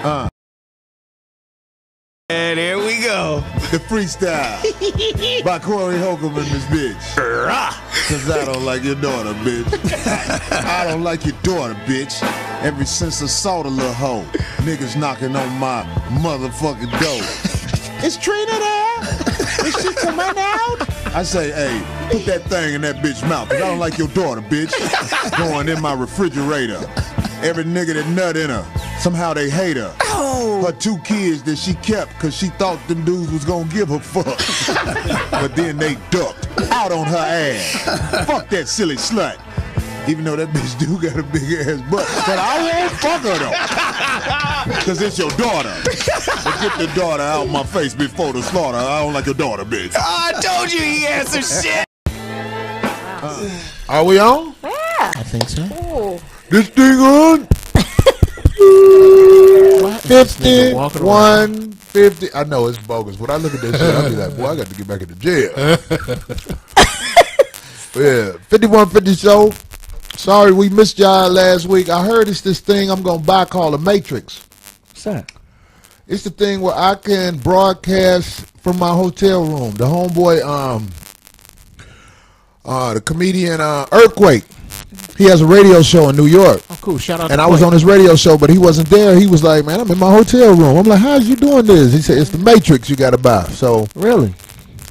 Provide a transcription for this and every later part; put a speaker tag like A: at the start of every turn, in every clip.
A: And here we go.
B: The freestyle by Corey Holcomb and this bitch. Cause I don't like your daughter, bitch. I don't like your daughter, bitch. Ever since I saw the little hoe, niggas knocking on my motherfucking door. Is Trina there? Is she coming out? I say, hey, put that thing in that bitch mouth, cause I don't like your daughter, bitch. Going in my refrigerator. Every nigga that nut in her, somehow they hate her.
A: Oh.
B: Her 2 kids that she kept cause she thought them dudes was gonna give her fuck. But then they ducked out on her ass. Fuck that silly slut. Even though that bitch do got a big ass butt. But I won't fuck her though. Cause it's your daughter. But get the daughter out my face before the slaughter. I don't like your daughter, bitch.
A: I told you he had some shit.
B: Are we on?
C: Yeah.
D: I think so.
C: Ooh.
B: This thing on? 5150. I know it's bogus. When I look at this shit, I'll be like, boy, I got to get back into jail. Yeah, 5150 show. Sorry we missed y'all last week. I heard it's this thing I'm going to buy called a Matrix.
D: What's that?
B: It's the thing where I can broadcast from my hotel room. The homeboy, the comedian Earthquake. He has a radio show in New York.
D: Oh, cool. Shout out
B: and
D: to
B: I was on his radio show, but he wasn't there. He was like, man, I'm in my hotel room. I'm like, how's you doing this? He said, it's the Matrix you got to buy. So,
D: really?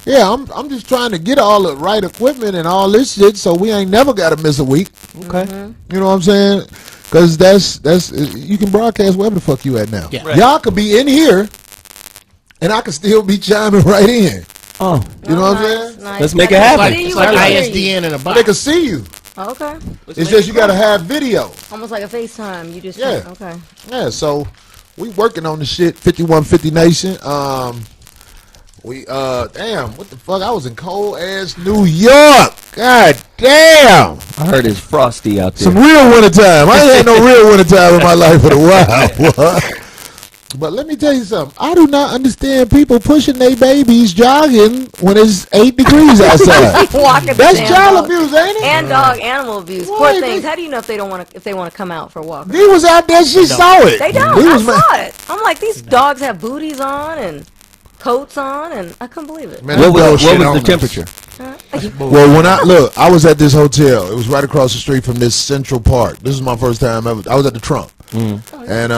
B: yeah, I'm just trying to get all the right equipment and all this shit so we ain't never got to miss a week.
D: Okay.
B: You know what I'm saying? Because that's you can broadcast wherever the fuck you at now.
D: Yeah. Right.
B: Y'all could be in here, and I could still be chiming right in.
D: Oh.
B: You know what I'm saying?
C: Nice.
D: Let's make it happen.
A: It's like ISDN in a box.
B: They can see you.
C: Okay.
B: It's just you got to have video.
C: Almost like a FaceTime. You just
B: Yeah.
C: Okay.
B: Yeah, so we working on the shit, 5150 Nation. We damn, what the fuck? I was in cold ass New York. God damn.
D: I heard it's frosty out there.
B: Some real winter time. I ain't had no real winter time in my life in a while. But let me tell you something. I do not understand people pushing their babies jogging when it's 8 degrees outside.
C: Walking
B: That's
C: the damn
B: child
C: dog.
B: abuse, ain't it?
C: And dog animal abuse.
B: Boy,
C: Poor
B: they-
C: things. How do you know if they want to come out for a walk?
B: He was out there. She saw it.
C: They don't.
B: He
C: I
B: was
C: saw it. I'm like, these dogs have booties on and coats on, and I couldn't believe it.
B: Man,
D: What
B: that
D: was
B: bullshit
D: the
B: on us.
D: temperature?
B: Well, when I was at this hotel. It was right across the street from this Central Park. This is my first time ever. I was at the Trump, and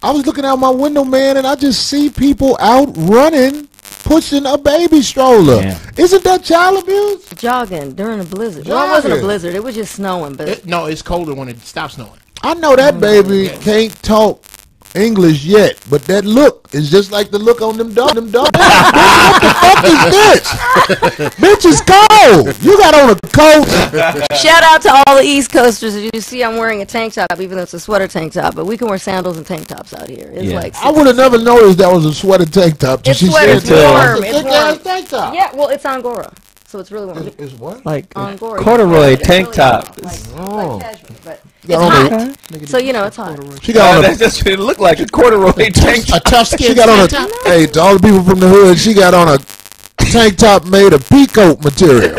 B: I was looking out my window, man, and I just see people out running, pushing a baby stroller.
D: Yeah.
B: Isn't that child abuse?
C: Jogging during a blizzard. Well, it wasn't a
B: Jogging.
C: blizzard. It was just snowing, but
A: No, it's colder when it stops snowing.
B: I know that baby can't talk English yet, but that look is just like the look on them dogs. What the fuck is this? Bitch is cold. You got on a coat.
C: shout out to all the East Coasters. As you see, I'm wearing a tank top, even though it's a sweater tank top. But we can wear sandals and tank tops out here. It's
D: Yeah.
C: like
B: I would have never noticed that was a sweater tank top. till
C: It's
B: she
C: sweater,
B: said
C: it's
B: that.
C: warm,
B: It's a
C: it's
B: thick ass
C: warm.
B: tank top.
C: yeah. Well, it's Angora, so it's really warm.
B: It's what?
D: Like
C: Angora.
D: corduroy
C: It's
D: tank
C: really
D: top.
C: warm, like
B: Oh.
C: casual, but
B: Got
C: it's
B: on
C: hot. So you know it's hot.
B: She got on a
D: That just it looked like a corduroy tank top.
A: A tough skin.
B: She got on a
A: tank top.
B: hey to all the people from the hood. She got on a tank top made of peacoat material.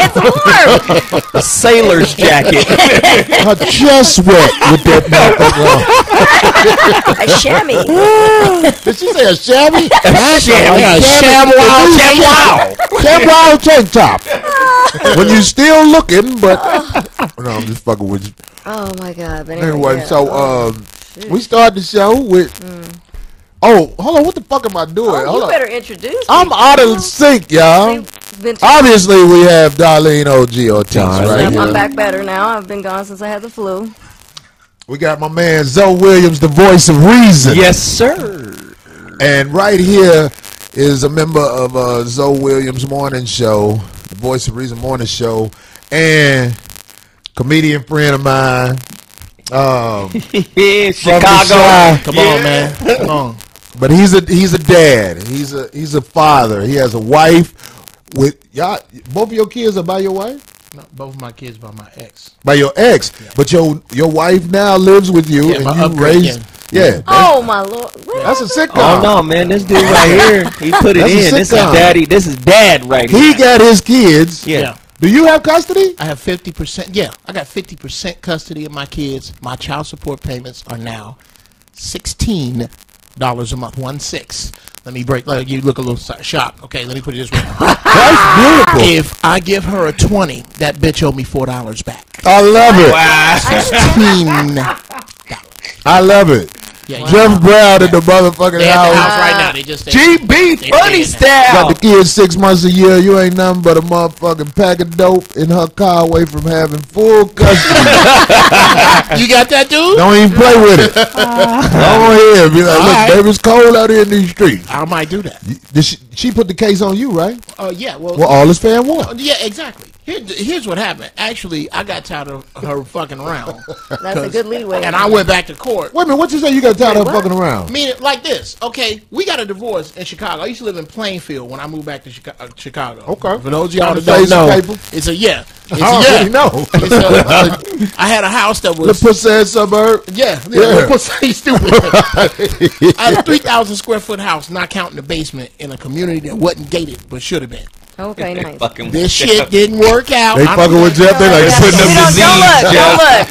C: It's warm.
D: A sailor's jacket.
B: Her chest wet with that motherfucker.
C: A chamois.
B: Did she say a shabby?
A: ShamWow.
B: ShamWow tank top. When you still looking, but no, I'm just fucking with you.
C: Oh my God! But
B: Anyway,
C: yeah.
B: so we started the show with. Oh, hold on! What the fuck am I doing?
C: Oh,
B: Hold
C: you
B: on.
C: better introduce.
B: I'm
C: people.
B: out of sync, y'all.
C: It's been
B: Obviously, we have Darlene OG Ortiz right
C: I'm
B: here.
C: back better now. I've been gone since I had the flu.
B: We got my man Zoe Williams, the voice of reason.
D: Yes, sir.
B: And right here is a member of Zoe Williams' morning show, the Voice of Reason morning show, and comedian friend of mine.
D: Chicago.
A: Come on, man. Come on.
B: But he's a dad. He's a father. He has a wife with y'all. Both of your kids are by your wife?
A: No, both of my kids by my ex.
B: By your ex. Yeah. But your wife now lives with you,
A: Yeah,
B: and
A: my
B: you
A: upgrade,
B: raised.
A: yeah.
B: Yeah.
C: Oh my Lord! What
B: That's a
C: happened?
B: sitcom.
D: Oh no, man! This dude right here, he put it
B: That's a
D: in. This is
B: sitcom.
D: daddy. This is dad right here.
B: He got his kids.
D: Yeah.
B: Do you have custody?
A: I have 50%. Yeah, I got 50% custody of my kids. My child support payments are now $16 a month. 16. Let me break. Let you look a little shocked. Okay, let me put it this way.
B: That's beautiful.
A: If I give her a 20, that bitch owe me $4 back.
B: I love it.
D: Wow.
A: $16.
B: I love it.
A: Yeah,
B: Jeff Brown at the motherfucking
A: they at the
B: house.
A: house right now. They just
D: GB
A: they
D: funny
A: staying
D: style.
B: Got the kids 6 months a year. You ain't nothing but a motherfucking pack of dope in her car away from having full custody.
A: You got that, dude?
B: Don't even play with it. Go ahead. Be like, look,
A: right.
B: baby, it's cold out here in these streets.
A: I might do that.
B: Did she put the case on you, right?
A: Yeah.
B: Well, all is fair and war.
A: Yeah, exactly. Here's what happened. Actually, I got tired of her fucking around.
C: That's a good leeway.
A: And I went back to court.
B: Wait a minute, what you say you got tired of
C: what?
B: fucking around?
A: Meaning, like this. Okay, we got a divorce in Chicago. I used to live in Plainfield when I moved back to Chicago.
B: Okay.
A: For those of y'all that
B: Say
A: don't
B: some
A: know,
B: paper.
A: it's a yeah. It's
B: I already know.
A: It's I had a house that
B: The
A: was
B: pussy suburb.
A: yeah. You stupid. I had a 3,000 square foot house, not counting the basement, in a community that wasn't gated but should have been.
C: Okay, nice.
A: This shit didn't work out.
B: They fucking with Jeff. They like
C: Yeah,
B: putting up
C: don't
B: the Z.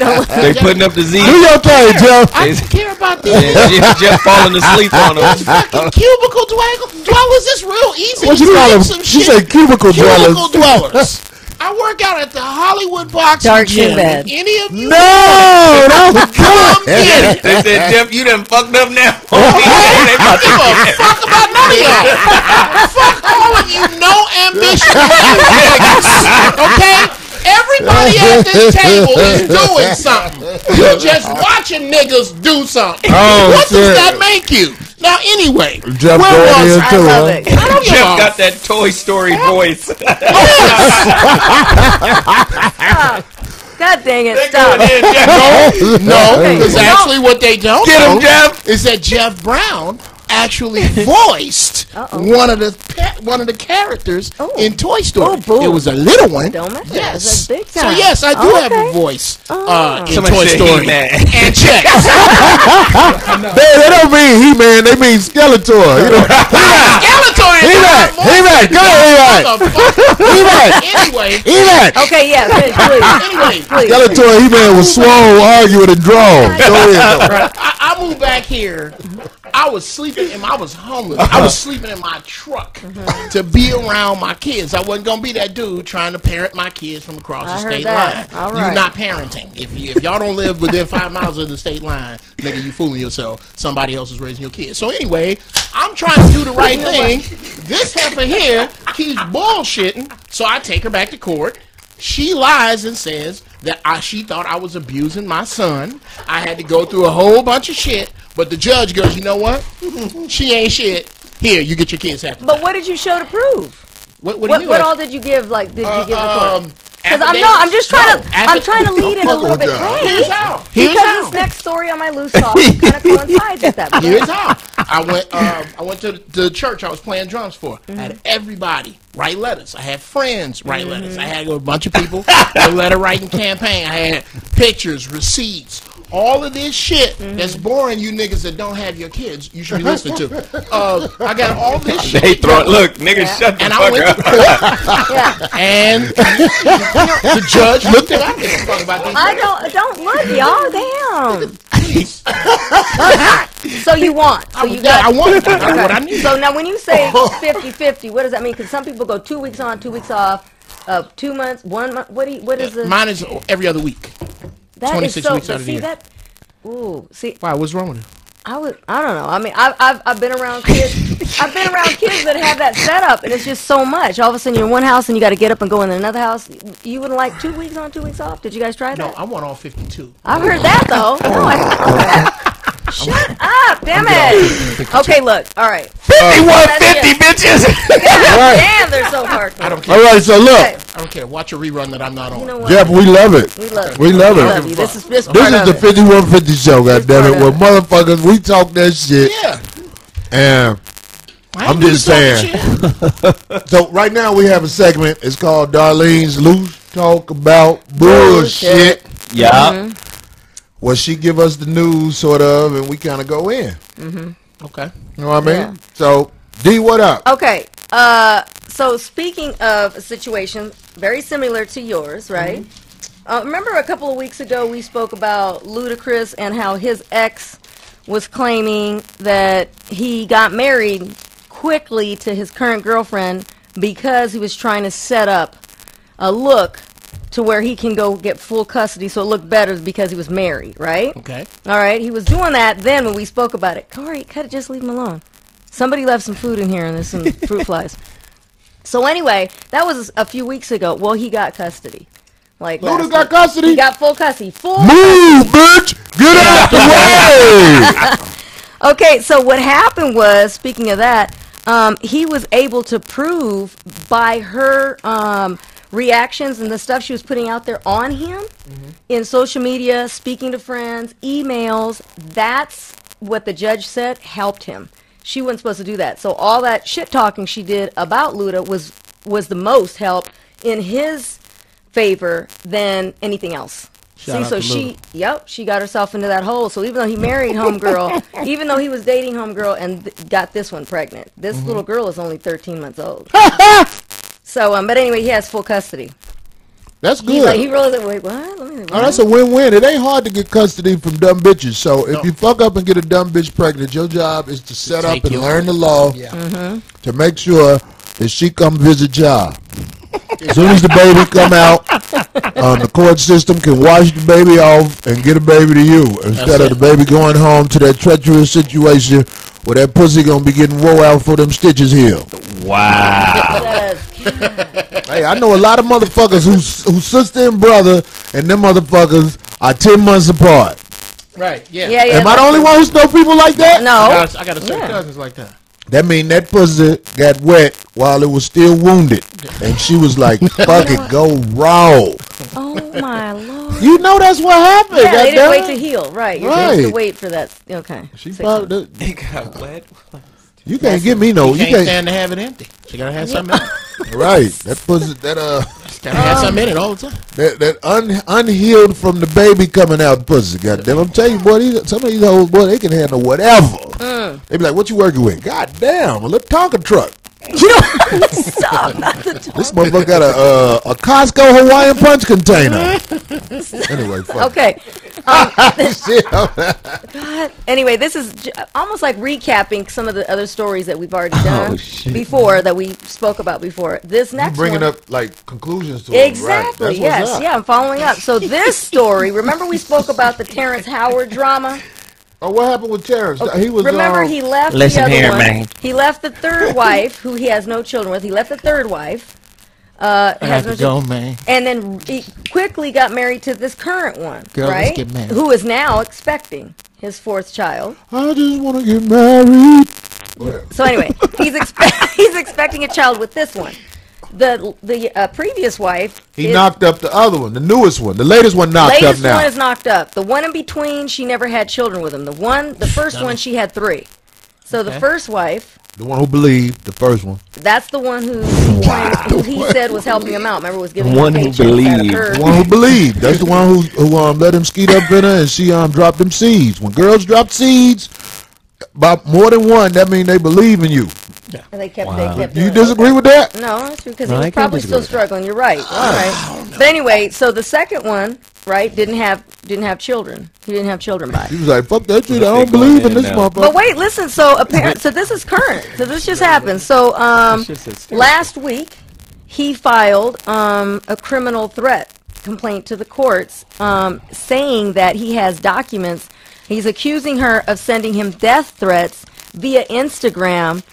C: look.
D: They putting up the Z.
B: Do your thing, Jeff.
A: I don't care about this.
D: Jeff falling asleep on him.
A: Fucking cubicle dwellers. This real easy.
B: What you call them?
A: Some
B: She
A: shit.
B: said cubicle dwellers.
A: Cubicle dwellers. I work out at the Hollywood Boxing
C: Dark
A: Gym.
C: bed.
A: Any of you
B: No, that was
A: come get it.
D: They said, Jeff, you done fucked up now.
A: I don't give a fuck about none of y'all. Fuck all of you. No ambition. Okay? Everybody at this table is doing something. You just watching niggas do something.
B: Oh,
A: What does
B: shit.
A: that make you? Now, anyway,
B: Jeff
A: where
B: going
A: was
B: in
A: I?
B: too,
C: I love
B: huh?
C: it.
A: I don't give
D: Jeff
A: a
D: got that Toy Story voice.
C: God dang it,
D: Going
C: stop.
D: in, Jeff.
A: No,
C: Okay.
A: it's actually what they don't
D: Get him,
A: know
D: Jeff.
A: is that Jeff Brown actually voiced one of the characters in Toy Story.
C: Oh, boom.
A: It was a little one.
C: Don't mess with it.
A: Yes.
C: That's big
A: So
C: time.
A: yes, I do have a
C: Okay.
A: voice in
D: Somebody
A: Toy
D: said
A: Story.
D: He-Man.
A: And checks.
B: They don't mean He-Man, they mean Skeletor. You know?
A: Skeletor is
B: He-Man, He-Man, go ahead, He-Man.
A: Anyway,
B: He-Man.
C: Okay, yeah, finish, please.
A: anyway,
C: Please.
B: Skeletor, He-Man was swole, arguing and drawn. Go ahead.
A: I moved back here. I was sleeping I was homeless. I was sleeping in my truck to be around my kids. I wasn't gonna be that dude trying to parent my kids from across
C: I
A: the
C: heard
A: state
C: that.
A: line.
C: All
A: You're
C: right.
A: not parenting. If y'all don't live within 5 miles of the state line, nigga, you fooling yourself. Somebody else is raising your kids. So anyway, I'm trying to do the right thing. This heifer here keeps bullshitting, so I take her back to court. She lies and says that she thought I was abusing my son. I had to go through a whole bunch of shit, but the judge goes, you know what? She ain't shit. Here, you get your kids after
C: But
A: that.
C: what did you show to prove?
A: What do you mean?
C: What all did you give? Like, did you give the court? Because
A: affidavits?
C: I'm just trying
A: No,
C: to. I'm trying to lead it a little bit.
A: Here's
C: Hey,
A: how. Here's
C: because
A: how.
C: this next story on my loose talk kind of coincides with that.
A: Here's how. I went to the church I was playing drums for. I had everybody write letters. I had friends write letters. I had a bunch of people a letter writing campaign. I had pictures, receipts, all of this shit that's boring you niggas that don't have your kids. You should be listening to. I got all this shit.
D: They throw it. Look, nigga, shut the
A: And I
D: fuck
A: went
D: up.
A: to court,
C: Yeah.
A: and the judge looked at. I don't give a fuck about these.
C: I don't look, y'all. Damn. So you want? So you got?
A: I want. I got what I need.
C: So now, when you say 50-50, what does that mean? Because some people go 2 weeks on, 2 weeks off, 2 months, 1 month. What is the?
A: Mine is every other week.
C: That
A: 26
C: is so.
A: weeks out
C: But
A: of the
C: see
A: year.
C: that. Ooh, see,
A: Why? What's wrong with it?
C: I don't know. I mean, I've been around kids. I've been around kids that have that setup, and it's just so much. All of a sudden, you're in one house, and you got to get up and go in another house. You wouldn't like 2 weeks on, 2 weeks off? Did you guys try that?
A: No, I want all 52.
C: I've heard that though. Shut up, damn it. Okay, look. All right.
D: 5150 bitches.
C: Damn, they're so hard.
A: I don't care.
B: All right, so look,
C: Okay,
A: I don't care. Watch a rerun that I'm not on.
C: you know what?
B: Jeff, we love it.
C: We love
B: We
C: you.
B: love
C: We
B: it.
C: love you. This is
B: This
C: part
B: is
C: of
B: the
C: it.
B: 5150 show, goddammit,
C: part
B: where
C: of
B: motherfuckers, we talk that shit.
A: Yeah.
B: And
A: I ain't
B: I'm
A: doing
B: just
A: the talking shit.
B: so right now we have a segment. It's called Darlene's Loose Talk About Bullshit.
D: Yeah.
B: Where she give us the news, sort of, and we kind of go in.
A: Okay.
B: You know what I mean?
C: Yeah.
B: So, D, what up?
C: Okay. So speaking of a situation very similar to yours, right? Remember a couple of weeks ago we spoke about Ludacris and how his ex was claiming that he got married quickly to his current girlfriend because he was trying to set up a look to where he can go get full custody so it looked better because he was married, right?
A: Okay.
C: All right, he was doing that then when we spoke about it. Corey, cut it, just leave him alone. Somebody left some food in here and there's some fruit flies. So anyway, that was a few weeks ago. Well, he got custody. Like
B: Luda
C: last
B: got
C: week.
B: custody?
C: He got full custody.
B: Move, bitch! Get out the way!
C: Okay, so what happened was, speaking of that, he was able to prove by her reactions and the stuff she was putting out there on him in social media, speaking to friends, emails. That's what the judge said helped him. She wasn't supposed to do that. So all that shit talking she did about Luda was the most help in his favor than anything else.
A: Shout out
C: so
A: to
C: she got herself into that hole. So even though he married homegirl, even though he was dating homegirl and got this one pregnant, this little girl is only 13 months old. So, but anyway, he has full custody.
B: That's
C: He's like,
B: good.
C: he really said, wait, what?
B: Oh, that's a win-win. It ain't hard to get custody from dumb bitches. So if you fuck up and get a dumb bitch pregnant, your job is to set up
A: take
B: and
A: your-
B: learn the law
A: Yeah.
B: to make sure that she come visit y'all. As soon as the baby come out, the court system can wash the baby off and get a baby to you instead of the baby going home to that treacherous situation where that pussy gonna be getting wore out for them stitches healed.
D: Wow.
B: Hey, I know a lot of motherfuckers whose sister and brother and them motherfuckers are 10 months apart.
A: Right. Yeah.
C: Yeah.
B: Am I the only one who know people like that?
C: No.
A: I got a certain
C: Yeah.
A: cousins like that.
B: That mean that pussy got wet while it was still wounded. And she was like, fuck it, go raw.
C: Oh my lord.
B: You know that's what happened.
C: Yeah, they didn't
B: goddamn
C: wait
B: it.
C: to heal. Right. You're supposed to
B: Right.
C: wait for that. Okay.
B: She
C: 6
B: probably,
C: months.
D: He got wet.
B: you can't give me no.
A: You can't stand to have it empty. She gotta have something in it.
B: Right. That pussy, that
A: Gotta have something in it all the time.
B: that unhealed from the baby coming out pussy. Goddamn, I'm telling you, boy, some of these old boy, they can handle whatever. They be like, "What you working with?" Goddamn, a little Tonka truck. You know,
C: Stop. Not the
B: this motherfucker got a Costco Hawaiian punch container. Anyway, fuck.
C: Okay.
B: Shit.
C: God. Anyway, this is almost like recapping some of the other stories that we've already done
D: shit.
C: before, that we spoke about before. This next
B: Bringing
C: one.
B: up like conclusions to it,
C: Exactly.
B: right? That's
C: Yes.
B: what's up.
C: Yeah. I'm following up. So this story. Remember we spoke about the Terrence Howard drama.
B: Oh, what happened with Terrence? He was.
C: Remember he left
D: Listen
C: the other
D: here,
C: one.
D: man.
C: He left the third wife, who he has no children with. He left the third wife.
A: I
C: Has
A: have
C: no
A: to go, man.
C: And then he quickly got married to this current one,
A: Girl, let's
C: right?
A: get married.
C: Who is now expecting his fourth child.
B: I just want to get married.
C: So anyway, he's expecting a child with this one. The previous wife.
B: He knocked up the other one, the newest one. The latest one knocked up
C: Latest
B: now.
C: one is knocked up. The one in between, she never had children with him. The first one, she had 3. So the first wife,
B: The one who believed, the first one.
C: that's the one who he said was helping him out. Remember, was giving
D: One
C: him
D: who
C: paychecks out of
D: believed.
C: her.
B: The one who believed. That's the one who let him skeet up in her and she dropped them seeds. When girls drop seeds, about more than one, that means they believe in you.
C: And they kept
B: Do you
C: doing it.
B: disagree with that?
C: No, that's true, because
D: No,
C: he
D: I
C: was
D: can't
C: probably
D: disagree
C: still
D: with that.
C: struggling. You're right. All right. But anyway, so the second one, right, didn't have children. He didn't have children by.
B: He was like, fuck that shit. I
D: They
B: don't
D: going
B: believe in
D: in
B: this
D: now.
B: motherfucker.
C: But wait, listen. So so this is current. So this just happened. So last week he filed a criminal threat complaint to the courts, saying that he has documents. He's accusing her of sending him death threats via Instagram,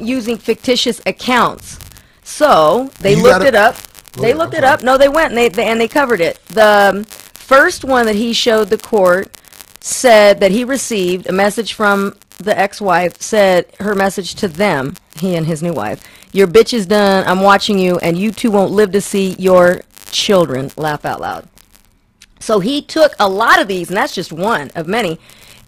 C: using fictitious accounts. So they
B: You
C: looked
B: gotta-
C: it up.
B: Go
C: They
B: ahead,
C: looked
B: I'm
C: it up. No, they went and they covered it. The first one that he showed the court said that he received a message from the ex-wife, said her message to them, he and his new wife: "Your bitch is done. I'm watching you, and you two won't live to see your children." Laugh out loud. So he took a lot of these, and that's just one of many,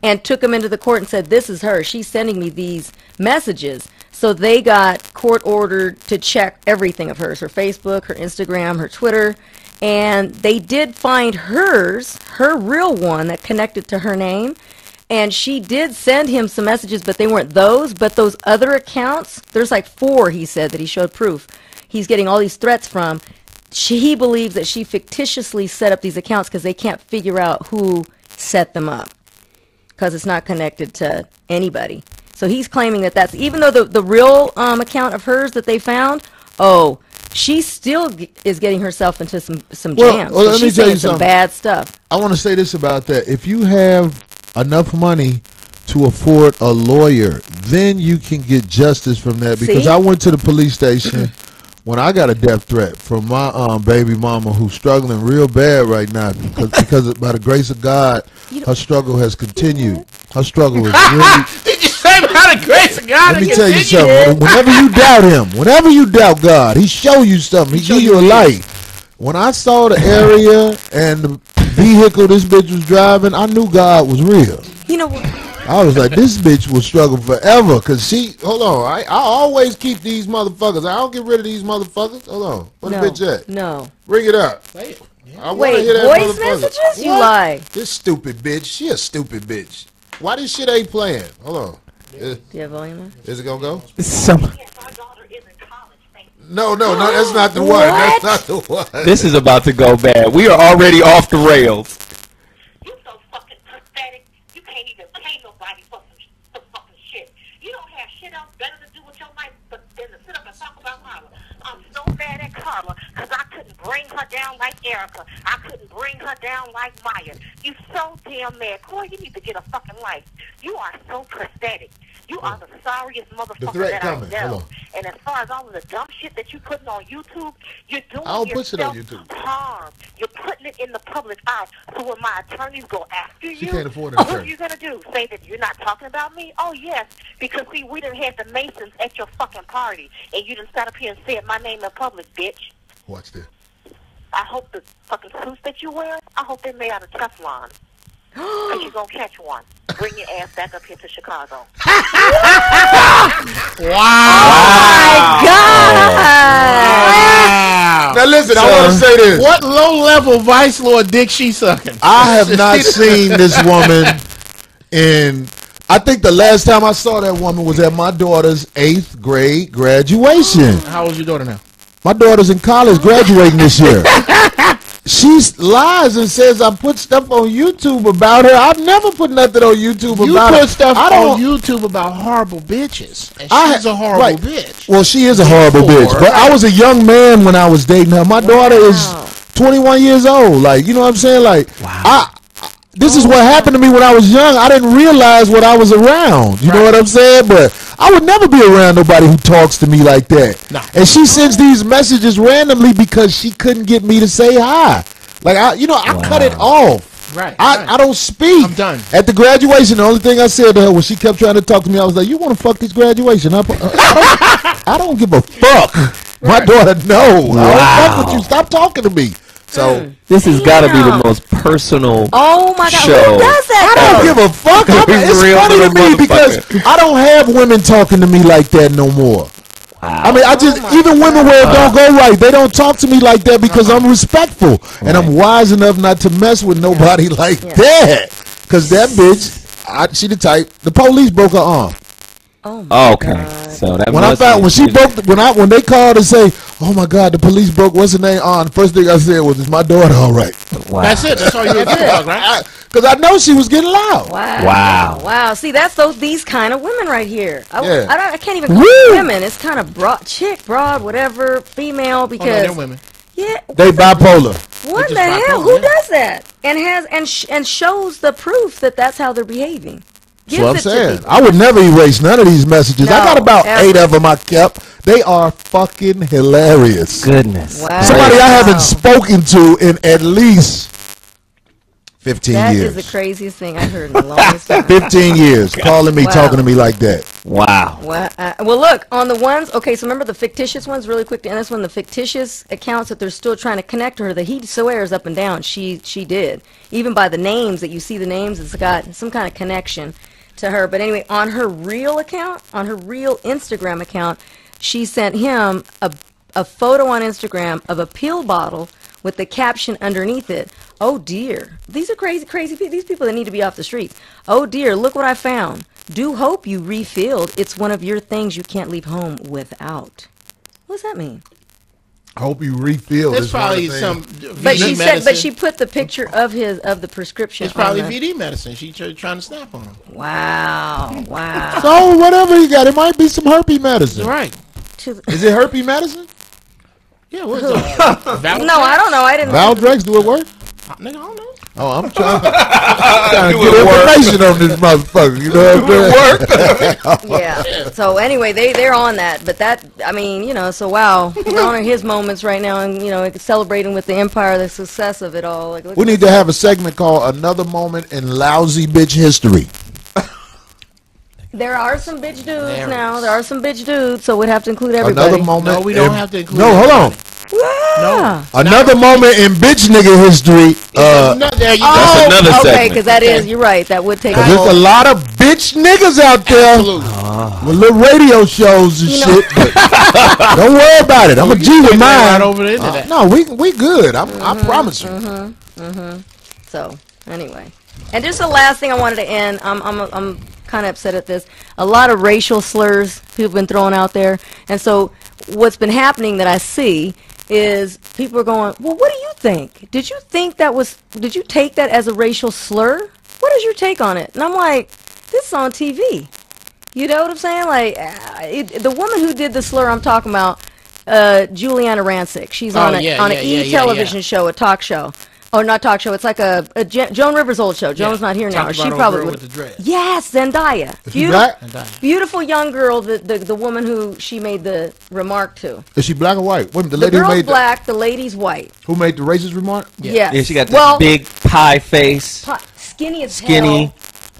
C: and took them into the court and said, "This is her. She's sending me these messages." So they got court ordered to check everything of hers: her Facebook, her Instagram, her Twitter. And they did find hers, her real one that connected to her name. And she did send him some messages, but they weren't those. But those other accounts, there's like 4, he said, that he showed proof. He's getting all these threats from. He believes that she fictitiously set up these accounts because they can't figure out who set them up. because it's not connected to anybody. So he's claiming that that's, even though the real account of hers that they found, she still is getting herself into some jams.
E: Well, let me
C: she's
E: tell you
C: saying some
E: something.
C: bad stuff.
E: I want to say this about that. If you have enough money to afford a lawyer, then you can get justice from that. Because I went to the police station when I got a death threat from my baby mama, who's struggling real bad right now because by the grace of God, her struggle has continued. Her struggle is really...
A: Did you say by the grace of God?
E: Let me tell you something. Whenever you doubt him, whenever you doubt God, he show you something. He give you a light. When I saw the area and the vehicle this bitch was driving, I knew God was real.
C: You know what?
E: I was like, this bitch will struggle forever. Because hold on, I always keep these motherfuckers. I don't get rid of these motherfuckers. Hold on. Where the bitch at?
C: No.
E: Bring it up.
A: Wait,
E: I want to hear that
C: voice
E: motherfucker.
C: messages? You lie.
E: This stupid bitch. She a stupid bitch. Why this shit ain't playing? Hold on.
C: Do you have volume on?
E: Is it going to go?
D: Some,
E: No, that's not the one. That's not the one.
D: this is about to go bad. We are already off the rails.
F: You so fucking pathetic. You can't even pay nobody for some fucking shit. You don't have shit else better to do with your life than to sit up and talk about Carla. I'm so mad at Carla because I couldn't bring her down like Erica. I couldn't bring her down like Maya. You so damn mad. Corey, you need to get a fucking life. You are so pathetic. You are the sorriest motherfucker that I know. And as far as all of the dumb shit that you putting on YouTube, you're doing yourself harm. You're putting it in the public eye. So when my attorneys go after you,
E: can't afford an
F: what are
E: attorney.
F: you going to do? Say that you're not talking about me? Oh, yes. Because, see, we done had the Masons at your fucking party. And you done sat up here and said my name in public, bitch.
E: Watch this.
F: I hope the fucking suits that you wear, I hope they're made out of Teflon. Because you're going to catch one. Bring your ass back up here to Chicago.
A: Wow.
E: Now listen, I want to say this.
A: What low-level vice lord dick she sucking?
E: I have not seen this woman in... I think the last time I saw that woman was at my daughter's 8th grade graduation.
A: How old is your daughter now?
E: My daughter's in college graduating this year. She lies and says I put stuff on YouTube about her. I've never put nothing on YouTube about her.
A: You put stuff on YouTube about horrible bitches. And she's a horrible bitch.
E: Well, she is a horrible bitch. But I was a young man when I was dating her. My daughter is 21 years old. Like, you know what I'm saying? Like, this is what happened to me when I was young. I didn't realize what I was around. You know what I'm saying? But I would never be around nobody who talks to me like that.
A: No.
E: And she sends these messages randomly because she couldn't get me to say hi. Like, I cut it off.
A: Right.
E: I don't speak.
A: I'm done.
E: At the graduation, the only thing I said to her when she kept trying to talk to me, I was like, you want to fuck this graduation? I don't give a fuck. My daughter, no. I don't fuck with you. Stop talking to me. So
D: this has got to be the most personal
C: Oh my God!
D: show.
C: Who does that?
E: I don't give a fuck. It's
D: Real
E: funny to
D: little
E: me because I don't have women talking to me like that no more. I mean, even women where it don't go right, they don't talk to me like that because I'm respectful and I'm wise enough not to mess with nobody like that. Because that bitch, she the type. The police broke her arm.
C: Oh my
D: okay.
C: God.
D: So that
E: when they called and say, "Oh my God, the police broke what's her name on?" The first thing I said was, "Is my daughter all right?"
D: Wow.
A: That's it. That's all you had to talk, right?
E: Because I know she was getting loud.
C: Wow. See, that's these kind of women right here. I can't even call them women. It's kind of broad, whatever, female, because
A: they're women.
C: Yeah.
E: They bipolar.
C: What the hell? Who does that? And shows the proof that that's how they're behaving.
E: That's what I'm saying. I would never erase none of these messages. I got about 8 of them I kept. They are fucking hilarious.
D: Goodness.
C: Wow.
E: Somebody I haven't spoken to in at least 15 years.
C: That is the craziest thing I've heard in the longest time.
E: 15 years. Calling me, talking to me like that.
D: Wow.
C: Well, look, on the ones, okay, so remember the fictitious ones, really quick to end this one, the fictitious accounts that they're still trying to connect to her, that he swears up and down she did. Even by the names, that you see the names, it's got some kind of connection to her. But anyway, on her real account, on her real Instagram account, she sent him a photo on Instagram of a pill bottle with the caption underneath it, "Oh dear." These are crazy people. These people that need to be off the streets. "Oh dear, look what I found. Do hope you refilled. It's one of your things you can't leave home without." What does that mean?
E: I hope you refill.
A: There's
E: this
A: probably
E: one thing.
A: some.
C: But
A: VD
C: she said,
A: medicine.
C: but she put the picture of the prescription.
A: It's probably
C: on the-
A: VD medicine. She trying to snap on him.
C: Wow, wow.
E: So whatever you got, it might be some herpes medicine.
A: Right.
E: Is it herpes medicine?
A: Yeah. What's
C: No, I don't know. I didn't.
E: Valdrex, do it work?
A: Nigga, I don't know.
E: Oh, I'm trying to get information on this motherfucker. You know what I'm saying?
C: Yeah. So anyway, they're on that, but that, I mean, you know, so wow, we're honoring his moments right now, and you know, celebrating with the empire, the success of it all. Like, look
E: We
C: at
E: need to have a segment called "Another Moment in Lousy Bitch History."
C: There are some bitch dudes
A: There
C: now.
A: is.
C: There are some bitch dudes, so we'd have to include everybody.
E: Another moment.
A: No, we don't have to include
E: No, hold on.
C: Yeah.
E: Another moment in bitch nigga history.
A: There you go.
D: That's another
C: okay,
D: segment.
C: because that is, you're right. That would take.
E: Cause there's a lot of bitch niggas out there
A: Absolutely.
E: with little radio shows and
C: You know-
E: shit. But don't worry about it. I'm a G with
A: Right
E: mine.
A: over the internet.
E: No, we good. I promise you.
C: So anyway, and just the last thing I wanted to end. I'm kind of upset at this. A lot of racial slurs people have been throwing out there, and so what's been happening that I see is people are going, well, what do you think? Did you think that was? Did you take that as a racial slur? What is your take on it? And I'm like, this is on TV. You know what I'm saying? Like the woman who did the slur I'm talking about, Juliana Rancic. She's on an television show, a talk show. Oh, not talk show. It's like a Joan Rivers' old show. Joan's not here now.
A: Talk
C: She
A: about old
C: probably
A: girl
C: would.
A: with the dread.
C: Yes, Zendaya.
E: she black?
C: Beautiful young girl. The woman who she made the remark to.
E: Is she black or white? Wait, the
C: The
E: lady who
C: girl's
E: made
C: black. The lady's white.
E: who made the racist remark?
C: Yes.
D: Yeah, she got this big pie face,
C: skinny as
D: skinny,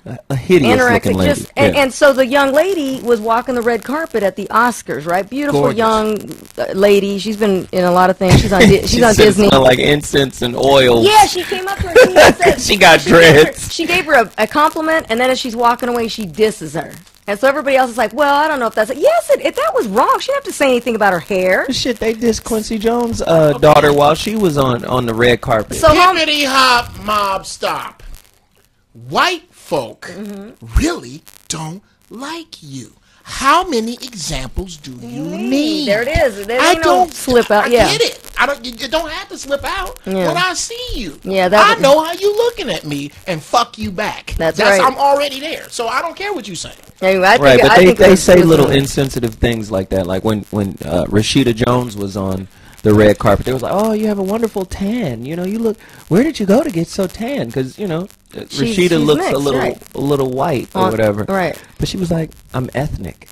C: hell.
D: a hideous looking
C: Anorexic,
D: lady.
C: just and so the young lady was walking the red carpet at the Oscars, right? Beautiful
A: Gorgeous.
C: young lady. She's been in a lot of things. She's on she's on
D: said it
C: Disney.
D: smelled like incense and oil.
C: Yeah, she came up to her and said
D: She got dreads.
C: She gave her a compliment, and then as she's walking away, she disses her. And so everybody else is like, "Well, I don't know if that's yes, if that was wrong. She didn't have to say anything about her hair."
D: Shit, they dissed Quincy Jones' daughter while she was on the red carpet.
C: So
A: Hippity hop mob stop. White folk really don't like you. How many examples do you need?
C: There it is. There
A: I
C: ain't no
A: don't
C: slip out.
A: I
C: Yeah.
A: get it. I don't. You don't have to slip out
C: Yeah.
A: when I see you.
C: Yeah, that
A: I
C: would-
A: know how you looking at me and fuck you back.
C: That's right.
A: I'm already there, so I don't care what you say.
C: Anyway, I think,
D: Right, but
C: I think it
D: they
C: was-
D: say
C: it was
D: little
C: funny.
D: insensitive things like that. Like when Rashida Jones was on the red carpet, they was like, "Oh, you have a wonderful tan. You know, you look. Where did you go to get so tan? Because you know, Rashida
C: she's
D: looks
C: mixed, right.
D: a little white or whatever.
C: Right.
D: But she was like, "I'm ethnic.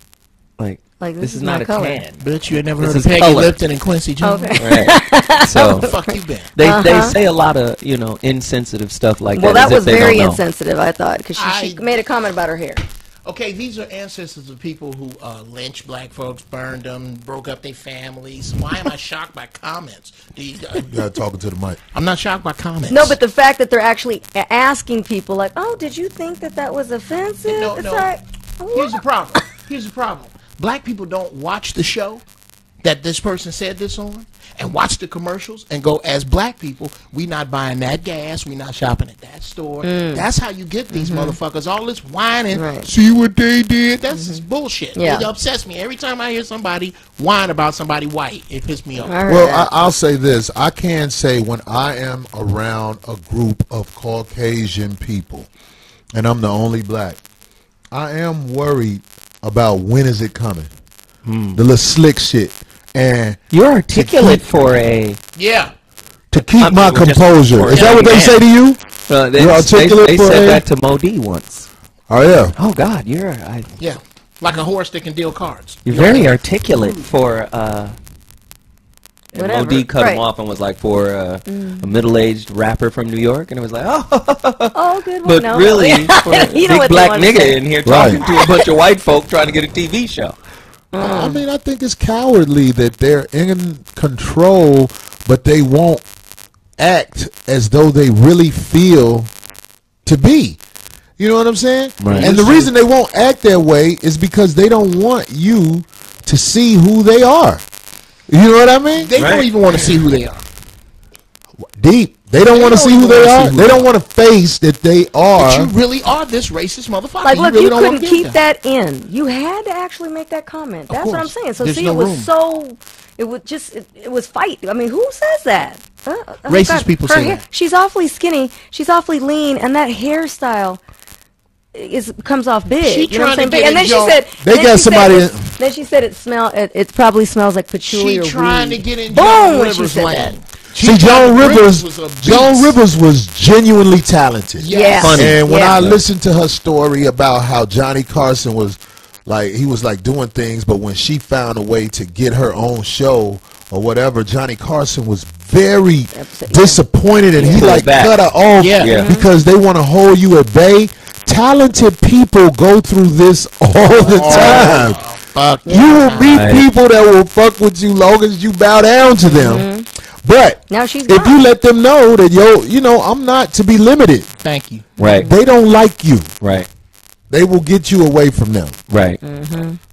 D: Like
C: this
D: this
C: is
D: is not
C: my
D: a
C: color."
D: tan."
A: Bitch, you had never
D: This
A: heard of
D: is
A: Peggy
D: color.
A: Lipton and Quincy Jones.
C: Okay.
D: Right. So
A: Where the fuck you been?
D: they say a lot of insensitive stuff like
C: Well,
D: that.
C: that
D: as
C: was
D: if they
C: very
D: don't know.
C: insensitive, I thought, because she
A: I-
C: made a comment about her hair.
A: Okay, these are ancestors of people who lynched black folks, burned them, broke up their families. Why am I shocked by comments?
E: You gotta talking to the mic.
A: I'm not shocked by comments.
C: No, but the fact that they're actually asking people, like, "Oh, did you think that was offensive?"
A: No,
C: It's
A: no.
C: like,
A: Here's the problem. Here's the problem. Black people don't watch the show that this person said this on and watch the commercials and go, as black people, we not buying that gas, we not shopping at that store. That's how you get these motherfuckers. All this whining,
C: Right.
A: see what they did? That's just bullshit.
C: Yeah.
A: It upsets me. Every time I hear somebody whine about somebody white, it pisses me off.
C: I heard
E: Well,
C: that.
E: I'll say this. I can say when I am around a group of Caucasian people, and I'm the only black, I am worried about when is it coming. The little slick shit. And
D: You're articulate for a.
A: Yeah.
E: to keep my
D: just
E: composure.
D: for
E: Is that what they
D: young
E: say to you?
D: They,
E: You're articulate
D: they
E: for
D: said
E: a-
D: that to Modi once.
E: Oh, yeah.
D: Oh God, you're
A: Yeah. Like a horse that can deal cards.
D: you're very articulate for. And
C: Whatever,
D: Modi cut
C: right.
D: him off and was like for a middle-aged rapper from New York, and it was like, oh,
C: Oh, good one.
D: but
C: No,
D: really,
C: no.
D: for a
C: You know
D: big
C: what they
D: black
C: wanna
D: nigga
C: say.
D: in here
E: Right.
D: talking to a bunch of white folk trying to get a TV show.
E: I mean, I think it's cowardly that they're in control, but they won't act as though they really feel to be. You know what I'm saying?
D: Right.
E: And the reason they won't act that way is because they don't want you to see who they are. You know what I mean?
A: They don't
D: Right.
A: even want to see who they are.
E: Deep. They don't want to see who they are. They don't want to face that they are.
A: But you really are this racist motherfucker.
C: Like, look,
A: really
C: you
A: don't wanna
C: couldn't
A: get
C: keep
A: that.
C: that in. You had to actually make that comment. That's what I'm
A: course.
C: saying. So
A: There's
C: see,
A: no
C: it was
A: room.
C: so. It was just. It was fight. I mean, who says that?
A: Racist people
C: her
A: say
C: hair,
A: that.
C: She's awfully skinny. She's awfully lean, and that hairstyle comes off big.
A: She
C: you know what
A: trying
C: I'm
A: to
C: saying?
A: get
C: And then
A: a
C: she
A: joke.
C: said.
E: They
C: then
E: got
C: she said
E: somebody-
C: Then she said it probably smells like patchouli
A: She
C: or
A: trying
C: weed.
A: to get in
C: Boom,
A: Joan
C: when she
A: Rivers
C: said
A: lane.
C: that.
E: See, Joan Rivers
A: was a beast.
E: Joan Rivers was genuinely talented.
C: Yeah.
D: Funny.
E: And when
C: Yeah.
E: I listened to her story about how Johnny Carson was like, he was like doing things, but when she found a way to get her own show or whatever, Johnny Carson was very disappointed, and he
D: Pulled
E: like
D: back.
E: cut her off
A: Yeah.
E: because they want to hold you at bay. Talented people go through this all the time.
A: Fuck
E: You will meet
D: Right.
E: people that will fuck with you long as you bow down to them. But
C: Now she's
E: if
C: gone.
E: you let them know that, I'm not to be limited,
A: Thank you.
D: Right.
E: they don't like you.
D: Right.
E: They will get you away from them.
D: Right.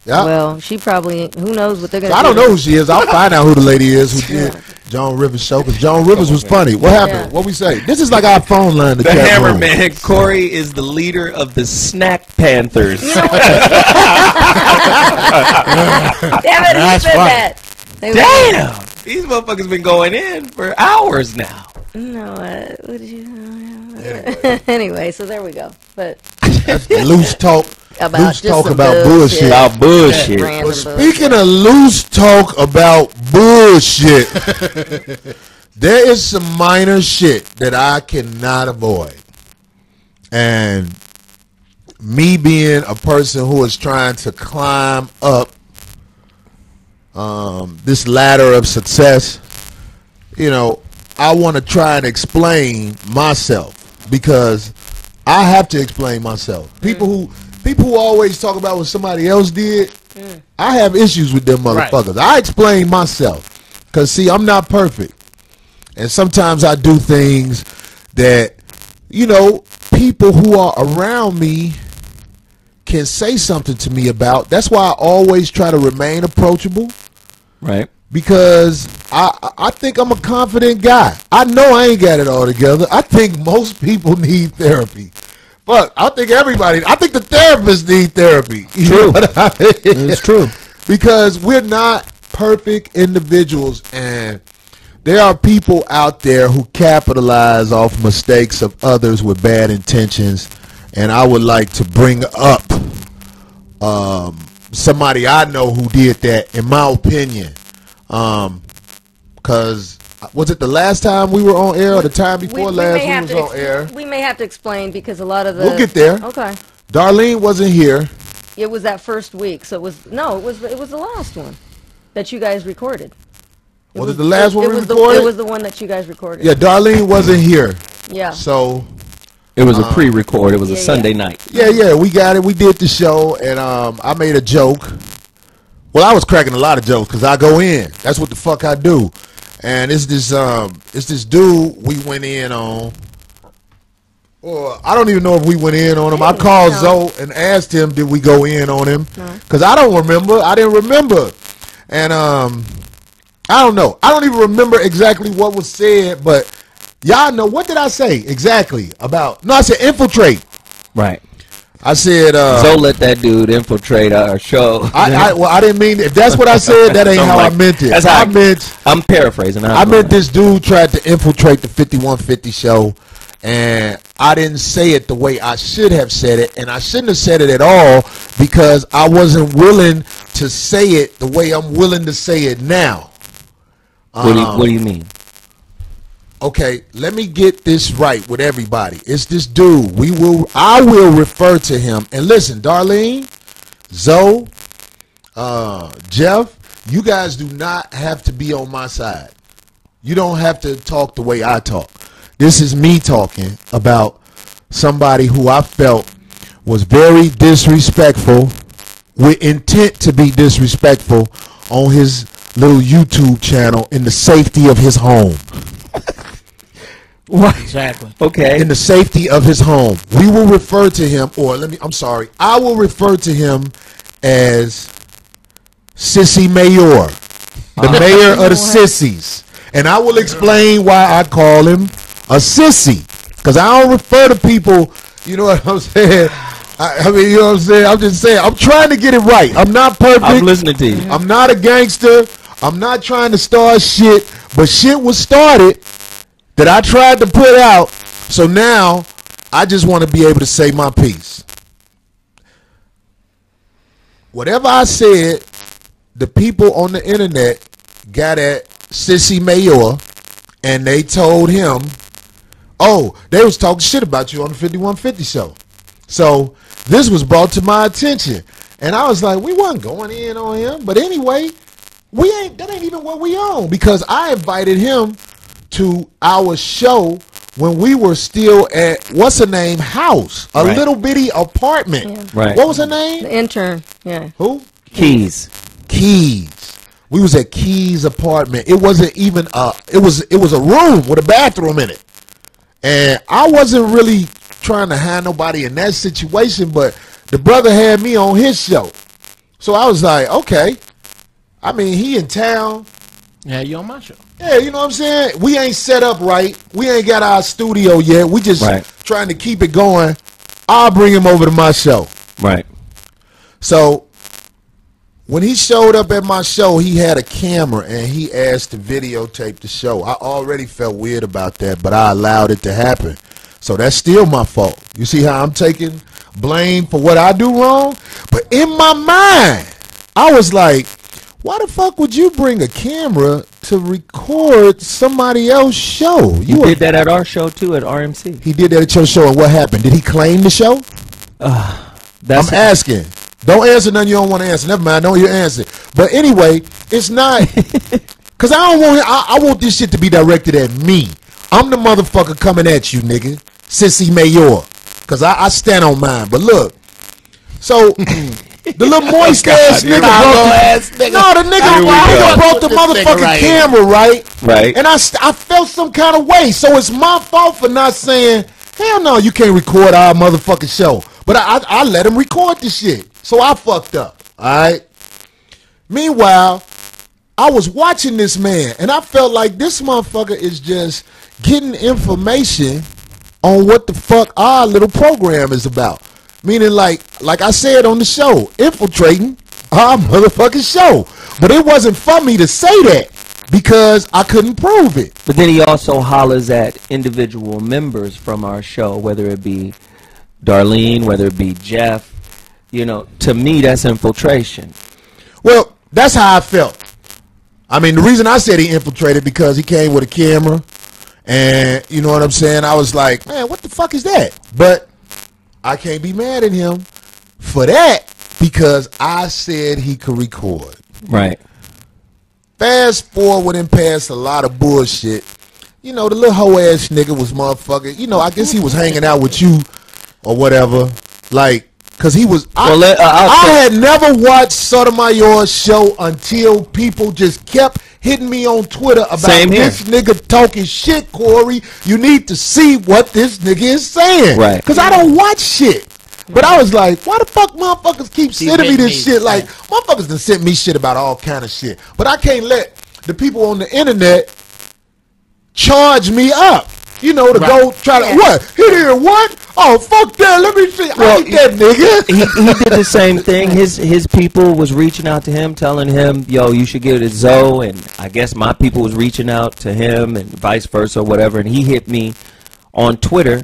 E: Yeah.
C: Well, she probably. Who knows what they're gonna.
E: I don't
C: do.
E: know who she is. I'll find out who the lady is who did Joan Rivers' show, because Joan Rivers was funny. What happened?
C: Yeah.
E: What we say? This is like our phone line.
D: The Hammer Man, Corey, is the leader of the Snack Panthers.
C: You know what? Damn it! Who
A: That's
C: said
A: funny.
C: that? They were-
D: Damn! These motherfuckers been going in for hours now.
C: No, what did you? Anyway, so there we go. But
E: Loose talk.
C: about
E: Loose
C: just
E: talk
C: some
E: about bullshit.
D: About bullshit.
C: random
E: But
C: bullshit.
E: speaking of loose talk about bullshit, there is some minor shit that I cannot avoid. And me being a person who is trying to climb up this ladder of success, I want to try and explain myself, because I have to explain myself. People who always talk about what somebody else did, I have issues with them motherfuckers. I explain myself, because see, I'm not perfect, and sometimes I do things that people who are around me can say something to me about. That's why I always try to remain approachable,
D: Right.
E: because I think I'm a confident guy. I know I ain't got it all together. I think most people need therapy. But I think the therapists need therapy. You know what I mean?
D: It's true.
E: Because we're not perfect individuals, and there are people out there who capitalize off mistakes of others with bad intentions, and I would like to bring up somebody I know who did that, in my opinion. Because was it the last time we were on air, or the time before last we was on air?
C: We may have to explain, because a lot of the.
E: We'll get there.
C: Okay.
E: Darlene wasn't here.
C: It was that first week, so it was the last one that you guys recorded.
E: Was it the last one we
C: was
E: recorded?
C: It was the one that you guys recorded.
E: Yeah, Darlene wasn't here.
C: Yeah.
E: So
D: It was a pre-record. It was a
C: yeah,
D: Sunday
C: yeah.
D: night.
E: yeah, we got it. We did the show, and I made a joke. Well, I was cracking a lot of jokes because I go in. That's what the fuck I do. And it's this dude we went in on. Or I don't even know if we went in on him. I called Zoe and asked him, did we go in on him? Because I don't remember. I didn't remember. And I don't know. I don't even remember exactly what was said, but y'all know. What did I say exactly about? No, I said infiltrate.
D: Right.
E: I said
D: So let that dude infiltrate our show.
E: I didn't mean, if that's what I said, that ain't how I meant it.
D: That's how
E: I'm
D: paraphrasing.
E: I meant this dude tried to infiltrate the 5150 show, and I didn't say it the way I should have said it, and I shouldn't have said it at all, because I wasn't willing to say it the way I'm willing to say it now.
D: What do you mean?
E: Okay, let me get this right with everybody. It's this dude. I will refer to him. And listen, Darlene, Zoe, Jeff, you guys do not have to be on my side. You don't have to talk the way I talk. This is me talking about somebody who I felt was very disrespectful, with intent to be disrespectful, on his little YouTube channel in the safety of his home.
D: What?
A: Exactly.
D: Okay.
E: In the safety of his home. We will refer to him, I will refer to him as Sissy Mayor, the mayor of the sissies. And I will explain why I call him a sissy. Because I don't refer to people, you know what I'm saying? I mean, you know what I'm saying? I'm just saying, I'm trying to get it right. I'm not perfect.
D: I'm listening to you.
E: I'm not a gangster. I'm not trying to start shit. But shit was started that I tried to put out. So now, I just want to be able to say my piece. Whatever I said, the people on the internet got at Sissy Mayor, and they told him, oh, they was talking shit about you on the 5150 show. So this was brought to my attention, and I was like, we wasn't going in on him. But anyway, that ain't even what we on, because I invited him to our show when we were still at what's her name house, a little bitty apartment.
C: Yeah.
D: Right.
E: What was her name?
C: The intern. Yeah.
E: Who?
D: Keys.
E: We was at Keys' apartment. It wasn't even it was a room with a bathroom in it. And I wasn't really trying to have nobody in that situation, but the brother had me on his show. So I was like, okay. I mean, he in town.
A: Yeah, you on my show.
E: Yeah, you know what I'm saying? We ain't set up right. We ain't got our studio yet. We just trying to keep it going. I'll bring him over to my show.
D: Right.
E: So when he showed up at my show, he had a camera and he asked to videotape the show. I already felt weird about that, but I allowed it to happen. So that's still my fault. You see how I'm taking blame for what I do wrong? But in my mind, I was like, why the fuck would you bring a camera to record somebody else's show?
D: You did that at our show too, at RMC.
E: He did that at your show, and what happened? Did he claim the show? I'm asking. Don't answer nothing you don't want to answer. Never mind. Don't you answer. But anyway, it's not because I want this shit to be directed at me. I'm the motherfucker coming at you, nigga. Sissy Mayor. Because I stand on mine. But look, so the little moist ass nigga brought the motherfucking camera, right?
D: Right.
E: And I felt some kind of way. So it's my fault for not saying, hell no, you can't record our motherfucking show. But I let him record the shit. So I fucked up. All right. Meanwhile, I was watching this man, and I felt like this motherfucker is just getting information on what the fuck our little program is about. Meaning, like I said on the show, infiltrating our motherfucking show. But it wasn't for me to say that because I couldn't prove it.
D: But then he also hollers at individual members from our show, whether it be Darlene, whether it be Jeff. You know, to me, that's infiltration.
E: Well, that's how I felt. I mean, the reason I said he infiltrated because he came with a camera. And, you know what I'm saying? I was like, man, what the fuck is that? But I can't be mad at him for that because I said he could record.
D: Right.
E: Fast forward and past a lot of bullshit. You know, the little hoe ass nigga was motherfucker. You know, I guess he was hanging out with you or whatever. Like, because he was. I had never watched Sotomayor's show until people just kept hitting me on Twitter about this nigga talking shit, Corey. You need to see what this nigga is saying.
D: Right.
E: Because I don't watch shit. But I was like, why the fuck motherfuckers keep sending me this shit? Like, motherfuckers done sent me shit about all kind of shit. But I can't let the people on the internet charge me up. You know, to go try to, what? He did what? Oh, fuck that. Let me see. I ain't that nigga.
D: He did the same thing. His people was reaching out to him, telling him, yo, you should give it to Zoe. And I guess my people was reaching out to him and vice versa or whatever. And he hit me on Twitter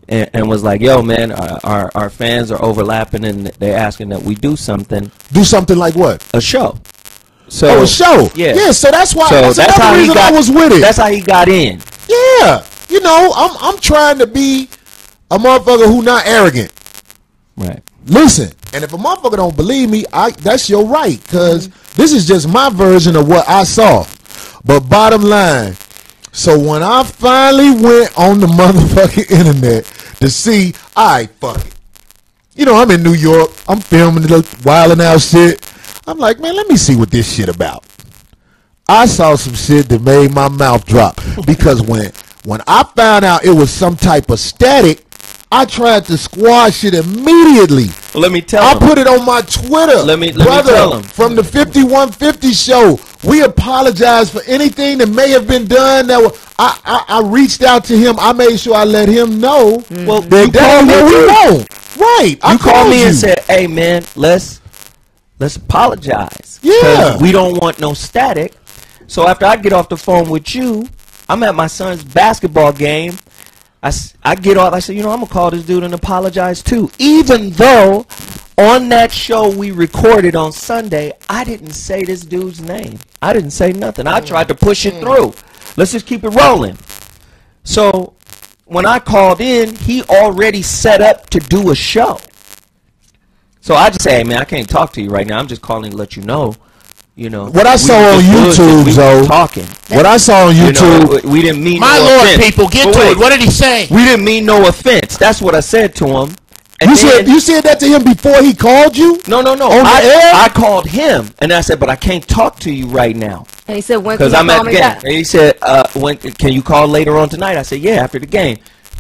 D: and was like, yo, man, our fans are overlapping and they're asking that we do something.
E: Do something like what?
D: A show. So,
E: a show. Yeah, so that's why. So that's another reason I was with it.
D: That's how he got in.
E: Yeah, you know, I'm trying to be a motherfucker who not arrogant.
D: Right.
E: Listen, and if a motherfucker don't believe me, that's your right, because this is just my version of what I saw. But bottom line, so when I finally went on the motherfucking internet to see, fuck it. You know, I'm in New York. I'm filming the wilding out shit. I'm like, man, let me see what this shit about. I saw some shit that made my mouth drop because when I found out it was some type of static, I tried to squash it immediately.
D: Well, let me tell
E: I
D: him.
E: put it on my Twitter.
D: Let me
E: Brother,
D: tell him.
E: from the 5150 show, we apologize for anything that may have been done. I reached out to him. I made sure I let him know.
D: Well,
E: that
D: you called
E: what we
D: me.
E: want. Right. I
D: You called me
E: you.
D: and said, "Hey, man, let's apologize.
E: Yeah.
D: 'Cause we don't want no static." So after I get off the phone with you, I'm at my son's basketball game. I get off. I said, I'm gonna call this dude and apologize too, even though on that show we recorded on Sunday, I didn't say this dude's name. I didn't say nothing. I tried to push it through. Let's just keep it rolling. So when I called in, he already set up to do a show. So I just say, hey, man, I can't talk to you right now. I'm just calling to let you know.
E: What I saw on YouTube, though.
D: Talking.
E: What I saw on YouTube.
D: We didn't mean
A: My
D: no
A: Lord,
D: offense.
A: people, get
D: But
A: to
D: wait,
A: it. What did he say?
D: We didn't mean no offense. That's what I said to him. And
E: You said that to him before he called you?
D: No.
E: On the air?
D: I called him and I said, but I can't talk to you right now
C: And he said, when can
D: because
C: you
D: I'm
C: call
D: at the
C: me
D: game.
C: back?
D: And he said, when can you call later on tonight? I said, yeah, after the game.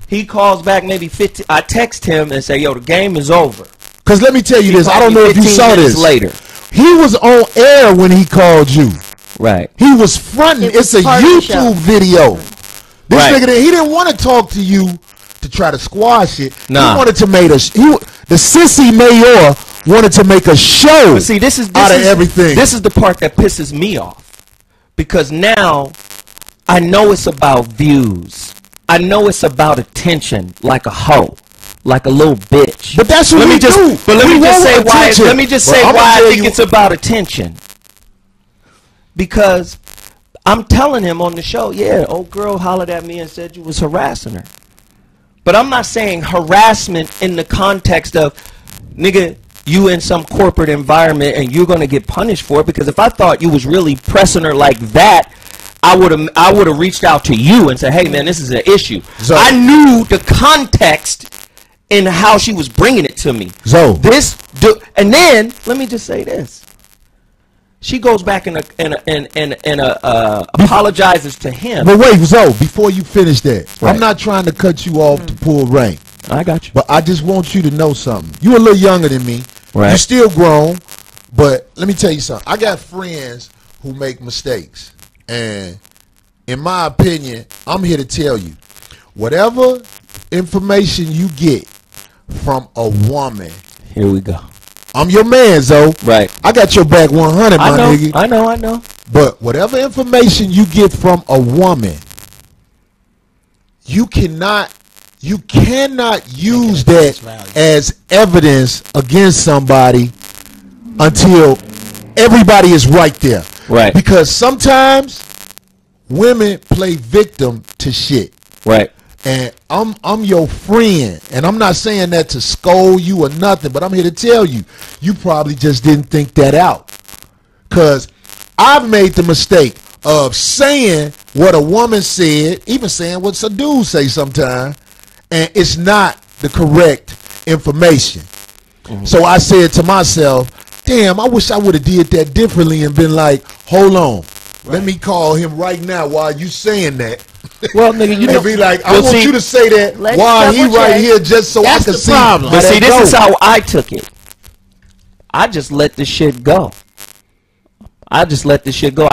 D: He calls back maybe 15. I text him and say, yo, the game is over.
E: Because let me tell you this. I don't
D: Called me
E: know if you
D: 15
E: saw
D: minutes
E: this.
D: later.
E: He was on air when he called you.
D: Right.
E: He was fronting.
C: It was
E: It's a
C: part of the show.
E: YouTube video. This
D: Right.
E: nigga, he didn't want to talk to you to try to squash it.
D: Nah.
E: He wanted to make the sissy mayor wanted to make a show
D: But see, this is
E: everything.
D: This is the part that pisses me off because now I know it's about views. I know it's about attention, like a hoe, like a little bitch.
E: But that's what we do.
D: But let
E: We
D: me just
E: want
D: say why.
E: attention.
D: Let me just
E: But
D: say
E: I'ma
D: why I
E: tell
D: think
E: you-
D: it's about attention. Because I'm telling him on the show, yeah, old girl hollered at me and said you was harassing her. But I'm not saying harassment in the context of, nigga, you in some corporate environment and you're gonna get punished for it. Because if I thought you was really pressing her like that, I would have reached out to you and said, hey man, this is an issue.
E: Zoe.
D: I knew the context in how she was bringing it to me.
E: Zoe.
D: And then let me just say this. She goes back and apologizes to him.
E: But wait, Zoe, before you finish that,
D: Right.
E: I'm not trying to cut you off to pull rank.
D: I got you.
E: But I just want you to know something. You're a little younger than me.
D: Right.
E: You're still grown. But let me tell you something. I got friends who make mistakes. And in my opinion, I'm here to tell you, whatever information you get from a woman,
D: Here we go.
E: I'm your man, Zoe.
D: Right.
E: I got your back 100, my nigga.
D: I know.
E: But whatever information you get from a woman, you cannot use that as evidence against somebody until everybody is right there.
D: Right.
E: Because sometimes women play victim to shit.
D: Right.
E: And I'm your friend, and I'm not saying that to scold you or nothing, but I'm here to tell you, you probably just didn't think that out. Because I've made the mistake of saying what a woman said, even saying what a dude say sometimes, and it's not the correct information. Mm-hmm. So I said to myself, damn, I wish I would have did that differently and been like, hold on, let me call him right now while you saying that.
D: Well, nigga, you know,
E: be like, I want you to say that
C: Let's
E: while he
C: double
E: right
C: check.
E: here just so
A: That's
E: I can
A: the
E: see.
A: problem.
E: how
D: But see,
E: that
D: this
E: go.
D: is how I took it. I just let the shit go. I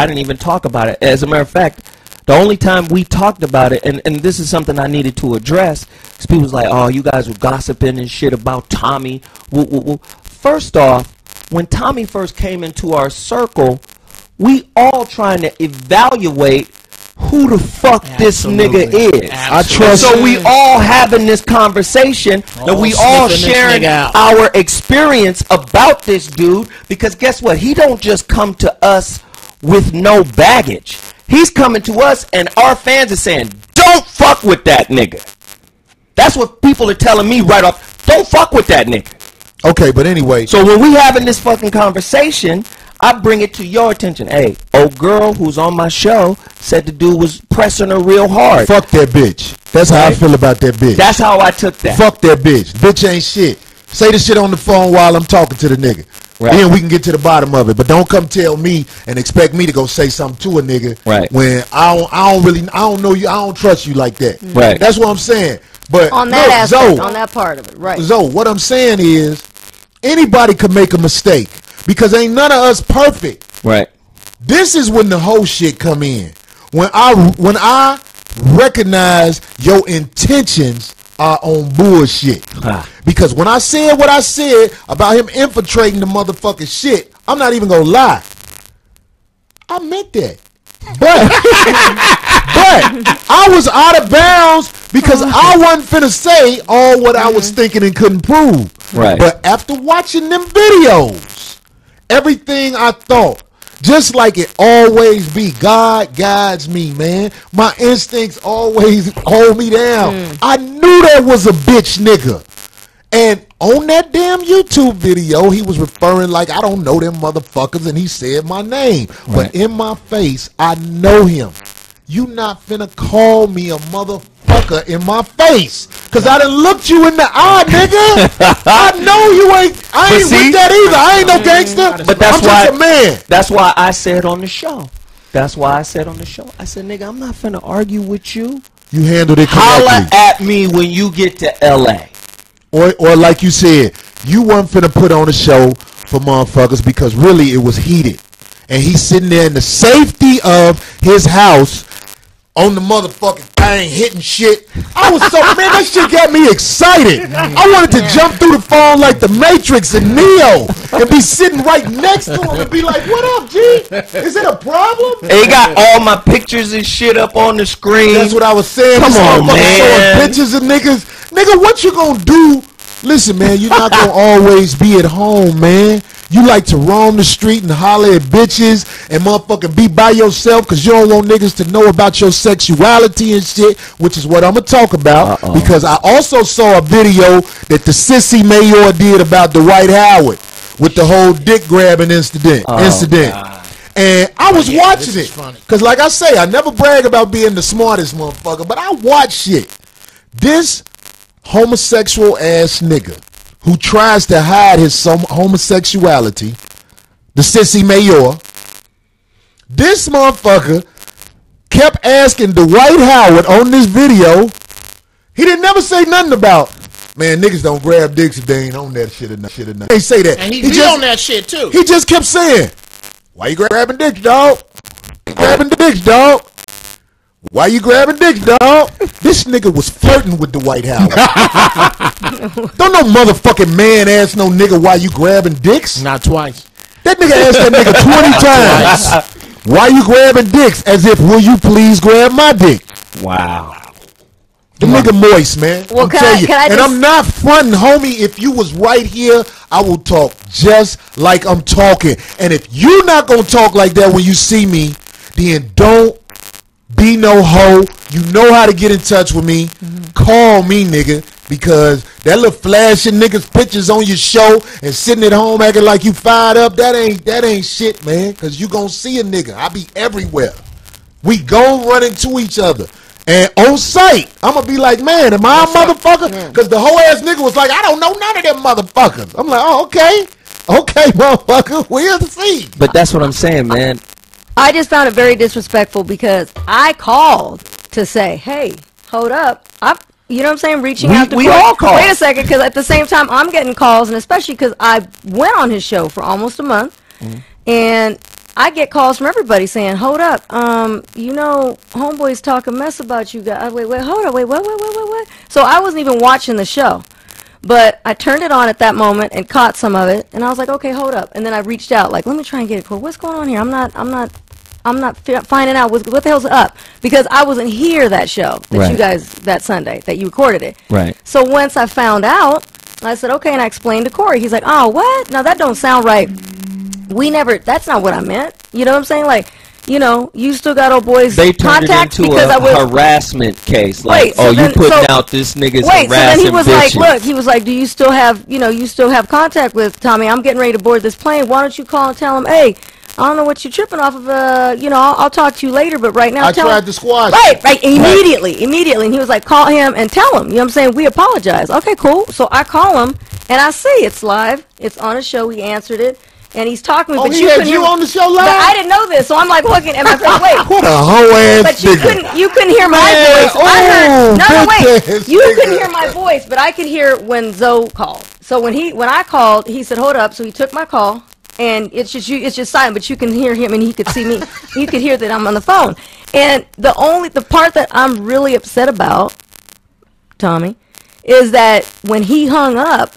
D: didn't even talk about it. As a matter of fact, the only time we talked about it, and this is something I needed to address, because people was like, oh, you guys were gossiping and shit about Tommy. Woo, woo, woo. First off, when Tommy first came into our circle, we all trying to evaluate who the fuck this nigga is.
E: I trust
D: So we all having this conversation and we all
A: sniffing this
D: sharing
A: nigga out.
D: our experience about this dude, because guess what? He don't just come to us with no baggage. He's coming to us and our fans are saying, don't fuck with that nigga. That's what people are telling me right off. Don't fuck with that nigga.
E: Okay, but anyway.
D: So when we having this fucking conversation, I bring it to your attention. Hey, old girl who's on my show said the dude was pressing her real hard.
E: Fuck that bitch. That's how I
D: Right.
E: feel about that bitch.
D: That's how I took that.
E: Fuck that bitch. Bitch ain't shit. Say the shit on the phone while I'm talking to the nigga.
D: Right.
E: Then we can get to the bottom of it. But don't come tell me and expect me to go say something to a nigga
D: Right.
E: when I don't know you. I don't trust you like that.
D: Right.
E: That's what I'm saying. But
C: On that
E: look,
C: aspect,
E: Zoe,
C: on that part of it, right.
E: Zoe, what I'm saying is, Anybody could make a mistake because ain't none of us perfect.
D: Right.
E: This is when the whole shit come in. When I recognize your intentions are on bullshit. Because when I said what I said about him infiltrating the motherfucking shit, I'm not even gonna lie. I meant that. But I was out of bounds because I wasn't finna say all what I was thinking and couldn't prove.
D: Right.
E: But after watching them videos, everything I thought, just like it always be, God guides me, man. My instincts always hold me down. I knew that was a bitch nigga. And on that damn YouTube video, he was referring like, I don't know them motherfuckers, and he said my name.
D: Right.
E: But in my face, I know him. You not finna call me a motherfucker in my face. Cause I done looked you in the eye, nigga. I know you ain't, I ain't with that either. I ain't no gangster.
D: But that's
E: I'm just a man.
D: That's why I said on the show. That's why I said on the show. I said, nigga, I'm not finna argue with you.
E: You handled it
D: Holla
E: correctly.
D: at me when you get to LA.
E: Or like you said, you wasn't finna put on a show for motherfuckers because really it was heated. And he's sitting there in the safety of his house on the motherfucking thing, hitting shit. I was so, man, that shit got me excited. I wanted to jump through the phone like the Matrix and Neo and be sitting right next to him and be like, what up, G? Is it a problem?
D: They got all my pictures and shit up on the screen.
E: That's what I was saying.
D: Come
E: This
D: on,
E: motherfucker
D: man.
E: showing pictures of niggas. Nigga, what you gonna do? Listen, man, you're not gonna always be at home, man. You like to roam the street and holler at bitches and motherfucking be by yourself because you don't want niggas to know about your sexuality and shit, which is what I'm gonna talk about. Because I also saw a video that the sissy mayor did about Dwight Howard with the whole dick grabbing incident.
A: God.
E: And I was watching
A: this is
E: it
A: funny.
E: because, like I say, I never brag about being the smartest motherfucker, but I watch shit. This homosexual ass nigga who tries to hide his homosexuality, the sissy mayor, this motherfucker kept asking Dwight Howard on this video. He didn't never say nothing about, man, niggas don't grab dicks if they ain't on that shit or nothing. They say that.
A: And he be on that shit too.
E: He just kept saying, why you grabbing dicks, dog? Grabbing dicks, dog. Why you grabbing dicks, dog? This nigga was flirting with Dwight Howard. Don't no motherfucking man ask no nigga why you grabbing dicks.
A: Not twice.
E: That nigga asked that nigga 20 times. Why you grabbing dicks? As if, will you please grab my dick?
D: Wow.
E: The nigga moist, man.
C: Well,
E: I'm
C: can
E: telling
C: I-
E: you.
C: can I
E: And
C: just-
E: I'm not fronting, homie. If you was right here, I will talk just like I'm talking. And if you not gonna talk like that when you see me, then don't be no hoe. You know how to get in touch with me. Call me, nigga. Because that little flashing niggas pictures on your show and sitting at home acting like you fired up, that ain't shit, man. Because you gonna see a nigga. I be everywhere. We gon' run into each other. And on site, I'm gonna be like, man, am I a motherfucker? Because the whole ass nigga was like, I don't know none of them motherfuckers. I'm like, oh, okay. Okay, motherfucker, we'll see.
D: But that's what I'm saying, man.
C: I just found it very disrespectful because I called to say, hey, hold up. You know what I'm saying? Reaching out to
D: we
C: Corey.
D: all called.
C: Wait a second, because at the same time, I'm getting calls, and especially because I went on his show for almost a month, and I get calls from everybody saying, hold up, you know, homeboy's talking mess about you guys. Wait, hold up, wait, what? So I wasn't even watching the show. But I turned it on at that moment and caught some of it, and I was like, okay, hold up. And then I reached out, like, let me try and get it. What's going on here? I'm not finding out what the hell's up, because I wasn't here that show that
D: Right.
C: you guys, that Sunday that you recorded it.
D: Right.
C: So once I found out, I said, okay, and I explained to Corey. He's like, oh, what? No, that don't sound right. That's not what I meant. You know what I'm saying? Like, you know, you still got old boys
D: They turned it
C: contact
D: into
C: because
D: a
C: I was.
D: harassment case. Like,
C: Wait, so
D: you
C: then-
D: putting
C: so-
D: out this nigga's
C: Wait, so then
D: harassing
C: he was
D: bitches.
C: like, look, he was like, do you still have contact with Tommy? I'm getting ready to board this plane. Why don't you call and tell him, hey, I don't know what you're tripping off of, I'll talk to you later, but right now
E: I
C: tell him.
E: tried to squash
C: Right, immediately. And he was like, call him and tell him. You know what I'm saying? We apologize. Okay, cool. So I call him, and I see it's live. It's on a show. He answered it, and he's talking to me.
E: Oh,
C: but
E: he
C: you
E: had
C: couldn't
E: you
C: hear-
E: on the show live?
C: But I didn't know this, so I'm like looking at my friend. Wait,
E: What a hoe ass
C: but you
E: nigga.
C: couldn't hear my
E: Man,
C: voice. I heard, no,
E: bitch
C: wait.
E: ass
C: You
E: nigga.
C: couldn't hear my voice, but I could hear when Zoe called. So So when I called, he said, "Hold up." So he took my call, and it's just silent, but you can hear him, and he could see me. You could hear that I'm on the phone. And the part that I'm really upset about, Tommy, is that when he hung up,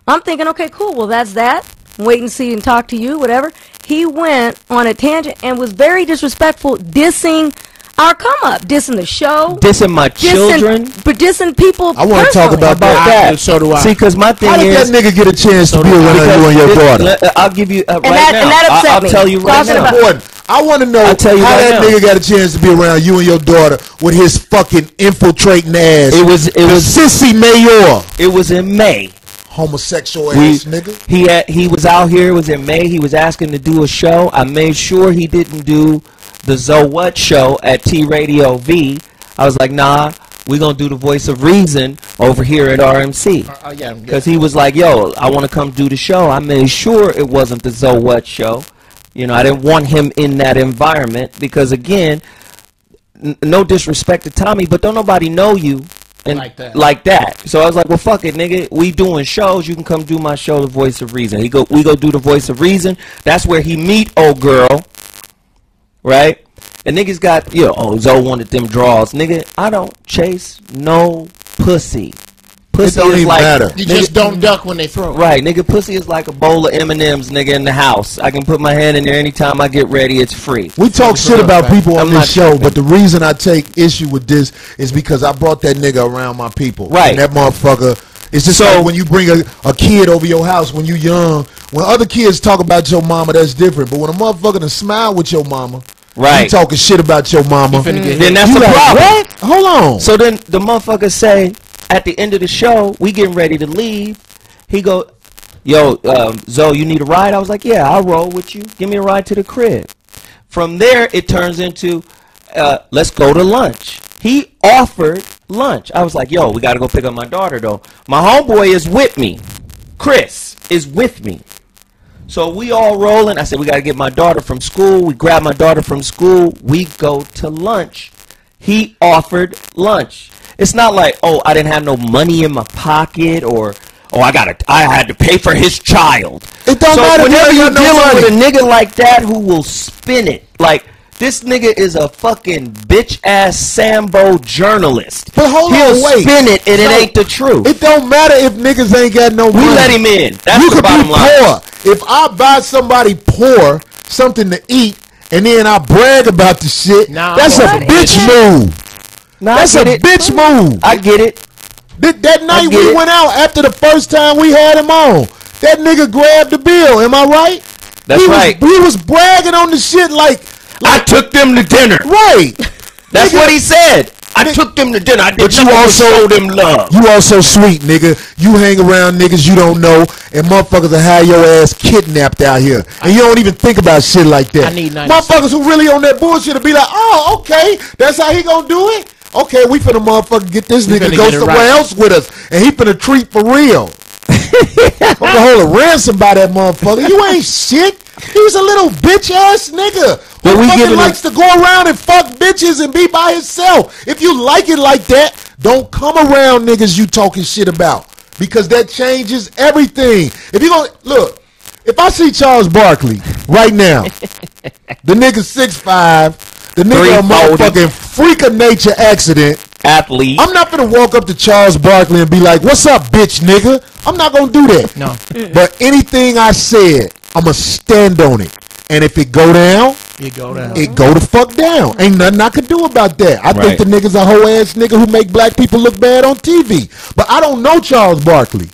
C: I'm thinking, okay, cool. Well, that's that. Wait and see and talk to you, whatever. He went on a tangent and was very disrespectful, dissing our come up, dissing the show,
D: dissing my children,
C: but dissing people.
E: I want to talk about that.
A: So do I.
D: See, because my thing
E: How did
D: is,
E: that nigga get a chance to be around you and your daughter?
D: I'll give you right
C: that-
D: now.
C: and that upset
D: I'll
C: me.
D: tell you right
C: Talking
D: now.
C: about-
E: Important. I want to know how
D: I'll tell you right
E: that
D: now.
E: nigga got a chance to be around you and your daughter with his fucking infiltrating ass.
D: It was
E: Sissy Mayor,
D: it was in May.
E: homosexual ass nigga.
D: He was out here. It was in May. He was asking to do a show. I made sure he didn't do the Zo What show at T Radio V. I was like, nah, we're gonna do the Voice of Reason over here at RMC.
A: Yeah.
D: Because he was like, yo, I want to come do the show. I made sure it wasn't the Zo What show. You know, I didn't want him in that environment because, again, no disrespect to Tommy, but don't nobody know you and like that. So I was like, well, fuck it, nigga. We doing shows. You can come do my show, The Voice of Reason. We go do The Voice of Reason. That's where he meet old girl, right? And niggas got, you know, oh, Zoe wanted them draws. Nigga, I don't chase no pussy. Pussy
E: don't
D: is
E: even
D: like,
E: matter.
A: You just don't duck when they throw it.
D: Right, nigga, pussy is like a bowl of M&Ms, nigga, in the house. I can put my hand in there anytime I get ready. It's free.
E: We talk shit about people on
D: I'm
E: this
D: not
E: show,
D: tripping.
E: but the reason I take issue with this is because I brought that nigga around my people.
D: Right.
E: And that motherfucker, it's just
D: So-
E: like when you bring a kid over your house when you young. When other kids talk about your mama, that's different. But when a motherfucker done smile with your mama,
D: Right.
E: you talking shit about your mama,
A: finna get
D: Then that's
E: you
D: the
E: like,
D: problem.
E: what? Hold on.
D: So then the motherfucker say, at the end of the show, we getting ready to leave. He go, yo, Zoe, you need a ride? I was like, yeah, I'll roll with you. Give me a ride to the crib. From there, it turns into, let's go to lunch. He offered lunch. I was like, yo, we got to go pick up my daughter, though. My homeboy is with me. Chris is with me. So we all rolling. I said, we got to get my daughter from school. We grab my daughter from school. We go to lunch. He offered lunch. It's not like, oh, I didn't have no money in my pocket, or oh, I had to pay for his child.
E: It don't matter if
D: whenever
E: you
D: you're
E: got no
D: dealing
E: money.
D: with a nigga like that who will spin it, like this nigga is a fucking bitch ass Sambo journalist.
E: But hold
D: He'll
E: on, wait.
D: spin it, and it
E: So,
D: ain't the truth.
E: It don't matter if niggas ain't got no money.
D: We let him in. That's
E: You
D: the
E: could
D: bottom
E: be
D: line.
E: poor. If I buy somebody poor something to eat and then I brag about the shit,
A: Nah,
E: that's a
A: I'm
E: bitch move.
D: Nah,
E: That's
D: I
E: a
D: get it.
E: bitch move.
D: I get it.
E: That night
D: get
E: we
D: it.
E: went out after the first time we had him on, that nigga grabbed the bill. Am I right?
D: That's
E: he
D: right.
E: He was bragging on the shit like
D: I took them to dinner.
E: right.
D: That's
E: Nigga,
D: what he said. I took them to dinner. I did
E: But you
D: nothing but
E: also-
D: show them love.
E: You also sweet, nigga. You hang around niggas you don't know, and motherfuckers will have your ass kidnapped out here, and you don't even think about shit like that.
A: I need 90
E: motherfuckers who really on that bullshit will be like, oh, okay, that's how he gonna do it. Okay, we finna motherfucker get this nigga
A: finna
E: to go
A: get it
E: somewhere
A: right.
E: else with us, and he finna treat for real. I'm gonna hold a ransom by that motherfucker. You ain't shit. He's a little bitch ass nigga
D: But
E: who
D: we
E: fucking
D: giving him-
E: likes to go around and fuck bitches and be by himself. If you like it like that, don't come around niggas you talking shit about, because that changes everything. If you gonna look, if I see Charles Barkley right now, the nigga 6'5", the nigga a
D: 340.
E: motherfucking freak of nature accident.
D: Athlete.
E: I'm not gonna walk up to Charles Barkley and be like, "What's up, bitch, nigga?" I'm not gonna do that.
A: No.
E: But anything I said, I'ma stand on it. And if it go down,
A: You go down.
E: it go the fuck down. Ain't nothing I can do about that. I think
D: Right.
E: the nigga's a hoe ass nigga who make black people look bad on TV. But I don't know Charles Barkley.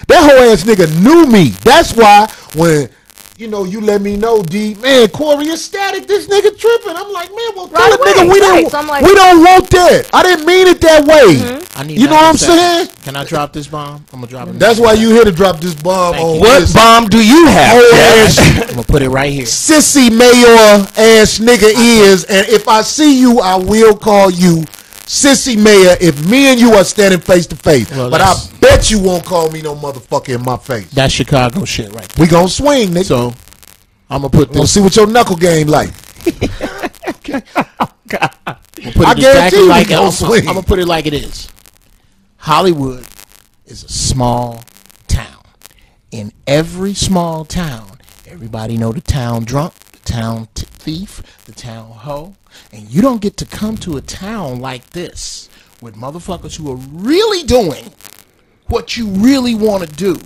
E: That hoe ass nigga knew me. That's why when you let me know, D, man, Corey, you're static. This nigga tripping. I'm like, man, well, tell
C: Right
E: the nigga
C: away,
E: we
C: right.
E: don't,
C: So I'm like-
E: we don't want that. I didn't mean it that way.
A: I need
E: You know what I'm
A: 90 seconds.
E: saying?
A: Can I drop this bomb? I'm gonna drop it.
E: That's why you here to drop this bomb
A: Thank
E: on
A: you.
D: What
E: this
D: bomb do you have?
E: hoe
D: Jeff?
E: ass
A: I'm gonna put it right here.
E: sissy mayor ass nigga is, and if I see you, I will call you sissy mayor if me and you are standing face to face.
A: Well,
E: But I
A: that's-
E: bet you won't call me no motherfucker in my face.
A: That's Chicago shit right there.
E: We gonna swing, nigga.
A: So I'm gonna put
E: We'll
A: this.
E: see what your knuckle game like.
A: Put
E: I
A: it
E: guarantee
A: exactly
E: you
A: like
E: we
A: it.
E: gonna
A: I'm
E: swing.
A: gonna put it like it is. Hollywood is a small town. in every small town. Everybody know the town drunk, the town thief, the town hoe. And you don't get to come to a town like this with motherfuckers who are really doing what you really want to do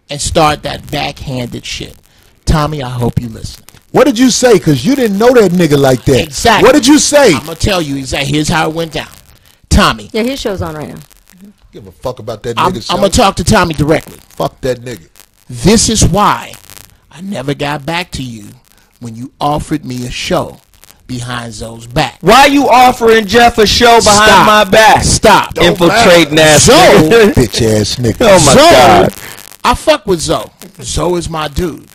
A: and start that backhanded shit. Tommy, I hope you listen.
E: What did you say? Because you didn't know that nigga like that.
A: Exactly.
E: What did you say?
A: I'm going to tell you exactly. Here's how it went down. Tommy.
C: Yeah, his show's on right now.
E: Give a fuck about that nigga.
A: I'm going to talk to Tommy directly.
E: Fuck that nigga.
A: This is why I never got back to you when you offered me a show behind Zoe's back.
D: Why you offering Jeff a show behind my back?
A: Stop.
D: Infiltrating ass
A: Zoe.
D: nigga.
E: Bitch ass nigga.
D: Oh my God.
A: I fuck with Zoe. Zoe is my dude.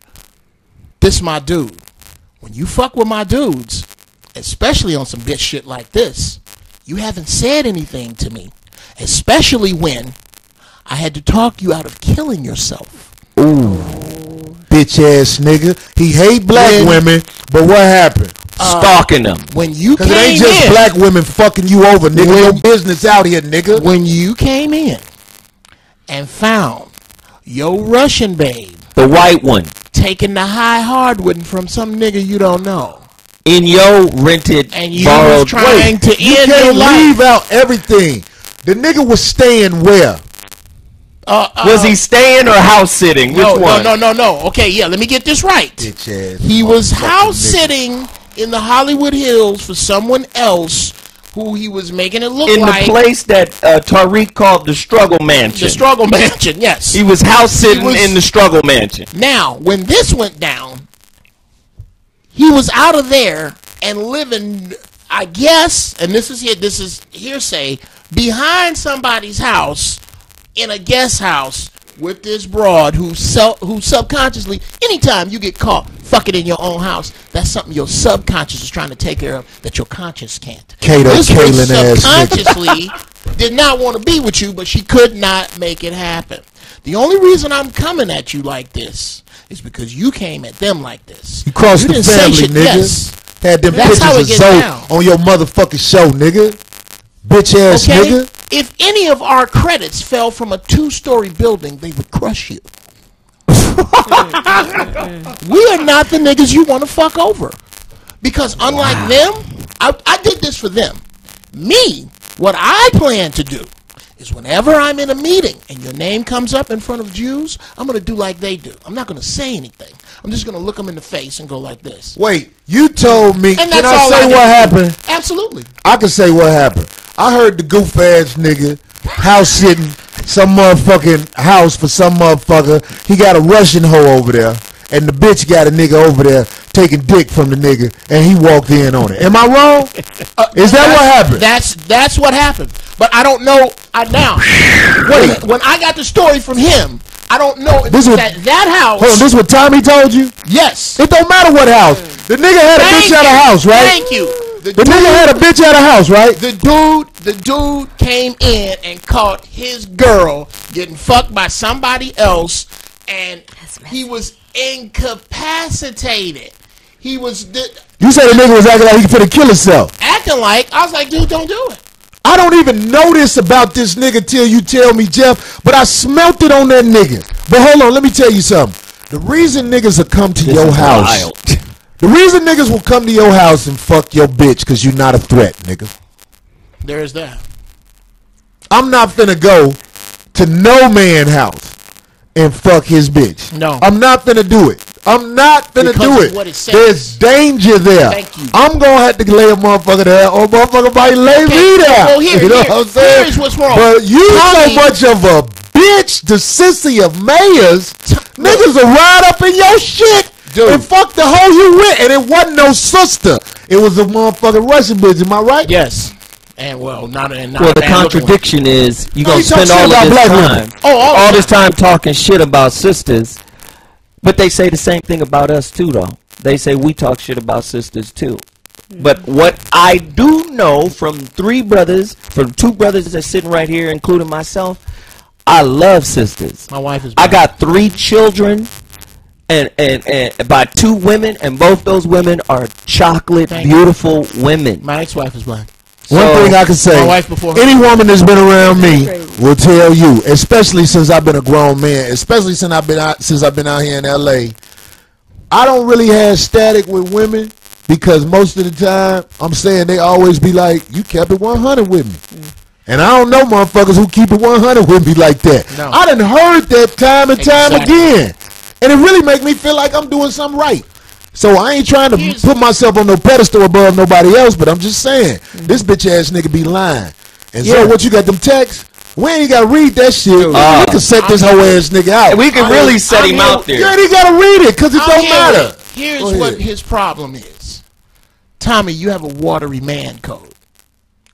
A: This my dude. When you fuck with my dudes, especially on some bitch shit like this, you haven't said anything to me. Especially when I had to talk you out of killing yourself.
E: Ooh. Bitch ass nigga. He hate black women, but what happened?
D: Stalking them.
A: When you came
E: Cause it ain't just
A: in,
E: black women fucking you over, nigga. Your business out here, nigga.
A: when you came in and found your Russian babe
D: The white one.
A: taking the high hardwood from some nigga you don't know,
D: In your rented,
A: and you was
D: borrowed.
A: trying to
E: You
A: end your
E: can't
A: life.
E: leave out everything. The nigga was staying where?
D: Was he staying or house sitting? Which
A: No,
D: one?
A: no. Okay, yeah, let me get this right.
E: Bitch ass.
A: He was
E: motherfucking
A: house
E: nigga.
A: sitting in the Hollywood Hills for someone else who he was making it look
D: In
A: like
D: the place that Tariq called the Struggle Mansion.
A: the Struggle Mansion. Yes.
D: He was house sitting
A: was-
D: in the Struggle Mansion.
A: Now, when this went down, he was out of there and living, I guess, and this is hearsay, behind somebody's house in a guest house with this broad who subconsciously, anytime you get caught fucking in your own house, that's something your subconscious is trying to take care of that your conscious can't.
E: Kato
A: This bitch
E: Kalin ass nigga.
A: subconsciously did not want to be with you, but she could not make it happen. The only reason I'm coming at you like this is because you came at them like this.
E: You crossed the
A: didn't say
E: family,
A: shit,
E: nigga.
A: yes.
E: Had them
A: That's how it
E: pictures of
A: gets
E: Zoe
A: down.
E: on your motherfucking show, nigga. Bitch ass
A: Okay?
E: nigga.
A: If any of our credits fell from a 2-story building, they would crush you. We are not the niggas you want to fuck over. Because unlike them, I did this for them. Me, what I plan to do is whenever I'm in a meeting and your name comes up in front of Jews, I'm going to do like they do. I'm not going to say anything. I'm just going to look them in the face and go like this.
E: Wait, you told me.
A: And
E: Can
A: that's
E: I
A: all
E: say
A: I
E: what
A: did.
E: happened?
A: Absolutely.
E: I can say what happened. I heard the goof ass nigga house sitting some motherfucking house for some motherfucker. He got a Russian hoe over there, and the bitch got a nigga over there taking dick from the nigga, and he walked in on it. Am I wrong? Is that what happened?
A: That's what happened. But I don't know. When I got the story from him, I don't know if
E: This was-
A: that house.
E: Hold on, this what Tommy told you?
A: Yes.
E: It don't matter what house. The nigga had a bitch at a house, right?
A: Thank you.
E: The nigga had a bitch at a house, right?
A: The dude came in and caught his girl getting fucked by somebody else, and he was incapacitated. He was
E: You said the nigga was acting like he finna kill himself.
A: acting like, I was like, dude, don't do it.
E: I don't even know this about this nigga till you tell me, Jeff, but I smelt it on that nigga. But hold on, let me tell you something. The reason niggas will come to your house, the reason niggas will come to your house and fuck your bitch because you're not a threat, nigga.
A: There's that.
E: I'm not finna go to no man house and fuck his bitch.
A: No.
E: I'm not finna do it. I'm not finna
A: Because
E: do
A: of
E: it.
A: what it says.
E: There's danger there.
A: Thank you.
E: I'm gonna have to lay a motherfucker there, or motherfucker might lay me there.
A: well, here-
E: you know
A: here-
E: what I'm saying?
A: here's what's wrong.
E: But you
A: Tommy-
E: so much of a bitch, the sissy of mayors, niggas will ride up in your shit
A: Dude.
E: and fuck the hoe you with, and it wasn't no sister. It was a motherfucking Russian bitch. Am I right?
A: Yes. And well, not a
D: Well, the
A: bad looking
D: contradiction is you
E: No,
D: gonna
E: you talk
D: spend
E: shit
D: all
E: about
D: of this
E: black
D: time,
E: women.
A: Oh, all the
D: this time talking shit about sisters, but they say the same thing about us too, though. They say we talk shit about sisters too. But what I do know from two brothers that's sitting right here, including myself, I love sisters.
A: My wife is
D: I
A: black.
D: got 3 children, and by 2 women, and both those women are chocolate,
A: Thank you.
D: beautiful women.
A: My ex-wife is black.
E: One
D: So-
E: thing I can say,
A: My wife before her.
E: any woman that's been around me will tell you, especially since I've been a grown man, especially since I've been out here in LA. I don't really have static with women because most of the time I'm saying they always be like, "You kept it 100 with me," and I don't know motherfuckers who keep it 100 with me like that.
A: No.
E: I done heard that time and time again, and it really make me feel like I'm doing something right. So I ain't trying to put myself on no pedestal above nobody else, but I'm just saying this bitch ass nigga be lying. And so what you got them texts? We ain't gotta read that shit. We can set this whole ass nigga out.
D: We can really set him out there.
E: You ain't gotta read it because it don't matter.
A: Here's what his problem is. Tommy, you have a watery man code.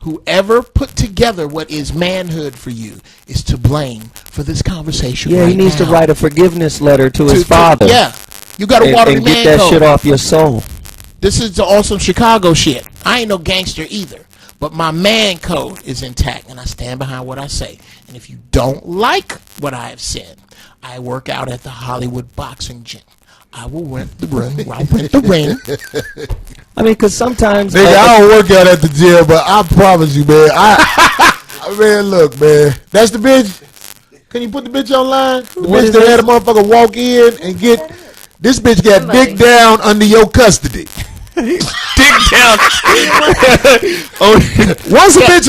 A: Whoever put together what is manhood for you is to blame for this conversation.
D: Yeah,
A: right
D: he needs
A: now.
D: to write a forgiveness letter to his father.
A: Yeah, you got a watery
D: and
A: man
D: get that
A: code.
D: shit off your soul.
A: This is the awesome Chicago shit. I ain't no gangster either, but my man code is intact, and I stand behind what I say. And if you don't like what I have said, I work out at the Hollywood boxing gym. I will rent the ring. I'll rent the ring.
D: I mean, because sometimes...
E: Nigga, I don't work out at the gym, but I promise you, man. Man, look, man. That's the bitch. Can you put the bitch online? The bitch that had a motherfucker walk in and get... This bitch got dick down under your custody.
D: Dick down.
E: Once a bitch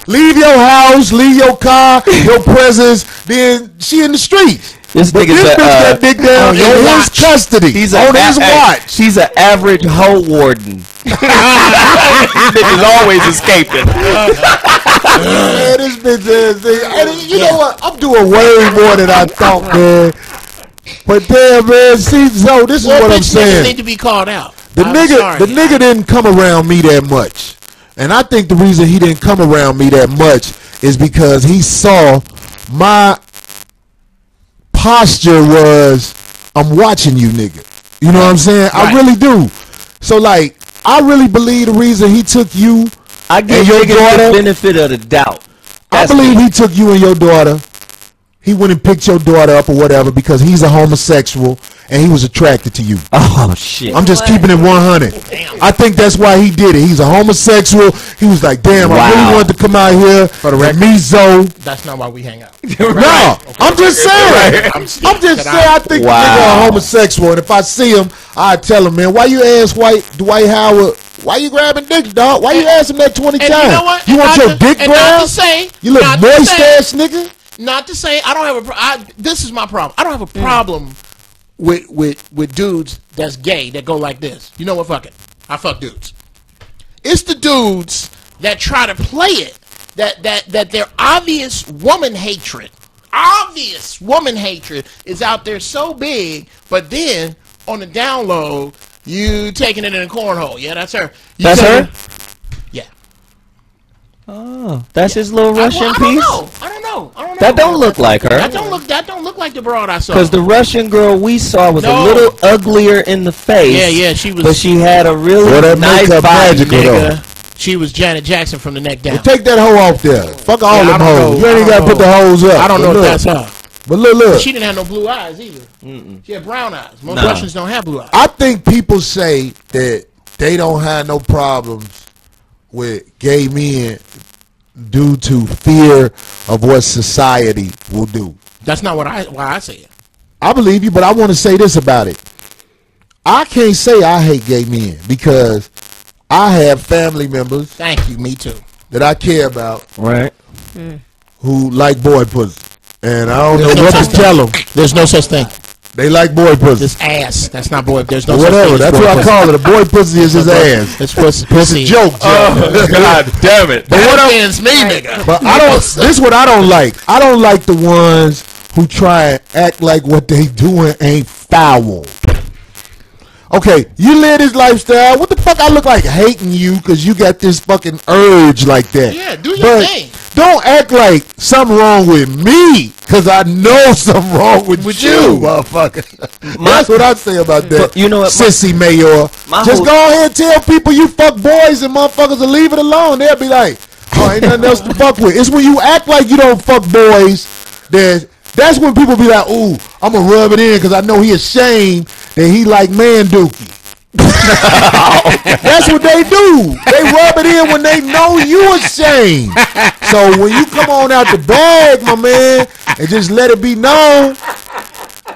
E: leave your house, leave your car, your presence, then she in the streets.
D: This
E: But this bitch got dick down in his custody.
D: He's
E: on his watch.
D: She's an average hoe warden. Bitch is always escaping.
E: Man, this bitch ass thing. And you know what? I'm doing way more than I thought, man. But damn, man, see, so this is what I'm saying.
A: Need to be called out.
E: The nigga didn't come around me that much. And I think the reason he didn't come around me that much is because he saw my posture was, I'm watching you, nigga. You know what I'm saying? Right. I really do. So, like, I really believe the reason he took you and your daughter,
D: the benefit of the doubt.
E: I believe he took you and your daughter. He went and picked your daughter up or whatever because he's a homosexual and he was attracted to you.
D: Oh, shit.
E: I'm just keeping it 100. I think that's why he did it. He's a homosexual. He was like, damn, I really wanted to come out here for the me, Zoe.
A: That's not why we hang out.
E: No, okay. I'm just saying. I'm just saying I think the nigga a homosexual. And if I see him, I tell him, man, why you ask Dwight Howard, why you grabbing dick, dog? Why you ask him that 20 times?
A: You know what?
E: You want your dick grabbed?
A: Not to say,
E: you little moist ass nigga?
A: Not to say I don't have this is my problem. I don't have a problem with dudes that's gay that go like this. You know what? Fuck it. I fuck dudes. It's the dudes that try to play it. That their obvious woman hatred is out there so big, but then on the download you taking it in a cornhole. Yeah, that's her.
D: That's her?
A: Yeah.
D: Oh, that's his little Russian piece?
A: I don't know.
D: That don't look like her.
A: That don't look like the broad I saw.
D: Because the Russian girl we saw was a little uglier in the face.
A: Yeah, she was.
D: But she had a really nice body, nigga.
A: She was Janet Jackson from the neck down.
E: Well, take that hoe off there. Fuck all them hoes. You ain't got to put the hoes up.
A: I don't know if that's her.
E: But look.
A: She didn't have no blue eyes either. She had brown eyes. Most Russians don't have blue eyes.
E: I think people say that they don't have no problems with gay men due to fear of what society will do.
A: That's not why I say it.
E: I believe you, but I want to say this about it. I can't say I hate gay men because I have family members.
A: Thank you, me too.
E: That I care about.
D: Right.
E: Who like boy pussy. And I don't know what to tell them.
A: There's no such thing.
E: They like boy pussy.
A: This ass. That's not boy. There's no
E: whatever.
A: Such thing.
E: That's what I call it. A boy pussy is his ass.
A: It's pussy.
E: It's a joke.
D: Oh, God damn it.
E: But what
A: against me, nigga.
E: But I don't. This is what I don't like. I don't like the ones who try and act like what they doing ain't foul. Okay, you live this lifestyle. What the fuck I look like hating you because you got this fucking urge like that?
A: Yeah, do your thing.
E: Don't act like something wrong with me because I know something wrong with you, motherfucker. That's what I say about that.
D: You know what,
E: sissy mayor. Just go ahead and tell people you fuck boys and motherfuckers will leave it alone. They'll be like, oh, ain't nothing else to fuck with. It's when you act like you don't fuck boys that's when people be like, ooh, I'm going to rub it in because I know he ashamed that he like man dookie. That's what they do. They rub it in when they know you ashamed. So when you come on out the bag, my man, and just let it be known,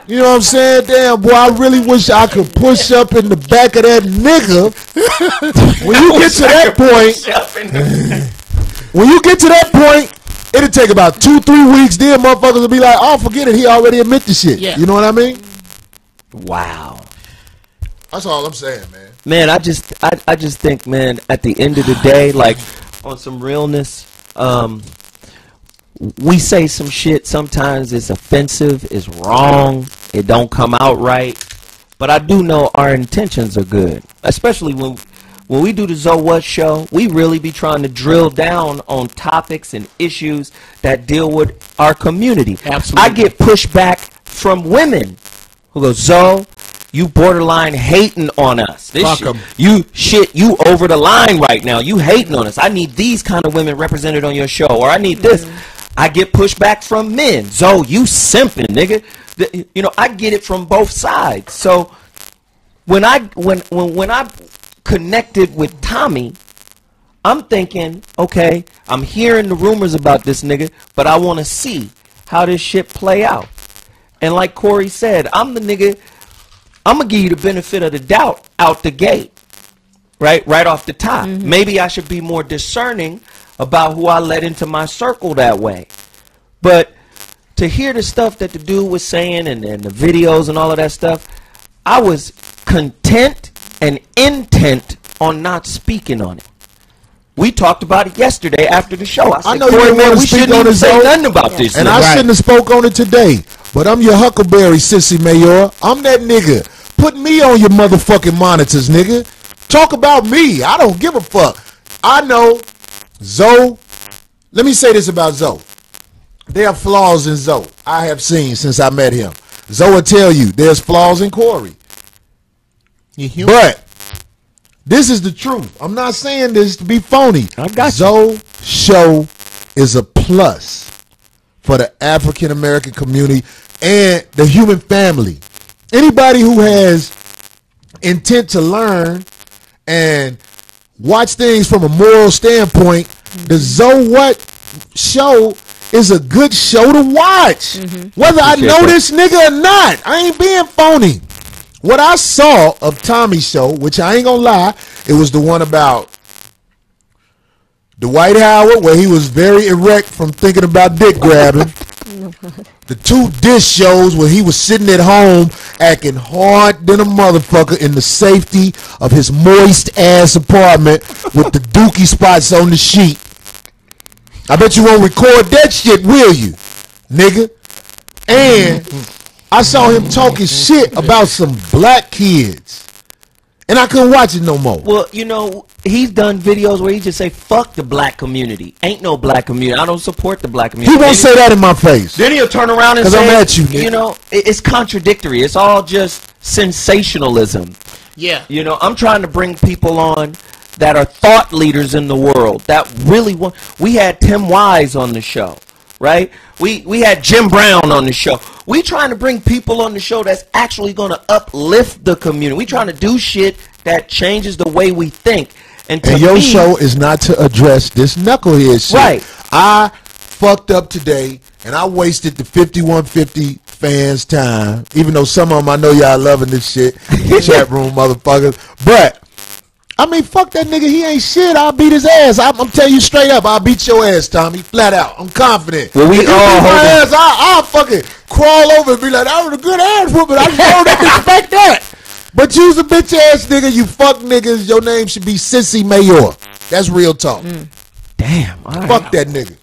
E: you know what I'm saying? Damn, boy, I really wish I could push up in the back of that nigga. When you get to that point, it'll take about 2-3 weeks. Then motherfuckers will be like, oh, forget it. He already admit the shit.
A: Yeah.
E: You know what I mean?
D: Wow.
E: That's all I'm saying, man.
D: Man, I just think, man, at the end of the day, like, on some realness, we say some shit sometimes it's offensive, it's wrong, it don't come out right, but I do know our intentions are good, especially when we do the So What show. We really be trying to drill down on topics and issues that deal with our community.
A: Absolutely.
D: I get pushback from women who go, Zoe, you borderline hating on us. This
A: Fuck
D: shit,
A: 'em.
D: you over the line right now. You hating on us. I need these kind of women represented on your show, or I need this. I get pushback from men. Zoe, you simping, nigga. You know, I get it from both sides. So when I connected with Tommy, I'm thinking, okay, I'm hearing the rumors about this nigga, but I want to see how this shit play out. And like Corey said, I'm the nigga. I'm going to give you the benefit of the doubt out the gate, right off the top. Maybe I should be more discerning about who I let into my circle that way. But to hear the stuff that the dude was saying and the videos and all of that stuff, I was content and intent on not speaking on it. We talked about it yesterday after the show. I said,
E: know you
D: Corey,
E: didn't
D: man,
E: wanna
D: we
E: speak
D: shouldn't
E: on
D: even
E: it,
D: say
E: Zoe.
D: nothing about this.
E: And
D: nigga.
E: I shouldn't have spoke on it today. But I'm your Huckleberry, Sissy Mayor. I'm that nigga. Put me on your motherfucking monitors, nigga. Talk about me. I don't give a fuck. I know Zoe. Let me say this about Zoe. There are flaws in Zoe. I have seen since I met him. Zoe will tell you there's flaws in Corey. But this is the truth. I'm not saying this to be phony.
D: I got
E: Zoe show is a plus for the African American community and the human family. Anybody who has intent to learn and watch things from a moral standpoint, the Zoe What show is a good show to watch. Whether I know this nigga or not, I ain't being phony. What I saw of Tommy's show, which I ain't gonna lie, it was the one about Dwight Howard, where he was very erect from thinking about dick grabbing. The two dish shows where he was sitting at home acting hard than a motherfucker in the safety of his moist ass apartment with the dookie spots on the sheet. I bet you won't record that shit, will you, nigga? And I saw him talking shit about some black kids, and I couldn't watch it no more.
D: Well, you know, he's done videos where he just say, fuck the black community. Ain't no black community. I don't support the black community.
E: He won't say that in my face.
D: Then he'll turn around and
E: 'Cause
D: say,
E: I'm at you, nigga.
D: you know, it's contradictory. It's all just sensationalism.
A: Yeah.
D: You know, I'm trying to bring people on that are thought leaders in the world that really want. We had Tim Wise on the show, right? We had Jim Brown on the show. We trying to bring people on the show that's actually going to uplift the community. We trying to do shit that changes the way we think. And
E: your
D: me,
E: show is not to address this knucklehead shit.
D: Right.
E: I fucked up today, and I wasted the 5150 fans' time, even though some of them I know y'all loving this shit. Chat room motherfuckers. But I mean, fuck that nigga. He ain't shit. I'll beat his ass. I'm telling you straight up. I'll beat your ass, Tommy. Flat out. I'm confident.
D: Well, we
E: if you
D: all
E: beat my
D: holding-
E: ass, I'll fucking crawl over and be like, that was a good ass whooping. I just don't expect that. But you's a bitch ass nigga. You fuck niggas. Your name should be Sissy Mayor. That's real talk.
D: Damn. All right.
E: Fuck that nigga.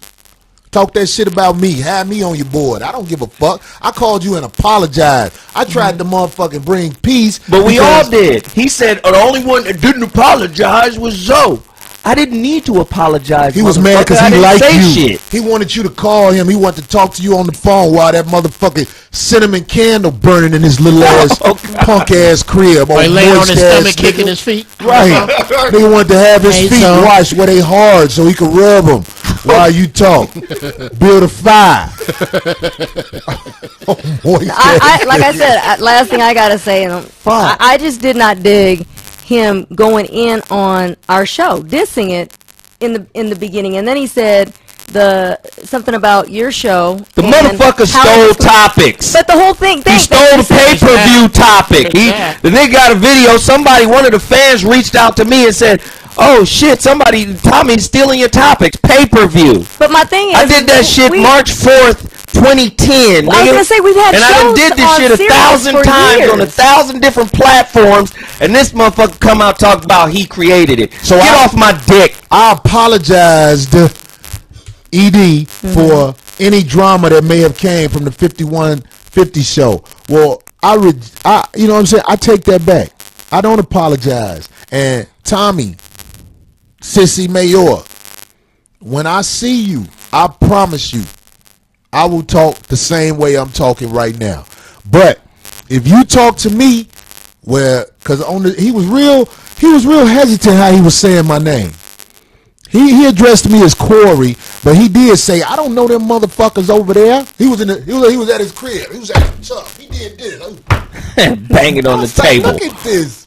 E: Talk that shit about me. Have me on your board. I don't give a fuck. I called you and apologized. I tried to motherfucking bring peace.
D: But we all
E: because-
D: did. He said the only one that didn't apologize was Zoe. I didn't need to apologize.
E: He was mad because
D: motherfucker. I
E: he
D: didn't
E: liked
D: say
E: you.
D: shit.
E: He wanted you to call him. He wanted to talk to you on the phone while that motherfucking cinnamon candle burning in his little ass, punk ass crib.
A: Or he laying on his
E: moist ass
A: stomach,
E: nigga.
A: kicking his feet.
E: Right. Nigga wanted to have his
A: Hey,
E: feet
A: son.
E: washed where they hard so he could rub them while you talk. Build a fire. Moist ass
C: Like I said, last thing I gotta say, I just did not dig him going in on our show, dissing it in the beginning, and then he said something about your show.
D: The motherfucker stole topics.
C: But the whole thing,
D: he stole the pay-per-view topic. The nigga got a video. One of the fans reached out to me and said, "Oh shit, Tommy's stealing your topics. Pay-per-view."
C: But my thing is,
D: I did that shit March 4th. 2010.
C: Well, I was gonna say we've had
D: and
C: shows
D: I done did this shit 1,000 times
C: years.
D: on 1,000 different platforms, and this motherfucker come out talk about he created it. So get off my dick.
E: I apologized, ED, for any drama that may have came from the 5150 show. Well, you know what I'm saying? I take that back. I don't apologize. And Tommy, Sissy Mayor, when I see you, I promise you, I will talk the same way I'm talking right now. But if you talk to me, because he was real hesitant how he was saying my name. He addressed me as Corey, but he did say, "I don't know them motherfuckers over there." He was at his crib. He was at Chuck. He did this.
D: Banging on the table.
E: Look at this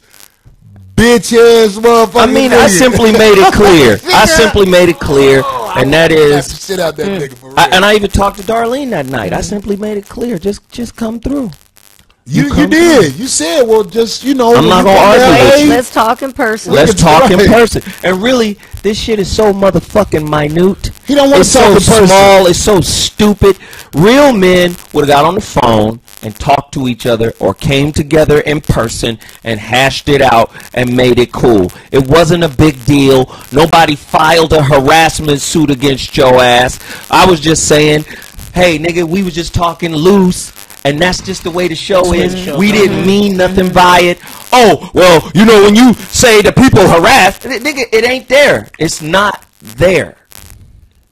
E: bitch ass motherfucker.
D: I mean, I simply made it clear. And that is,
E: shit out that nigga for real.
D: and I even talked to Darlene that night. I simply made it clear. Just come through.
E: You did. You said, well, just, I'm
D: not gonna argue with you.
C: Let's talk in person.
D: Let's talk in person. And really, this shit is so motherfucking minute.
E: He don't want to talk in person.
D: It's so small. It's so stupid. Real men would have got on the phone and talked to each other or came together in person and hashed it out and made it cool. It wasn't a big deal. Nobody filed a harassment suit against your ass. I was just saying, hey, nigga, we was just talking loose. And that's just the way the show is. We didn't mean nothing by it. Oh, well, when you say the people harassed, nigga, it ain't there. It's not there.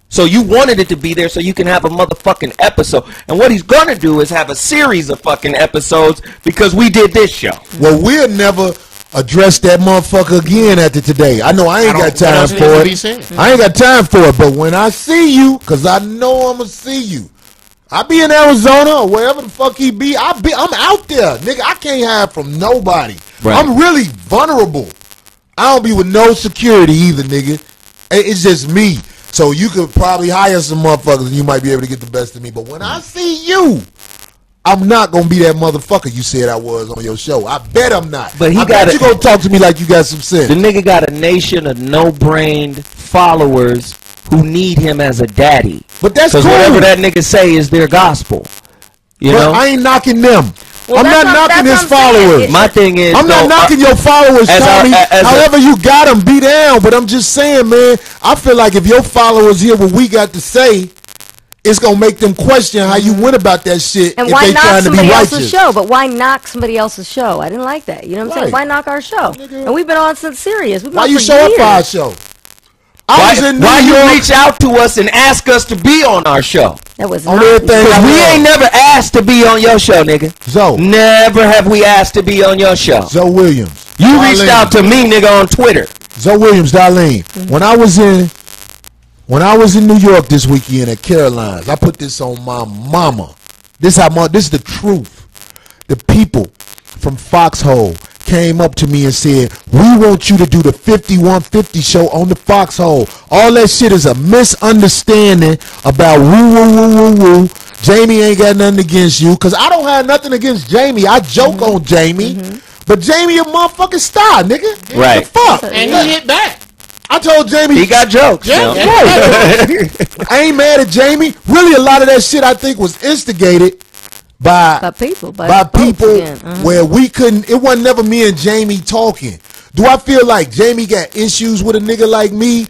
D: So you wanted it to be there so you can have a motherfucking episode. And what he's going to do is have a series of fucking episodes because we did this show.
E: Well, we'll never address that motherfucker again after today. I know I ain't got time for it. I ain't got time for it. But when I see you, because I know I'm going to see you, I be in Arizona or wherever the fuck he be. I'm out there, nigga. I can't hide from nobody. Right. I'm really vulnerable. I don't be with no security either, nigga. It's just me. So you could probably hire some motherfuckers and you might be able to get the best of me. But when I see you, I'm not gonna be that motherfucker you said I was on your show. I bet I'm not.
D: But
E: I bet you gonna talk to me like you got some sense.
D: The nigga got a nation of no-brained followers who need him as a daddy.
E: But that's cool.
D: Because whatever that nigga say is their gospel. You know?
E: I ain't knocking them.
C: Well,
E: I'm not knocking his followers.
D: My thing is,
E: I'm not knocking your followers, Tommy. However you got them, be down. But I'm just saying, man, I feel like if your followers hear what we got to say, it's going to make them question how you went about that shit.
C: And
E: if
C: why
E: they
C: knock
E: trying to be
C: somebody
E: righteous.
C: else's show? But why knock somebody else's show? I didn't like that. You know what I'm saying? Why knock our show? And we've been on since Sirius.
E: Why you show up for our show?
D: Why you reach out to us and ask us to be on our show?
C: That was
E: on
C: not
E: everything.
D: We ain't never asked to be on your show, nigga.
E: Zoe.
D: Never have we asked to be on your show.
E: Zoe Williams.
D: You
E: Darlene.
D: reached out to me, nigga, on Twitter.
E: Zoe Williams, Darlene. When I was in New York this weekend at Caroline's, I put this on my mama. This is the truth. The people from Foxhole came up to me and said, we want you to do the 5150 show on the Foxhole. All that shit is a misunderstanding about woo. Jamie ain't got nothing against you, because I don't have nothing against Jamie. I joke on Jamie. But Jamie a motherfucking star, nigga.
D: Right.
E: The fuck?
A: And he hit back.
E: I told Jamie.
D: He got jokes.
E: Yeah. I ain't mad at Jamie. Really, a lot of that shit I think was instigated by people where we couldn't. It wasn't never me and Jamie talking. Do I feel like Jamie got issues with a nigga like me?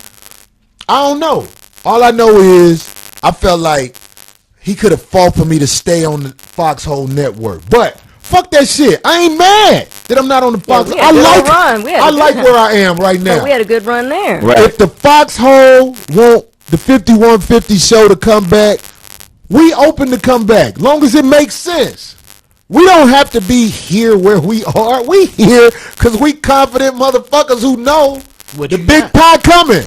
E: I don't know. All I know is I felt like he could have fought for me to stay on the Foxhole network. But fuck that shit. I ain't mad that I'm not on the Foxhole. I like where I am right now.
C: But we had a good run there.
D: Right.
E: If the Foxhole want the 5150 show to come back, we open to come back, long as it makes sense. We don't have to be here where we are. We here because we confident motherfuckers who know the big pie coming.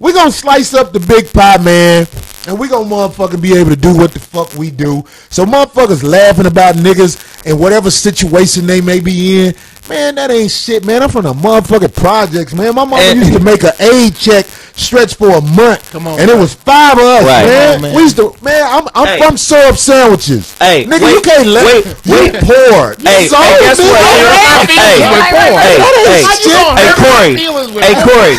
E: We gonna slice up the big pie, man, and we gonna motherfucking be able to do what the fuck we do. So motherfuckers laughing about niggas in whatever situation they may be in, Man, that ain't shit, man. I'm from the motherfucking projects, man. My mama used to make an aid check stretch for a month.
A: Come on,
E: and it was 5 of us,
D: Right.
E: man.
A: On, man.
E: We used to, man. I'm from syrup sandwiches.
D: Hey,
E: nigga,
D: wait,
E: you can't let
D: wait.
E: we poor.
D: Hey,
E: So,
D: hey, guess
E: nigga,
D: what? Hey, Corey.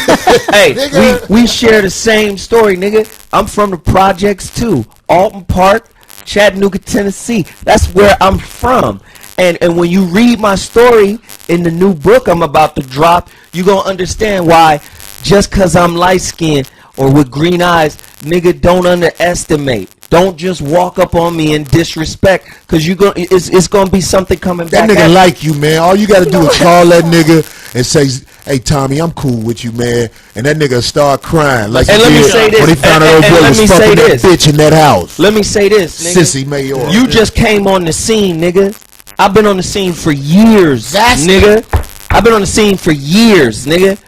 D: Hey, we share the same story, nigga. I'm from the projects too. Alton Park, Chattanooga, Tennessee. That's where I'm from. And when you read my story in the new book I'm about to drop, you're going to understand why just because I'm light-skinned or with green eyes, nigga, don't underestimate. Don't just walk up on me and disrespect, because it's going to be something coming
E: that
D: back.
E: nigga like you, man. All you got to do is call that nigga and say, hey, Tommy, I'm cool with you, man. And that nigga start crying. Like
D: And
E: he
D: let me
E: did
D: say this.
E: when he found out old
D: And
E: boy
D: let
E: was
D: me say
E: fucking that
D: this.
E: bitch in that house.
D: Let me say this, nigga.
E: Sissy Mayor.
D: You just came on the scene, nigga. I've been on the scene for years, nigga. I've been on the scene for years, nigga.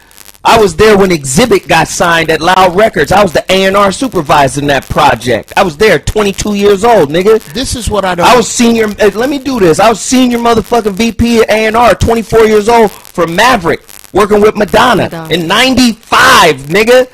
D: I was there when Exhibit got signed at Loud Records. I was the A&R supervisor in that project. I was there, 22 years old, nigga.
A: This is what I don't.
D: I was senior. Let me do this. I was senior motherfucking VP at A&R, 24 years old for Maverick, working with Madonna in '95, nigga.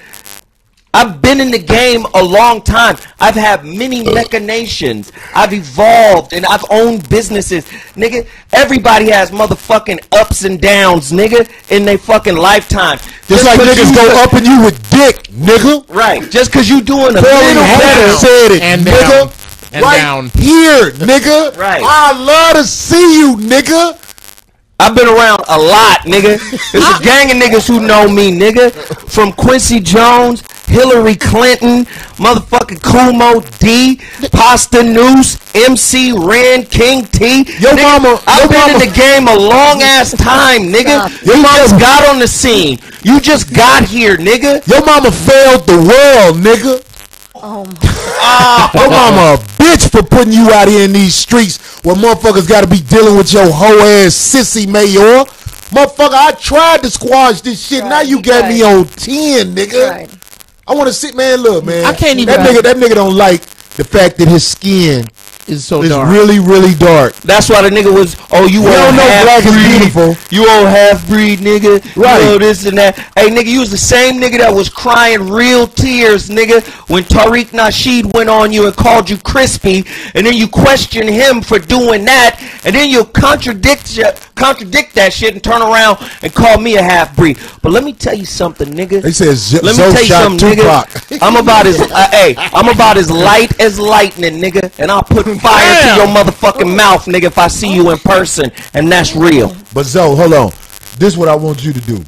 D: I've been in the game a long time. I've had many machinations. I've evolved and I've owned businesses. Nigga, everybody has motherfucking ups and downs, nigga, in their fucking lifetime.
E: Just like niggas go up and you with dick, nigga.
D: Right. Just because you doing a
E: Corey
D: little
E: Holcomb
D: better.
E: said it,
A: And
E: nigga.
A: down. And
E: right
A: down.
E: here, nigga.
D: Right.
E: I love to see you, nigga.
D: I've been around a lot, nigga. There's a gang of niggas who know me, nigga. From Quincy Jones, Hillary Clinton, motherfucking Kumo D, Pasta Noose, MC Ren, King T.
E: Yo,
D: Nigga,
E: mama,
D: I've
E: yo,
D: been
E: mama.
D: in the game a long ass time, nigga.
C: Stop.
D: You just got on the scene. You just got here, nigga.
E: Your mama failed the world, nigga. Your mama a bitch for putting you out here in these streets where motherfuckers got to be dealing with your hoe ass sissy Mayor. Motherfucker, I tried to squash this shit.
C: Right,
E: now you
C: you
E: got
C: tried.
E: me on 10, nigga.
C: Right.
E: I want to sit, man. Look, man.
A: I can't even-
E: That nigga don't like the fact that his skin
A: It's so
E: is
A: dark.
E: really, really dark.
D: That's why the nigga was, oh, you
E: We
D: old
E: don't know black is
D: half-breed.
E: beautiful.
D: You old half-breed, nigga.
E: Right.
D: You know this and that. Hey, nigga, you was the same nigga that was crying real tears, nigga, when Tariq Nasheed went on you and called you crispy, and then you question him for doing that, and then you contradict that shit and turn around and call me a half-breed. But let me tell you something, nigga.
E: They said
D: Let me
E: Zoe
D: tell you
E: shot
D: something,
E: Tupac.
D: nigga. I'm about as light as lightning, nigga, and I'll put fire to your motherfucking mouth, nigga, if I see you in person, and that's real.
E: But Zoe, hold on. This is what I want you to do.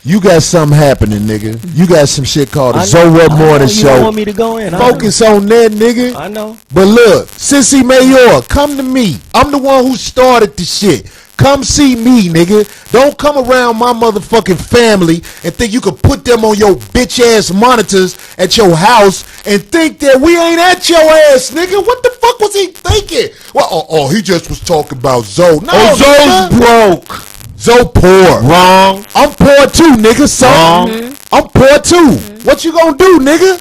E: You got something happening, nigga. You got some shit called the Zoe What Morning
D: You
E: Show.
D: don't want me to go in.
E: Focus on that, nigga.
D: I know.
E: But look, Sissy Mayor, come to me. I'm the one who started the shit. Come see me, nigga. Don't come around my motherfucking family and think you can put them on your bitch ass monitors at your house and think that we ain't at your ass, nigga. What the fuck was he thinking? Well, he just was talking about Zoe. No,
D: Zoe's broke.
E: Zoe poor.
D: Wrong.
E: I'm poor too, nigga. So I'm poor too. What you gonna do, nigga?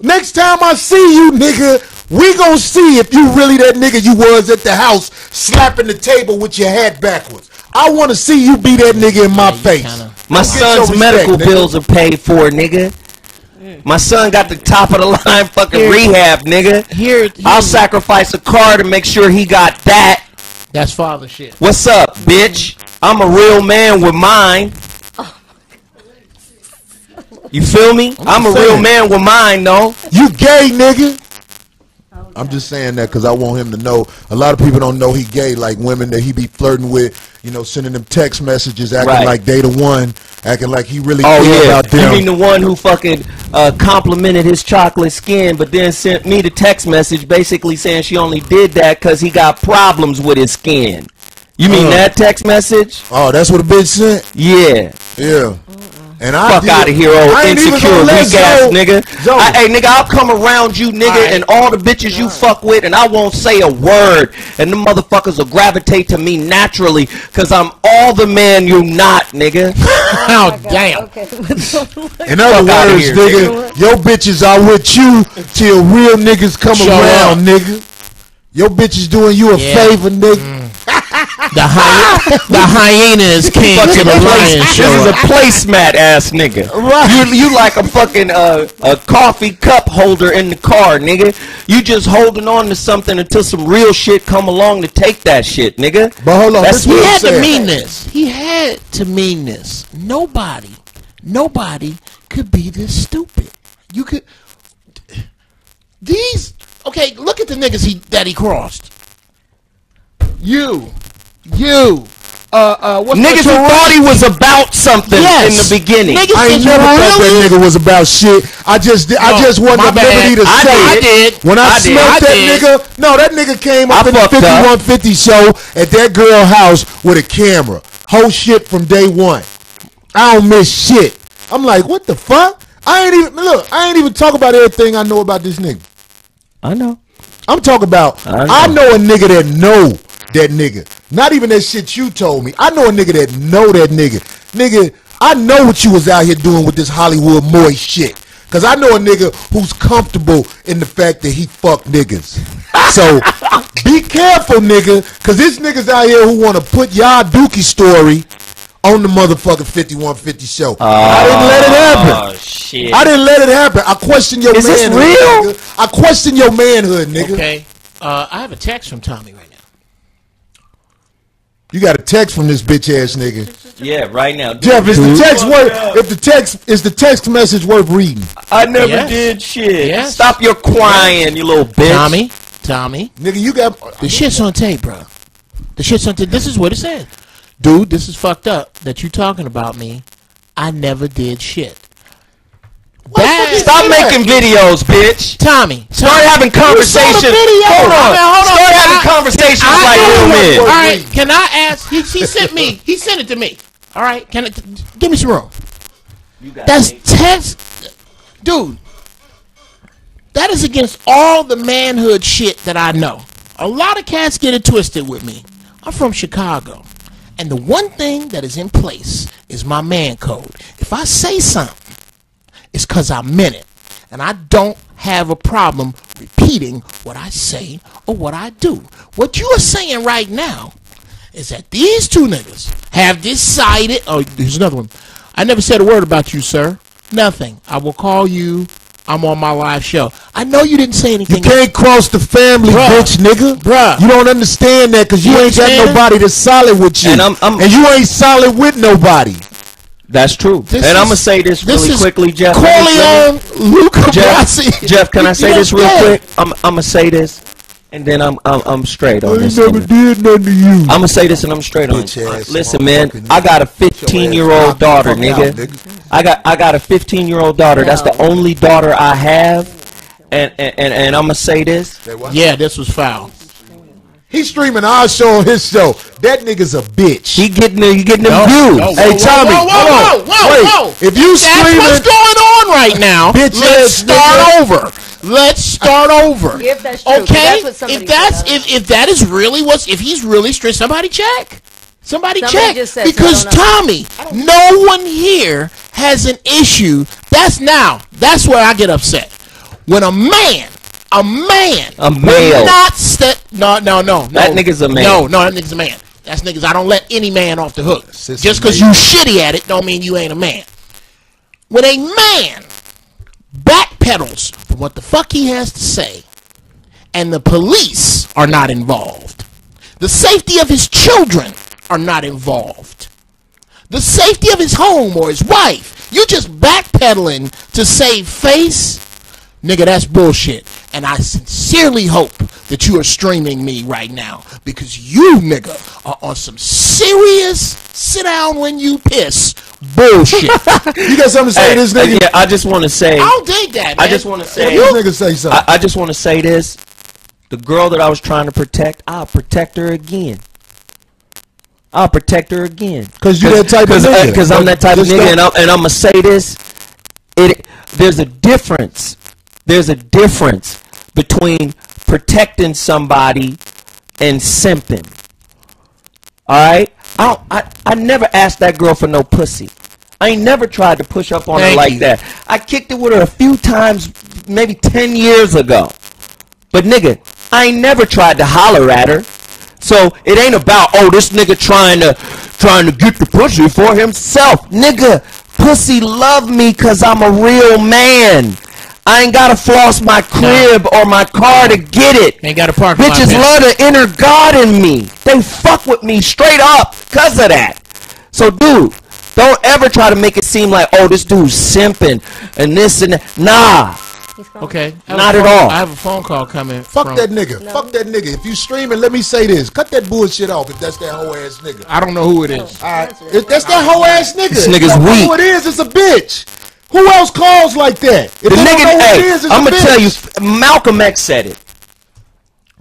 E: Next time I see you, nigga, we gonna see if you really that nigga you was at the house slapping the table with your hat backwards. I want to see you be that nigga in my face.
D: My
E: Don't get your
D: son's
E: respect,
D: medical
E: nigga.
D: bills are paid for, nigga. My son got the top of the line fucking
A: Here-
D: rehab, nigga. I'll sacrifice a car to make sure he got that.
A: That's father shit.
D: What's up, bitch? I'm a real man with mine. You feel me? I'm a real
E: saying.
D: man with mine, though.
E: You gay, nigga. I'm just saying that because I want him to know. A lot of people don't know he gay, like women that he be flirting with, you know, sending them text messages, acting
D: Right.
E: like they the one, acting like he really
D: Oh
E: care
D: yeah,
E: about them.
D: you mean the one who fucking complimented his chocolate skin, but then sent me the text message basically saying she only did that because he got problems with his skin. You mean that text message?
E: Oh, that's what a bitch sent?
D: Yeah.
E: Yeah. And I
D: Fuck
E: did-
D: out of here, old
E: I ain't even
D: insecure
E: gonna let
D: weak ass
E: Zoe-
D: nigga.
E: Zoe.
D: Hey nigga, I'll come around you nigga
A: Alright.
D: and all the bitches you fuck with and I won't say a word and the motherfuckers will gravitate to me naturally cause I'm all the man you not, nigga.
A: Oh, damn.
C: Okay.
E: In other
D: Fuck outta
E: words,
D: here,
E: nigga, your bitches are with you till real niggas come
A: Show
E: around,
A: up.
E: nigga. Your bitches doing you a
A: Yeah.
E: favor, nigga.
A: The hyena is king to the lion
D: This
A: show.
D: is a placemat ass nigga. You like a fucking a coffee cup holder in the car, nigga. You just holding on to something until some real shit come along to take that shit, nigga.
E: But hold on,
D: That's
A: He
E: what I'm
A: had to
E: saying.
A: mean this. He had to mean this. Nobody could be this stupid. You could. These. Okay, look at the niggas that he crossed. You.
D: Niggas who thought he was about something in the beginning.
A: Niggas
E: I ain't
A: said,
E: never thought that nigga was about shit. I just wanted
A: my
E: the liberty to
A: bad.
E: say
A: I
E: it.
A: did.
E: When I
A: I
E: smelled
A: did.
E: that nigga, no, that nigga came up
D: I
E: in the
D: fucked up.
E: 5150 show at that girl house with a camera. Whole shit from day one. I don't miss shit. I'm like, what the fuck? I ain't even talk about everything I know about this nigga.
D: I know.
E: I'm talking about, I know a nigga that know that nigga. Not even that shit you told me. I know a nigga that know that nigga. Nigga, I know what you was out here doing with this Hollywood moist shit. Cause I know a nigga who's comfortable in the fact that he fuck niggas. So, be careful, nigga. Cause this niggas out here who wanna put y'all dookie story on the motherfucking 5150 show. I didn't let it happen.
D: Oh shit.
E: I didn't let it happen. I question your
D: Is this
E: manhood,
D: real?
E: nigga. I question your manhood, nigga.
A: Okay. I have a text from Tommy right now.
E: You got a text from this bitch ass nigga.
D: Yeah, right now.
E: Jeff, is the text message worth reading?
D: I never
A: Yes.
D: did shit.
A: Yes.
D: Stop your crying, you little bitch.
A: Tommy,
E: Nigga, you got
A: the shit's on tape, bro. The shit's on tape. This is what it said. Dude, this is fucked up that you talking about me. I never did shit.
D: Stop making videos, bitch.
A: Tommy,
D: Start having conversations. Hold on. Start having conversations like real men.
A: All right, can I ask? He sent me. He sent it to me. All right, give me some room? That's text, dude. That is against all the manhood shit that I know. A lot of cats get it twisted with me. I'm from Chicago, and the one thing that is in place is my man code. If I say something, it's because I meant it. And I don't have a problem repeating what I say or what I do. What you are saying right now is that these two niggas have decided. Oh, here's another one. I never said a word about you, sir. Nothing. I will call you. I'm on my live show. I know you didn't say anything.
E: You can't cross the family,
A: Bruh.
E: bitch, nigga.
A: Bruh.
E: You don't understand that because you ain't got
A: understand?
E: nobody that's solid with you.
D: And
E: you ain't solid with nobody.
D: That's true.
A: This
D: And I'm
A: is-
D: gonna say this really
A: is
D: quickly, Jeff.
A: Corleone, Luca Brasi.
D: Jeff, can I say this real
A: Yeah.
D: quick? I'm gonna say this, and then I'm straight on this.
E: never did nothing to you.
D: I'm gonna say this, and I'm straight on
E: Bitch
D: it.
E: ass
D: Listen, man,
E: motherfucking
D: I got a
E: nigga.
D: 15-year-old daughter,
E: Fuck out,
D: nigga.
E: nigga.
D: I got a 15-year-old daughter. That's the only daughter I have, and I'm gonna say this.
A: Yeah, this was foul.
E: He's streaming our show on his show. That nigga's a bitch.
D: He getting the views.
A: No,
E: Hey, Tommy, hold on. Wait, if you
A: That's
E: screaming,
A: what's going on right now.
E: Bitch
A: Let's
E: ass
A: start
E: nigga.
A: over. Let's start over.
C: If that's true, 'cause
A: okay.
C: that's what somebody
A: if that is really if he's really straight, somebody check. Somebody check.
C: just said,
A: because
C: so I don't know.
A: Tommy, no one here has an issue. That's where I get upset. When a male.
D: A male.
A: No.
D: That nigga's a man.
A: No, that nigga's a man. That's niggas. I don't let any man off the hook.
E: Sis
A: Just because you shitty at it don't mean you ain't a man. When a man backpedals from what the fuck he has to say, and the police are not involved, the safety of his children are not involved, the safety of his home or his wife, you just backpedaling to save face, nigga, that's bullshit. And I sincerely hope that you are streaming me right now because you, nigga, are on some serious sit down when you piss bullshit.
E: you got something to say to this nigga?
D: Yeah, I just want to say.
A: I don't dig that, man.
D: I just want to say.
E: This nigga say something.
D: I just want to say this. The girl that I was trying to protect, I'll protect her again. I'll protect her again.
E: Because you that type of nigga.
D: Because I'm that type of nigga, and I'm gonna say this. There's a difference. There's a difference between protecting somebody and simping. All right. I never asked that girl for no pussy. I ain't never tried to push up on her like that. I kicked it with her a few times, maybe 10 years ago. But nigga, I ain't never tried to holler at her. So it ain't about, oh, this nigga trying to get the pussy for himself. Nigga, pussy love me cause I'm a real man. I ain't gotta floss my crib or my car to get it.
A: Ain't gotta park.
D: Bitches love the inner God in me. They fuck with me straight up cause of that. So dude, don't ever try to make it seem like, oh, this dude's simping and this and that. Nah.
A: Okay.
D: Not at all.
A: I have a phone call coming.
E: Fuck that nigga. No. Fuck that nigga. If you streaming, let me say this. Cut that bullshit off if that's that hoe ass nigga.
A: I don't know who it is.
E: If that's that hoe ass nigga.
D: This nigga's weak.
E: Who it is, it's a bitch. Who else calls like that? If
D: the nigga,
E: hey,
D: I'm gonna tell you, Malcolm X said it.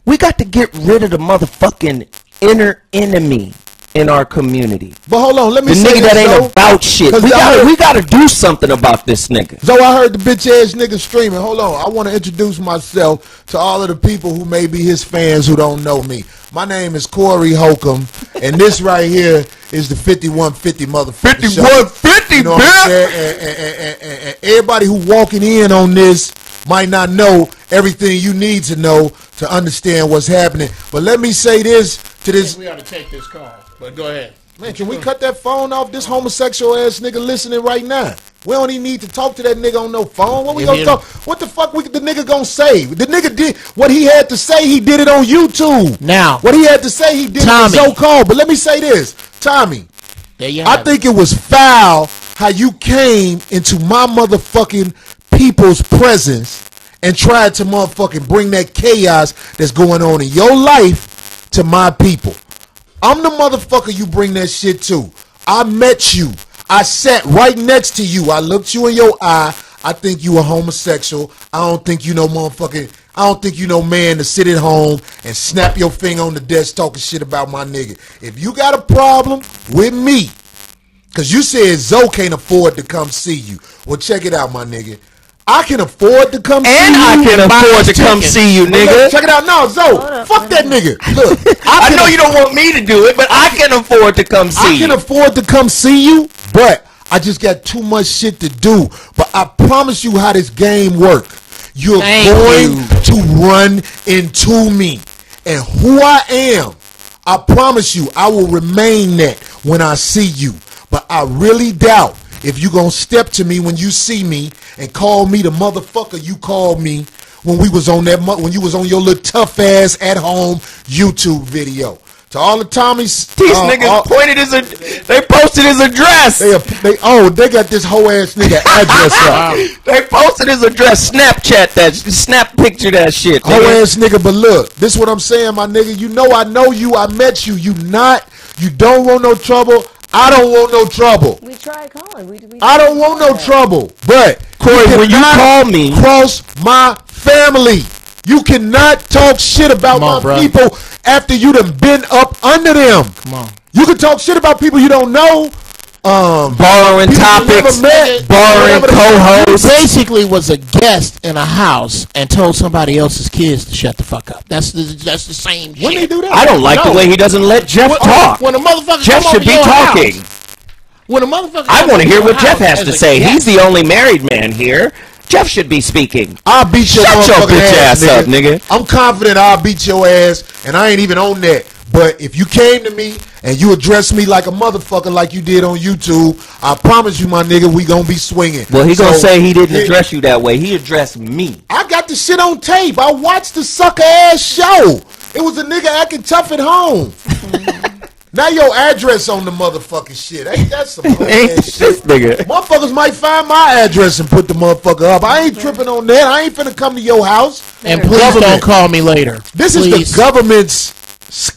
D: We got to get rid of the motherfucking inner enemy in our community.
E: But hold on, let me
D: the
E: say
D: nigga
E: this,
D: that ain't
E: Zoe,
D: about shit. We gotta do something about this nigga.
E: So I heard the bitch ass nigga streaming. Hold on, I want to introduce myself to all of the people who may be his fans who don't know me. My name is Corey Holcomb, and this right here is the 5150 motherfucker.
D: 5150,
E: you know what I'm saying? And everybody who walking in on this might not know everything you need to know to understand what's happening. But let me say this to this.
A: We ought to take this call. But go ahead.
E: Man, can we cut that phone off? This homosexual ass nigga listening right now. We don't even need to talk to that nigga on no phone. What we gonna talk? What the fuck the nigga gonna say? The nigga did what he had to say. He did it on YouTube.
A: Now,
E: what he had to say, he did it on so-called. But let me say this, Tommy. I think it was foul how you came into my motherfucking people's presence and tried to motherfucking bring that chaos that's going on in your life to my people. I'm the motherfucker you bring that shit to. I met you. I sat right next to you. I looked you in your eye. I think you a homosexual. I don't think you no motherfucking, I don't think you no man to sit at home and snap your finger on the desk talking shit about my nigga. If you got a problem with me, because you said Zoe can't afford to come see you. Well, check it out, my nigga. I can afford to come see you.
D: And I can afford to come see you, nigga.
E: Check it out now, Zoe. Fuck that nigga. Look,
D: I know you don't want me to do it, but I can afford to come see you.
E: I can afford to come see you, but I just got too much shit to do. But I promise you how this game works. You're going to run into me. And who I am, I promise you, I will remain that when I see you. But I really doubt if you gonna step to me when you see me and call me the motherfucker you called me when we was on that when you was on your little tough ass at home YouTube video. To all the Tommies,
D: these niggas pointed they posted his address.
E: They got this whole ass nigga address up.
D: They posted his address. Snapchat that, snap picture that shit.
E: Whole ass nigga. But look, this is what I'm saying, my nigga. You know I know you. I met you. You don't want no trouble. I don't want no trouble.
C: We tried calling.
E: I don't want no trouble. But
D: Corey, when you call me,
E: cross my family. You cannot talk shit about my people after you done been up under them.
A: Come on.
E: You can talk shit about people you don't know.
D: Borrowing topics, borrowing co-hosts.
A: Basically was a guest in a house and told somebody else's kids to shut the fuck up. That's the same shit.
E: When did he do that?
D: I don't like the way he doesn't let Jeff talk.
A: When a motherfucker
D: Jeff should be talking.
A: When a motherfucker
D: I want to hear what Jeff has to say. He's the only married man here. Jeff should be speaking.
E: I'll beat your
D: bitch ass
E: nigga.
D: up, nigga.
E: I'm confident I'll beat your ass, and I ain't even on that. But if you came to me and you addressed me like a motherfucker like you did on YouTube, I promise you, my nigga, we gonna be swinging.
D: Well, he gonna say he didn't address you that way. He addressed me. I
E: got the shit on tape. I watched the sucker ass show. It was a nigga acting tough at home. Now your address on the motherfucking shit. Ain't that some ass shit?
D: Nigga.
E: Motherfuckers might find my address and put the motherfucker up. I ain't tripping on that. I ain't finna come to your house.
A: And please don't call me later.
E: This is the government's.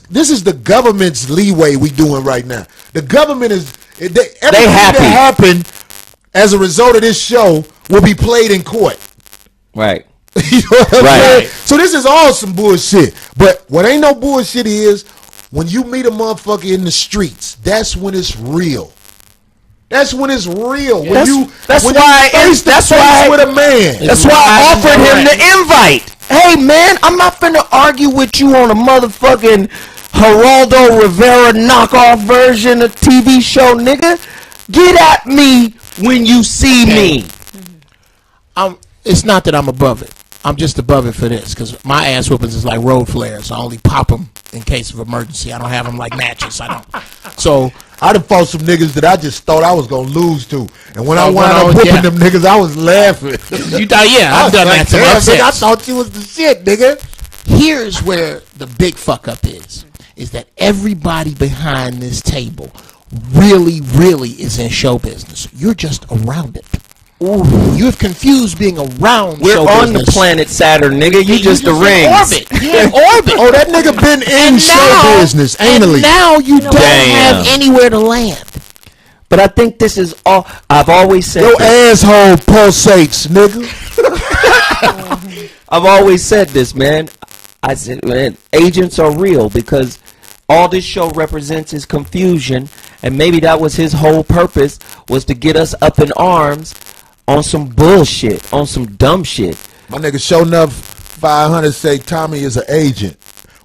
E: This is the government's leeway we doing right now. The government is everything that happened as a result of this show will be played in court.
D: Right.
E: You know what I'm saying? So this is all some bullshit. But what ain't no bullshit is when you meet a motherfucker in the streets, that's when it's real. That's when it's real.
D: That's why
E: with a man.
D: That's why I offered him the invite. Hey man, I'm not finna argue with you on a motherfucking Geraldo Rivera knockoff version of TV show, nigga. Get at me when you see me.
A: It's not that I'm above it. I'm just above it for this, because my ass whoopings is like road flares. I only pop them in case of emergency. I don't have them like matches. I don't. So
E: I done fought some niggas that I just thought I was gonna lose to, and when I
A: Oh,
E: wound
A: well,
E: up whooping
A: yeah.
E: them niggas, I was laughing.
A: you thought, yeah,
E: I
A: I've
E: was
A: done
E: like,
A: that to
E: damn,
A: myself.
E: nigga, I thought you was the shit, nigga.
A: Here's where the big fuck up is that everybody behind this table really is in show business. You're just around it. Ooh, you've confused being around
D: We're
A: show
D: on
A: business.
D: the planet Saturn, nigga. You just the
A: in
D: rings.
A: orbit. You're in orbit.
E: Oh, that nigga been in show business
A: And
E: anally.
A: now you don't
D: Damn.
A: have anywhere to land.
D: But I think this is all. I've always said.
E: Your
D: this.
E: asshole pulsates, nigga.
D: I've always said this, man. I said, man, agents are real because all this show represents is confusion, and maybe that was his whole purpose, was to get us up in arms on some bullshit, on some dumb shit.
E: My nigga, sure enough, 500 say Tommy is an agent.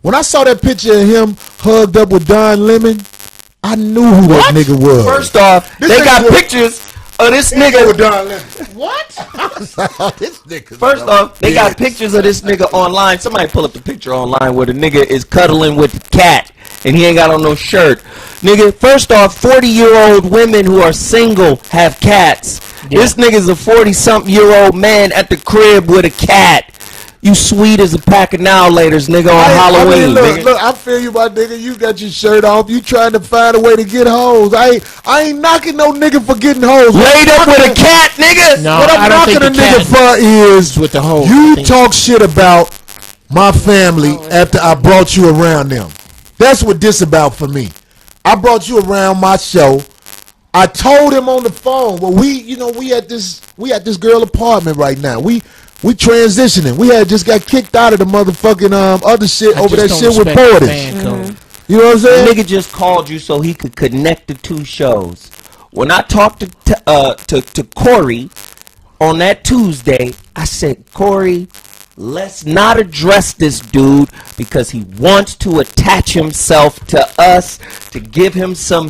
E: When I saw that picture of him hugged up with Don Lemon, I knew who that nigga was.
D: First off,
E: This
D: they
E: nigga
D: got
E: was-
D: pictures of this nigga.
E: with Don Lemon.
A: What?
E: I was like, oh, this nigga.
D: First off, they got pictures of this nigga online. Somebody pull up the picture online where the nigga is cuddling with the cat and he ain't got on no shirt. Nigga, first off, 40-year-old women who are single have cats.
A: Yeah.
D: This nigga's a 40-something-year-old man at the crib with a cat. You sweet as a pack of now-laters, nigga, on Halloween.
E: look,
D: nigga.
E: look, I feel you, my nigga. You got your shirt off. You trying to find a way to get hoes. I ain't knocking no nigga for getting hoes.
D: Laid up with a cat, nigga.
A: No,
E: What
A: I
E: I'm
A: don't think
E: knocking a
A: the
E: nigga
A: cat
E: for is
A: with the hoe.
E: you
A: I think-
E: talk shit about my family after I brought you around them. That's what this about for me. I brought you around my show. I told him on the phone. Well, we at this girl apartment right now. We transitioning. We had just got kicked out of the motherfucking other shit
A: I
E: over that
A: just
E: shit
A: don't
E: with
A: respect the
E: Portis.
A: fan code.
E: You know what I'm
D: The
E: saying?
D: nigga just called you so he could connect the two shows. When I talked to Corey on that Tuesday, I said, Corey, let's not address this dude because he wants to attach himself to us, to give him some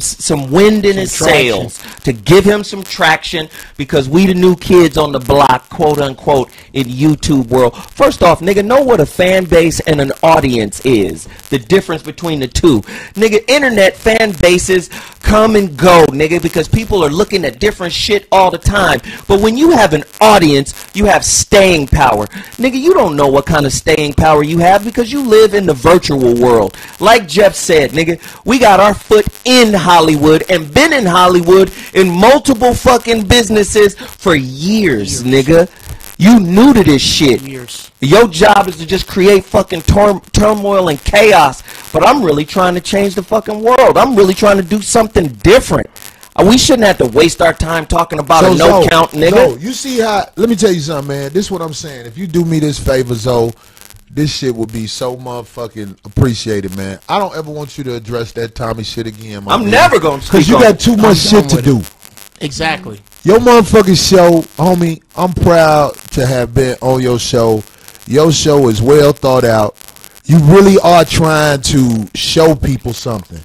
D: wind in his sails, to give him some traction because we the new kids on the block, quote unquote, in YouTube world. First off, nigga, know what a fan base and an audience is. The difference between the two. Nigga, internet fan bases come and go, nigga, because people are looking at different shit all the time. But when you have an audience, you have staying power. Nigga, you don't know what kind of staying power you have because you live in the virtual world. Like Jeff said, nigga, we got our foot in Hollywood and been in Hollywood in multiple fucking businesses for years, nigga. You new to this shit.
A: Years.
D: Your job is to just create fucking turmoil and chaos. But I'm really trying to change the fucking world. I'm really trying to do something different. We shouldn't have to waste our time talking about a no
E: Zoe,
D: count, nigga.
E: Zoe, you see how? Let me tell you something, man. This is what I'm saying. If you do me this favor, Zoe, this shit would be so motherfucking appreciated, man. I don't ever want you to address that Tommy shit again,
D: I'm never going to
E: because you got too much shit to do.
A: Exactly.
E: Your motherfucking show, homie, I'm proud to have been on your show. Your show is well thought out. You really are trying to show people something.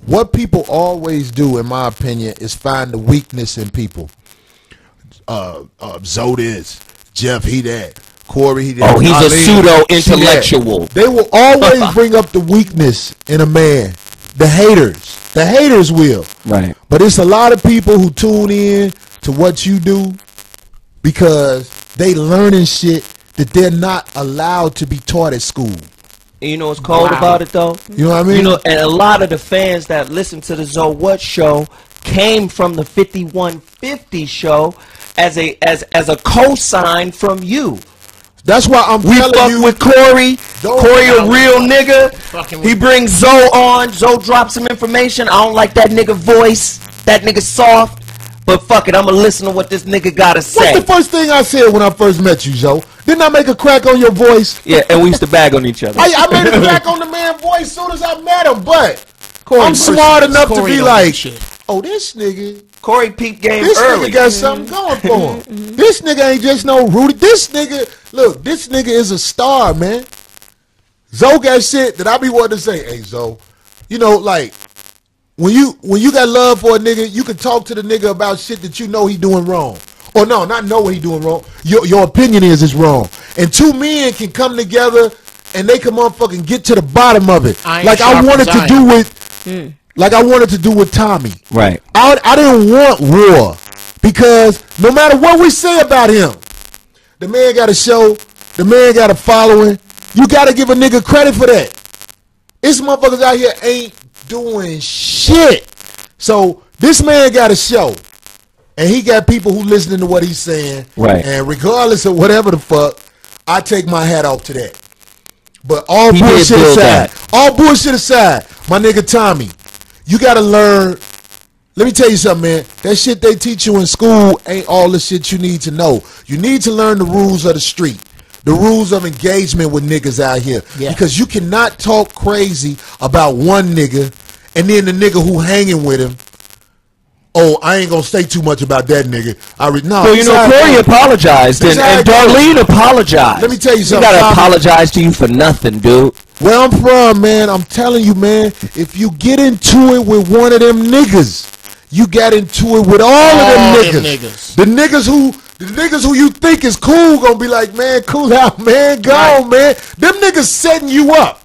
E: What people always do, in my opinion, is find the weakness in people. Zoe this, Jeff, he that, Corey, he that.
D: Oh, he's a
E: Eileen,
D: pseudo-intellectual.
E: she that. They will always bring up the weakness in a man. The haters will.
D: Right.
E: But it's a lot of people who tune in to what you do because they learning shit that they're not allowed to be taught at school.
D: And you know what's cold
A: Wow.
D: about it, though?
E: You know what I mean?
D: You know, and a lot of the fans that listen to the Zoe What show came from the 5150 show as a cosign from you.
E: That's why I'm
D: We
E: telling
D: fuck
E: you.
D: with Corey.
E: Don't-
D: Corey a real nigga.
A: Fucking
D: He
A: with-
D: brings Zoe on. Zoe drops some information. I don't like that nigga voice. That nigga soft. But fuck it, I'ma listen to what this nigga gotta say.
E: What's the first thing I said when I first met you, Zoe? Didn't I make a crack on your voice?
D: Yeah, and we used to bag on each other.
E: I made a crack on the man's voice as soon as I met him, but
A: Corey
E: I'm
A: versus
E: smart enough to
A: Corey
E: be
A: don't
E: like,
A: do shit.
E: oh, this nigga.
D: Corey peep game
E: This
D: early.
E: nigga got something going for him. This nigga ain't just no Rudy. This nigga, look, this nigga is a star, man. Zoe got shit that I be wanting to say. Hey, Zoe, you know, like when you got love for a nigga, you can talk to the nigga about shit that you know he doing wrong. Or no, not know what he doing wrong. Your opinion is it's wrong. And two men can come together and they can motherfucking get to the bottom of it.
A: Like
E: I wanted to do with, like I wanted to do with Tommy.
D: Right.
E: I didn't want war because no matter what we say about him, the man got a show, the man got a following. You got to give a nigga credit for that. This motherfuckers out here ain't doing shit. So this man got a show, and he got people who listening to what he's saying.
D: Right.
E: And regardless of whatever the fuck, I take my hat off to that. But all bullshit aside, my nigga Tommy, you got to learn. Let me tell you something, man. That shit they teach you in school ain't all the shit you need to know. You need to learn the rules of the street. The rules of engagement with niggas out here. Yeah. Because you cannot talk crazy about one nigga and then the nigga who hanging with him. Oh, I ain't gonna say too much about that nigga.
D: Well, you know, Corey apologized and Darlene apologized.
E: Let me tell you something.
D: He gotta apologize to you for nothing, dude.
E: Where I'm from, man, I'm telling you, man, if you get into it with one of them niggas, you got into it with all of them niggas. The niggas who you think is cool gonna be like, man, cool out, man, go on, man. Them niggas setting you up.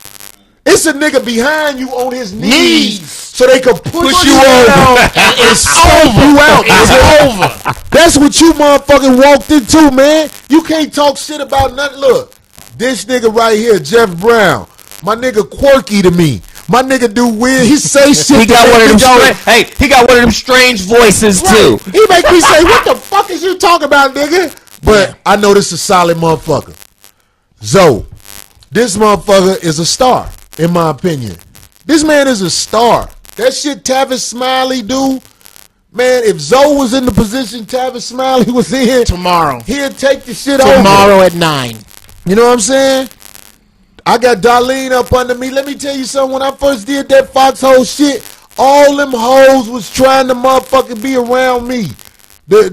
E: It's a nigga behind you on his knees so they can push you over and stomp you out. It's over. That's what you motherfucking walked into, man. You can't talk shit about nothing. Look, this nigga right here, Jeff Brown, my nigga quirky to me. My nigga do weird. He say shit.
D: He got one of them. He got one of them strange voices too.
E: He make me say, "What the fuck is you talking about, nigga?" But I know this is a solid motherfucker. Zoe, this motherfucker is a star, in my opinion. This man is a star. That shit Tavis Smiley do, man. If Zoe was in the position Tavis Smiley was in
A: tomorrow,
E: he'd take the shit over.
A: Tomorrow at 9.
E: You know what I'm saying? I got Darlene up under me. Let me tell you something. When I first did that foxhole shit, all them hoes was trying to motherfucking be around me. The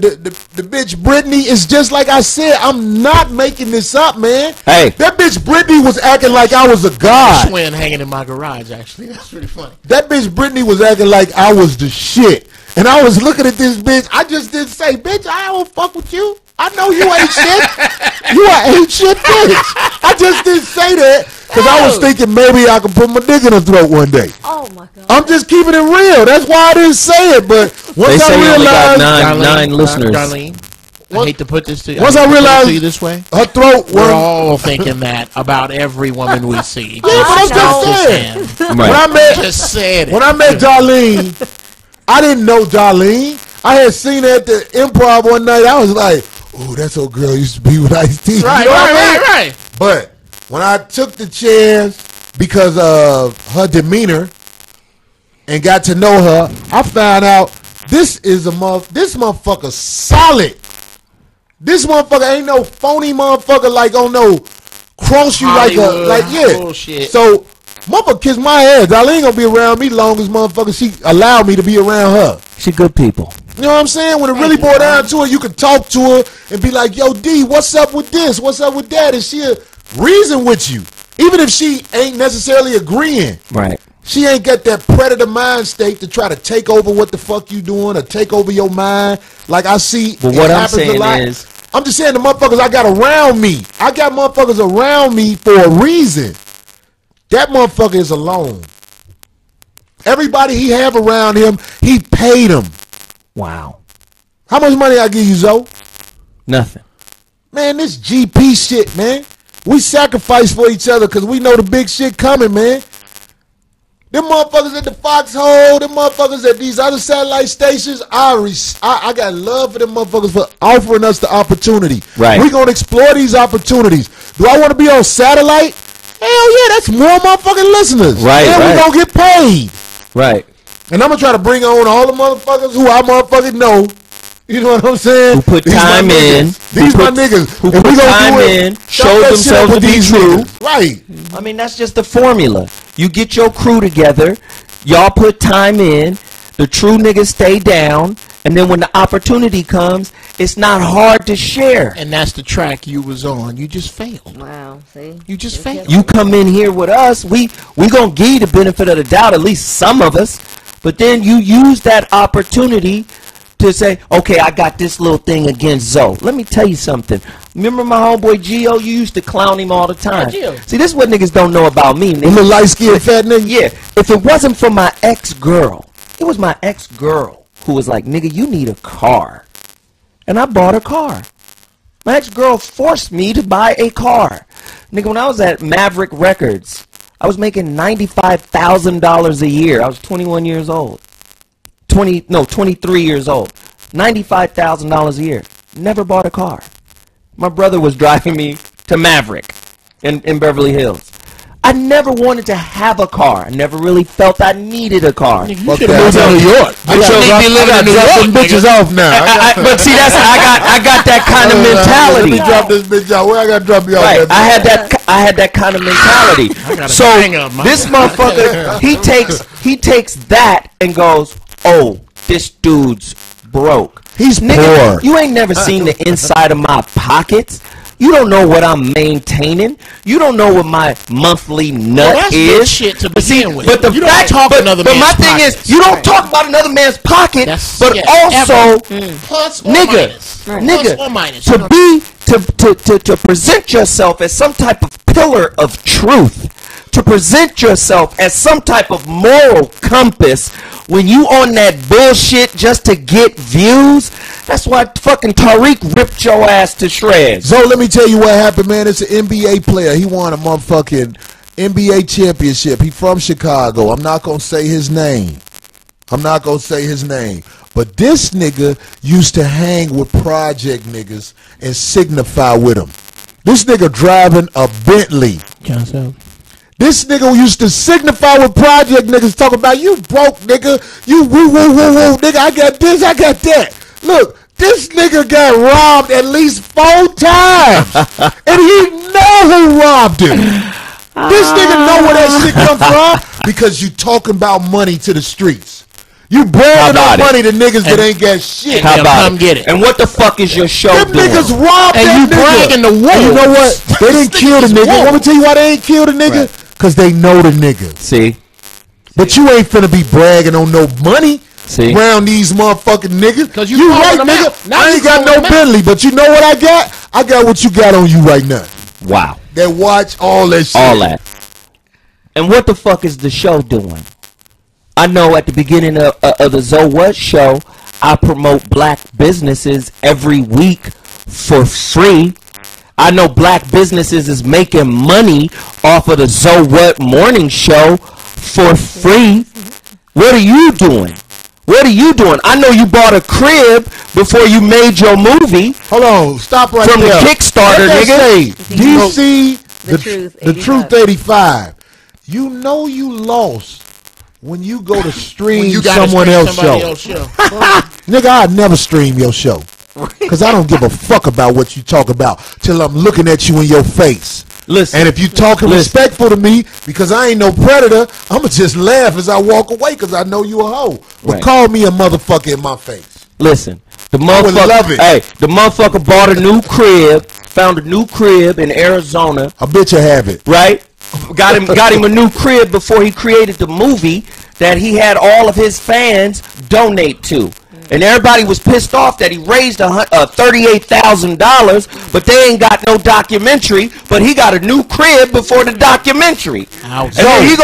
E: bitch Brittany is just like I said. I'm not making this up, man.
D: Hey,
E: that bitch Brittany was acting like I was a god.
A: Swin hanging in my garage. Actually, that's pretty funny.
E: That bitch Brittany was acting like I was the shit, and I was looking at this bitch. I just didn't say, bitch, I don't fuck with you. I know you ain't shit. You ain't shit, bitch. I just didn't say that because I was thinking maybe I could put my dick in her throat one day.
C: Oh my god!
E: I'm just keeping it real. That's why I didn't say it. But once I realized,
D: nine listeners.
A: Darlene, I hate to put this to you.
E: Once I realized
A: to you this way,
E: her throat.
A: We're all thinking that about every woman we see.
E: Yeah, but I'm just saying.
D: Right.
E: When I met Darlene, I didn't know Darlene. I had seen her at the Improv one night. I was like, "Oh, that's old girl used to be with Ice-T."
A: Right, right.
E: But when I took the chance because of her demeanor and got to know her, I found out this motherfucker solid. This motherfucker ain't no phony motherfucker like on no cross you
A: Hollywood,
E: like yeah.
A: Bullshit.
E: So motherfucker kiss my ass. Darlene gonna be around me long as motherfucker she allowed me to be around her.
D: She good people.
E: You know what I'm saying? When it really boiled down to it, you can talk to her and be like, "Yo, D, what's up with this? What's up with that?" And she'll reason with you. Even if she ain't necessarily agreeing.
D: Right.
E: She ain't got that predator mind state to try to take over what the fuck you doing or take over your mind. Like I see
D: But what I'm saying is,
E: I'm just saying the motherfuckers I got around me. I got motherfuckers around me for a reason. That motherfucker is alone. Everybody he have around him, he paid him.
D: wow.
E: How much money I give you, Zoe?
D: Nothing.
E: Man, this GP shit, man. We sacrifice for each other because we know the big shit coming, man. Them motherfuckers at the Foxhole, them motherfuckers at these other satellite stations, I got love for them motherfuckers for offering us the opportunity.
D: Right.
E: We're going to explore these opportunities. Do I want to be on satellite? Hell yeah, that's more motherfucking listeners.
D: Right,
E: and
D: right.
E: we're going to get paid.
D: Right.
E: And I'm going to try to bring on all the motherfuckers who I motherfucking know. You know what I'm saying?
D: Who put time in.
E: These my niggas.
D: Who put time in, showed themselves to be true.
E: Right.
D: I mean, that's just the formula. You get your crew together, y'all put time in, the true niggas stay down, and then when the opportunity comes, it's not hard to share.
A: And that's the track you was on. You just failed.
C: Wow, see?
A: You just failed.
D: You come in here with us, we gonna give you the benefit of the doubt, at least some of us, but then you use that opportunity to say, okay, I got this little thing against Zoe. Let me tell you something. Remember my homeboy Gio? You used to clown him all the time.
A: Yeah,
D: See, this is what niggas don't know about me.
E: The little light-skinned fat nigga?
D: Yeah. If it wasn't for my ex-girl, it was my ex-girl who was like, nigga, you need a car. And I bought a car. My ex-girl forced me to buy a car. Nigga, when I was at Maverick Records, I was making $95,000 a year. I was 21 years old. 23 years old. $95,000 a year. Never bought a car. My brother was driving me to Maverick in Beverly Hills. I never wanted to have a car. I never really felt I needed a car.
A: You should have moved to New York.
E: I got to drop them bitches off now.
D: But see, that's I got that kind of mentality.
E: Let me drop this bitch out. Where I got to drop you off?
D: Right. I had that kind of mentality. So this motherfucker, he takes that and goes, oh, this dude's broke.
E: He's
D: Nigga,
E: poor.
D: you ain't never seen the inside of my pockets. You don't know what I'm maintaining. You don't know what my monthly nut
A: that's
D: is.
A: good shit to begin with.
D: But the
A: You don't
D: fact,
A: talk
D: but
A: another
D: my
A: man's
D: thing
A: pockets.
D: is, you don't talk about another man's pocket. But also,
A: plus or
D: nigga,
A: minus.
D: nigga,
A: Plus or minus.
D: to be to present yourself as some type of pillar of truth, to present yourself as some type of moral compass when you on that bullshit just to get views. That's why fucking Tariq ripped your ass to shreds.
E: So let me tell you what happened, man. It's an NBA player. He won a motherfucking NBA championship. He from Chicago. I'm not going to say his name. But this nigga used to hang with project niggas and signify with them. This nigga driving a Bentley. This nigga used to signify with project niggas, talking about you broke nigga, you woo woo woo woo nigga, I got this, I got that. Look, this nigga got robbed at least 4 times, and he know who robbed him. This nigga know where that shit come from because you talking about money to the streets. You bragging on money to niggas that ain't got shit.
D: How about
A: come get it.
D: And what the fuck is your show
E: Them
D: doing?
E: niggas robbed
A: And
E: that
A: you
E: nigga.
A: bragging the wolves.
E: And you know what? They didn't kill the nigga.
A: wolves.
E: Let me tell you why they ain't kill the nigga. Because they know the nigga.
D: See?
E: But you ain't finna be bragging on no money
D: See?
E: around these motherfucking niggas.
A: 'Cause you
E: right,
A: calling them
E: nigga.
A: out. Now
E: I
A: you
E: ain't got
A: calling
E: no
A: them out.
E: Bentley, but you know what I got? I got what you got on you right now.
D: Wow.
E: That watch, all that shit.
D: All that. And what the fuck is the show doing? I know at the beginning of the Zoe What show, I promote black businesses every week for free. I know black businesses is making money off of the Zoe What morning show for free. What are you doing? What are you doing? I know you bought a crib before you made your movie.
E: Hold on, stop right
D: From
E: there.
D: the Kickstarter,
E: Let that
D: nigga.
E: say, DC,
C: The Truth,
E: the Truth 85. You know you lost when you go to stream
A: You gotta
E: someone
A: stream
E: else's
A: somebody
E: show.
A: else's show.
E: Nigga, I'd never stream your show. Because I don't give a fuck about what you talk about till I'm looking at you in your face.
D: Listen.
E: And if you talking respectful to me, because I ain't no predator, I'ma just laugh as I walk away because I know you a hoe. But
D: Right.
E: call me a motherfucker in my face.
D: Listen, the
E: would
D: motherfucker,
E: love it.
D: hey, the motherfucker bought a new crib, found a new crib in Arizona,
E: I bet you have it.
D: right? Got him a new crib before he created the movie that he had all of his fans donate to. And everybody was pissed off that he raised $38,000, but they ain't got no documentary. But he got a new crib before the documentary.
A: Ouch.
D: And then he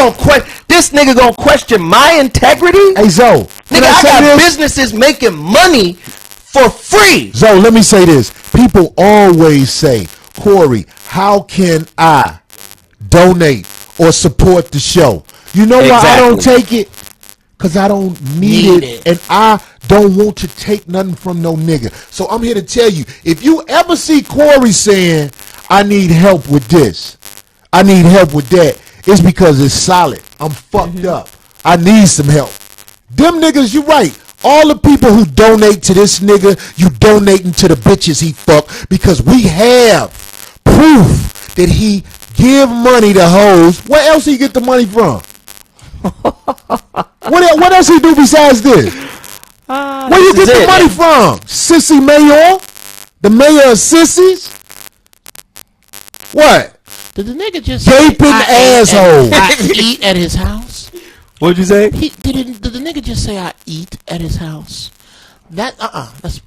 D: this nigga gonna question my integrity?
E: Hey, Zoe.
D: Nigga, I got businesses making money for free.
E: Zoe, let me say this. People always say, Corey, how can I donate or support the show? You know why I don't take it? Because I don't need it. And I don't want to take nothing from no nigga. So I'm here to tell you, if you ever see Corey saying, I need help with this, I need help with that, it's because it's solid. I'm fucked up. I need some help. Them niggas, you right. All the people who donate to this nigga, you donating to the bitches he fuck, because we have proof that he give money to hoes. Where else he get the money from? What else he do besides this? Where you get the money from? Sissy Mayor? The mayor of sissies? What?
A: Did the nigga just
E: Gaping asshole.
A: I eat at his house?
D: What'd you say?
A: Did the nigga just say I eat at his house? That's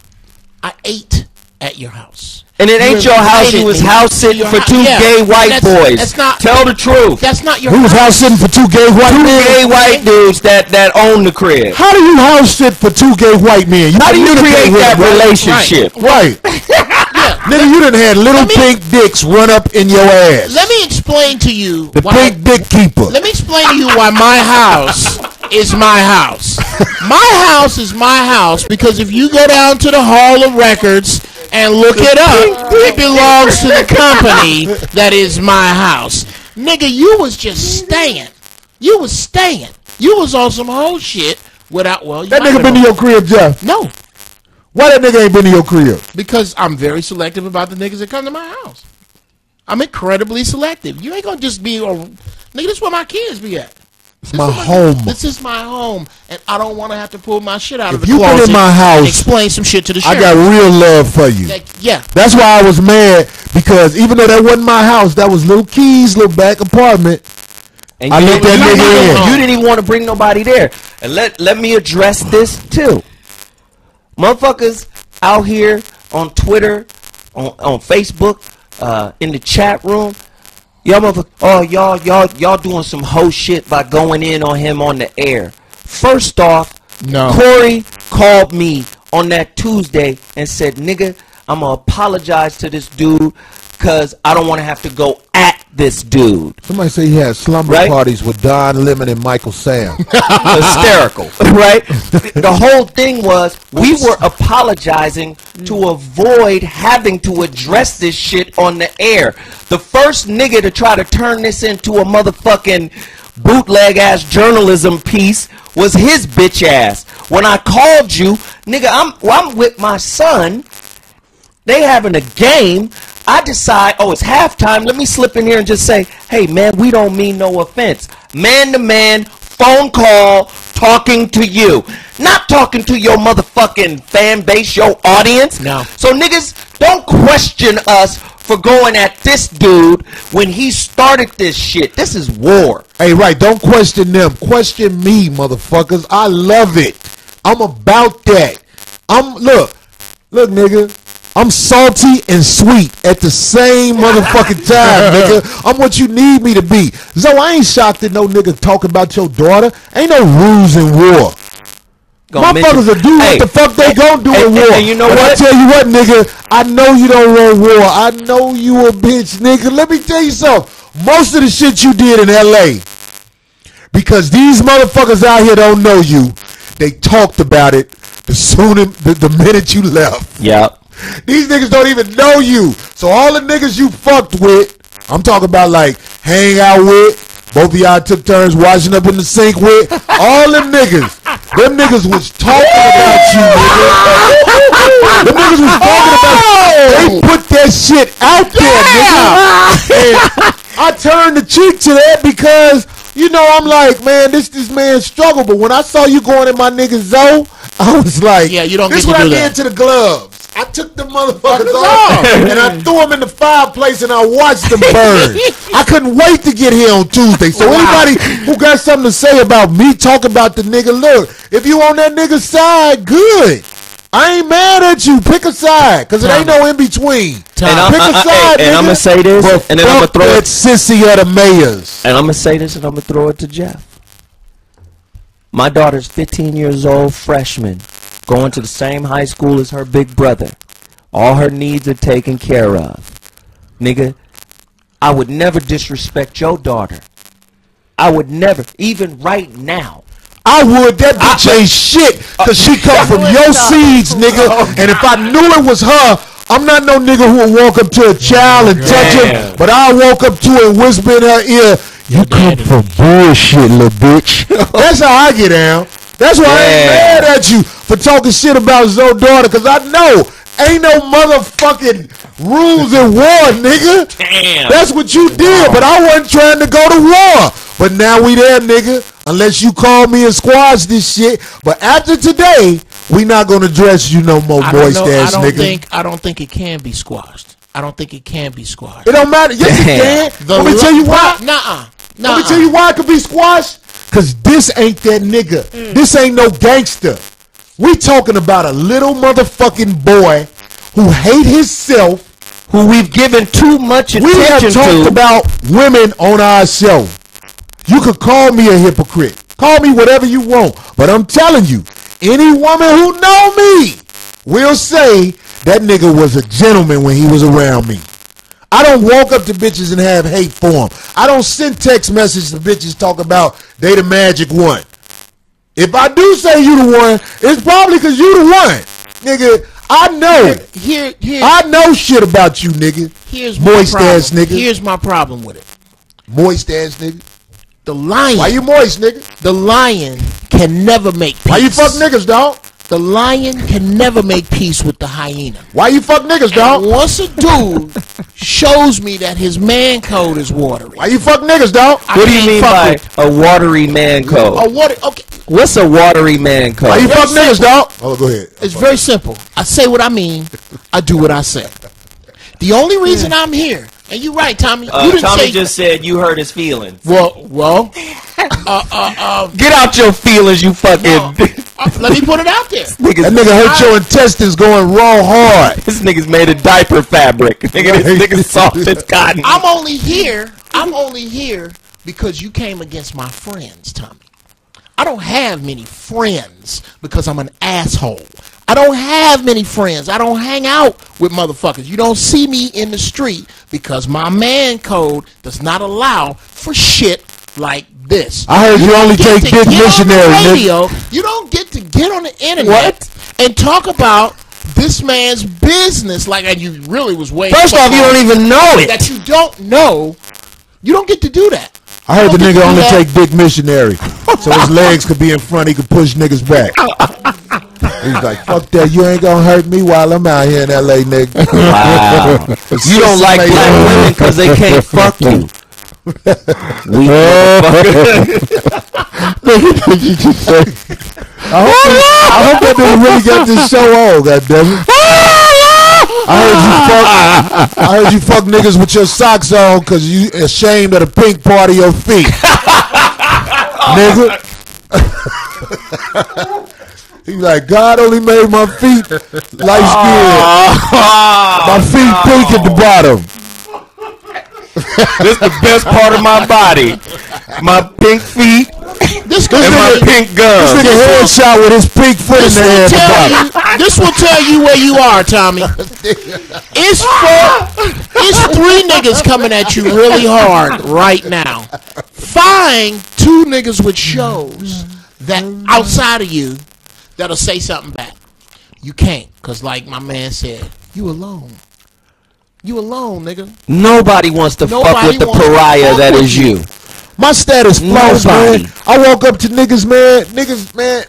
A: I ate at your house.
D: And it ain't your house. You was house sitting for two gay white boys.
A: That's not.
D: Tell the truth.
A: That's not your.
E: Who was house sitting for two gay white men?
D: Two gay white dudes that own the crib.
E: How do you house sit for two gay white men?
D: How do you create that relationship?
E: Right. Nigga, you done had little pink dicks run up in your ass.
A: Let me explain to you.
E: The pink dick keeper.
A: Let me explain to you why my house is my house. My house is my house because if you go down to the Hall of Records and look it up, it belongs to the company that is my house. Nigga, you was just staying. You was staying. You was on some whole shit without, well, you
E: that nigga been to your crib, Jeff?
A: No.
E: Why that nigga ain't been to your crib?
A: Because I'm very selective about the niggas that come to my house. I'm incredibly selective. You ain't gonna just be, nigga, this is where my kids be at.
E: It's my home.
A: This is my home, and I don't want to have to pull my shit out of the
E: closet. If you been in my house,
A: and explain some shit to the sheriff.
E: I got real love for you.
A: Yeah.
E: That's why I was mad, because even though that wasn't my house, that was little Keys' little back apartment.
D: And
E: I let that nigga in.
D: You didn't even want to bring nobody there. And let me address this too. Motherfuckers out here on Twitter, on Facebook, in the chat room. Y'all doing some hoe shit by going in on him on the air. First off,
A: no.
D: Corey called me on that Tuesday and said, nigga, I'm going to apologize to this dude because I don't want to have to go at this dude.
E: Somebody say he had slumber parties with Don Lemon and Michael Sam.
D: Hysterical, right? The whole thing was we were apologizing to avoid having to address this shit on the air. The first nigga to try to turn this into a motherfucking bootleg ass journalism piece was his bitch ass. When I called you, nigga, I'm with my son. They having a game. I decide, it's halftime. Let me slip in here and just say, hey, man, we don't mean no offense. Man to man, phone call, talking to you. Not talking to your motherfucking fan base, your audience.
A: No.
D: So niggas, don't question us for going at this dude when he started this shit. This is war.
E: Hey, right, don't question them. Question me, motherfuckers. I love it. I'm about that. Look, nigga. I'm salty and sweet at the same motherfucking time, nigga. I'm what you need me to be. So I ain't shocked that no nigga talk about your daughter. Ain't no rules in war. Motherfuckers will do what the fuck they gon' do in war.
D: And you know what?
E: I tell you what, nigga, I know you don't want war. I know you a bitch, nigga. Let me tell you something. Most of the shit you did in L.A., because these motherfuckers out here don't know you, they talked about it the minute you left.
D: Yep.
E: These niggas don't even know you. So all the niggas you fucked with, I'm talking about like hang out with, both of y'all took turns washing up in the sink with, all them niggas was talking about you, nigga. Them niggas was talking about you. They put that shit out there, nigga. And I turned the cheek to that because, I'm like, man, this man struggled. But when I saw you going in my nigga Zoe, I was like,
A: yeah, you don't
E: this
A: get
E: what
A: to
E: I
A: do
E: did
A: that.
E: to the gloves. I took the motherfuckers off and I threw them in the fireplace and I watched them burn. I couldn't wait to get here on Tuesday. So anybody who got something to say about me, talk about the nigga, look, if you on that nigga's side, good. I ain't mad at you. Pick a side, because it ain't no in between. Pick a side, nigga.
D: And I'm going to say this, and then I'm going to throw it.
E: Sissy of the mayors.
D: And I'm going to say this, and I'm going to throw it to Jeff. My daughter's 15 years old, freshman, going to the same high school as her big brother. All her needs are taken care of. Nigga, I would never disrespect your daughter. I would never, even right now.
E: I would. That bitch ain't shit, because she come from your seeds, nigga. And if I knew it was her, I'm not no nigga who would walk up to a child and touch him, but I'll walk up to her and whisper in her ear, you come from bullshit, little bitch. That's how I get down. That's why I ain't mad at you for talking shit about Zoe's daughter, because I know ain't no motherfucking rules in war, nigga.
D: Damn.
E: That's what you did, but I wasn't trying to go to war. But now we there, nigga. Unless you call me and squash this shit. But after today, we not gonna dress you no more, moist ass nigga.
A: I don't think it can be squashed. I don't think it can be squashed.
E: It don't matter. Yes, it can. Let me tell you why. Let me tell you why it could be squashed. Cause this ain't that nigga. This ain't no gangster. We talking about a little motherfucking boy who hate himself.
D: Who we've given too much attention to.
E: We have talked about women on our show. You could call me a hypocrite. Call me whatever you want. But I'm telling you, any woman who know me will say that nigga was a gentleman when he was around me. I don't walk up to bitches and have hate for them. I don't send text messages to bitches talk about they the magic one. If I do say you the one, it's probably because you the one. Nigga, I know. I know shit about you, nigga.
A: Here's
E: moist
A: my problem.
E: ass nigga.
A: Here's my problem with it.
E: Moist ass nigga.
A: The lion.
E: Why you moist, nigga?
A: The lion can never make peace.
E: Why you fuck niggas, dog?
A: The lion can never make peace with the hyena.
E: Why you fuck niggas, dog?
A: And once a dude shows me that his man code is watery.
E: Why you fuck niggas, dog?
D: What do you mean by a watery man code?
A: Okay.
D: What's a watery man code?
E: Why you fuck niggas, dog? Oh, go ahead.
A: It's very simple. I say what I mean. I do what I say. The only reason I'm here, and you're right, Tommy. You didn't
D: Tommy
A: say,
D: just said you hurt his feelings.
A: Well.
D: Get out your feelings, you fucking.
A: Let me put it out there.
E: That nigga hurt your intestines going raw hard.
D: This nigga's made of diaper fabric. Nigga, this nigga's soft as cotton.
A: I'm only here because you came against my friends, Tommy. I don't have many friends because I'm an asshole. I don't have many friends. I don't hang out with motherfuckers. You don't see me in the street because my man code does not allow for shit like this.
E: I heard you only take dick missionary, nigga.
A: You don't get to get on the internet and talk about this man's business and you really was way.
D: First off, you don't even know it.
A: That you don't know. You don't get to do that.
E: I heard the nigga only take dick missionary, so his legs could be in front. He could push niggas back. He's like, fuck that. You ain't gonna hurt me while I'm out here in L.A., nigga.
D: Wow. You don't like black women because they can't fuck you.
E: I hope that nigga really got this show on, goddammit. I heard you fuck niggas with your socks on because you ashamed of the pink part of your feet. Nigga. He's like, God only made my feet light skinned. My feet pink at the bottom.
D: This is the best part of my body. My pink feet and my pink gums.
E: This nigga headshot with his pink foot in the air at the bottom.
A: This will tell you where you are, Tommy. It's 3 niggas coming at you really hard right now. Find 2 niggas with shows that outside of you that'll say something back. You can't, because like my man said, you alone. You alone, nigga.
D: Nobody wants to fuck with the pariah that is you.
E: My status flows, man. I walk up to niggas, man.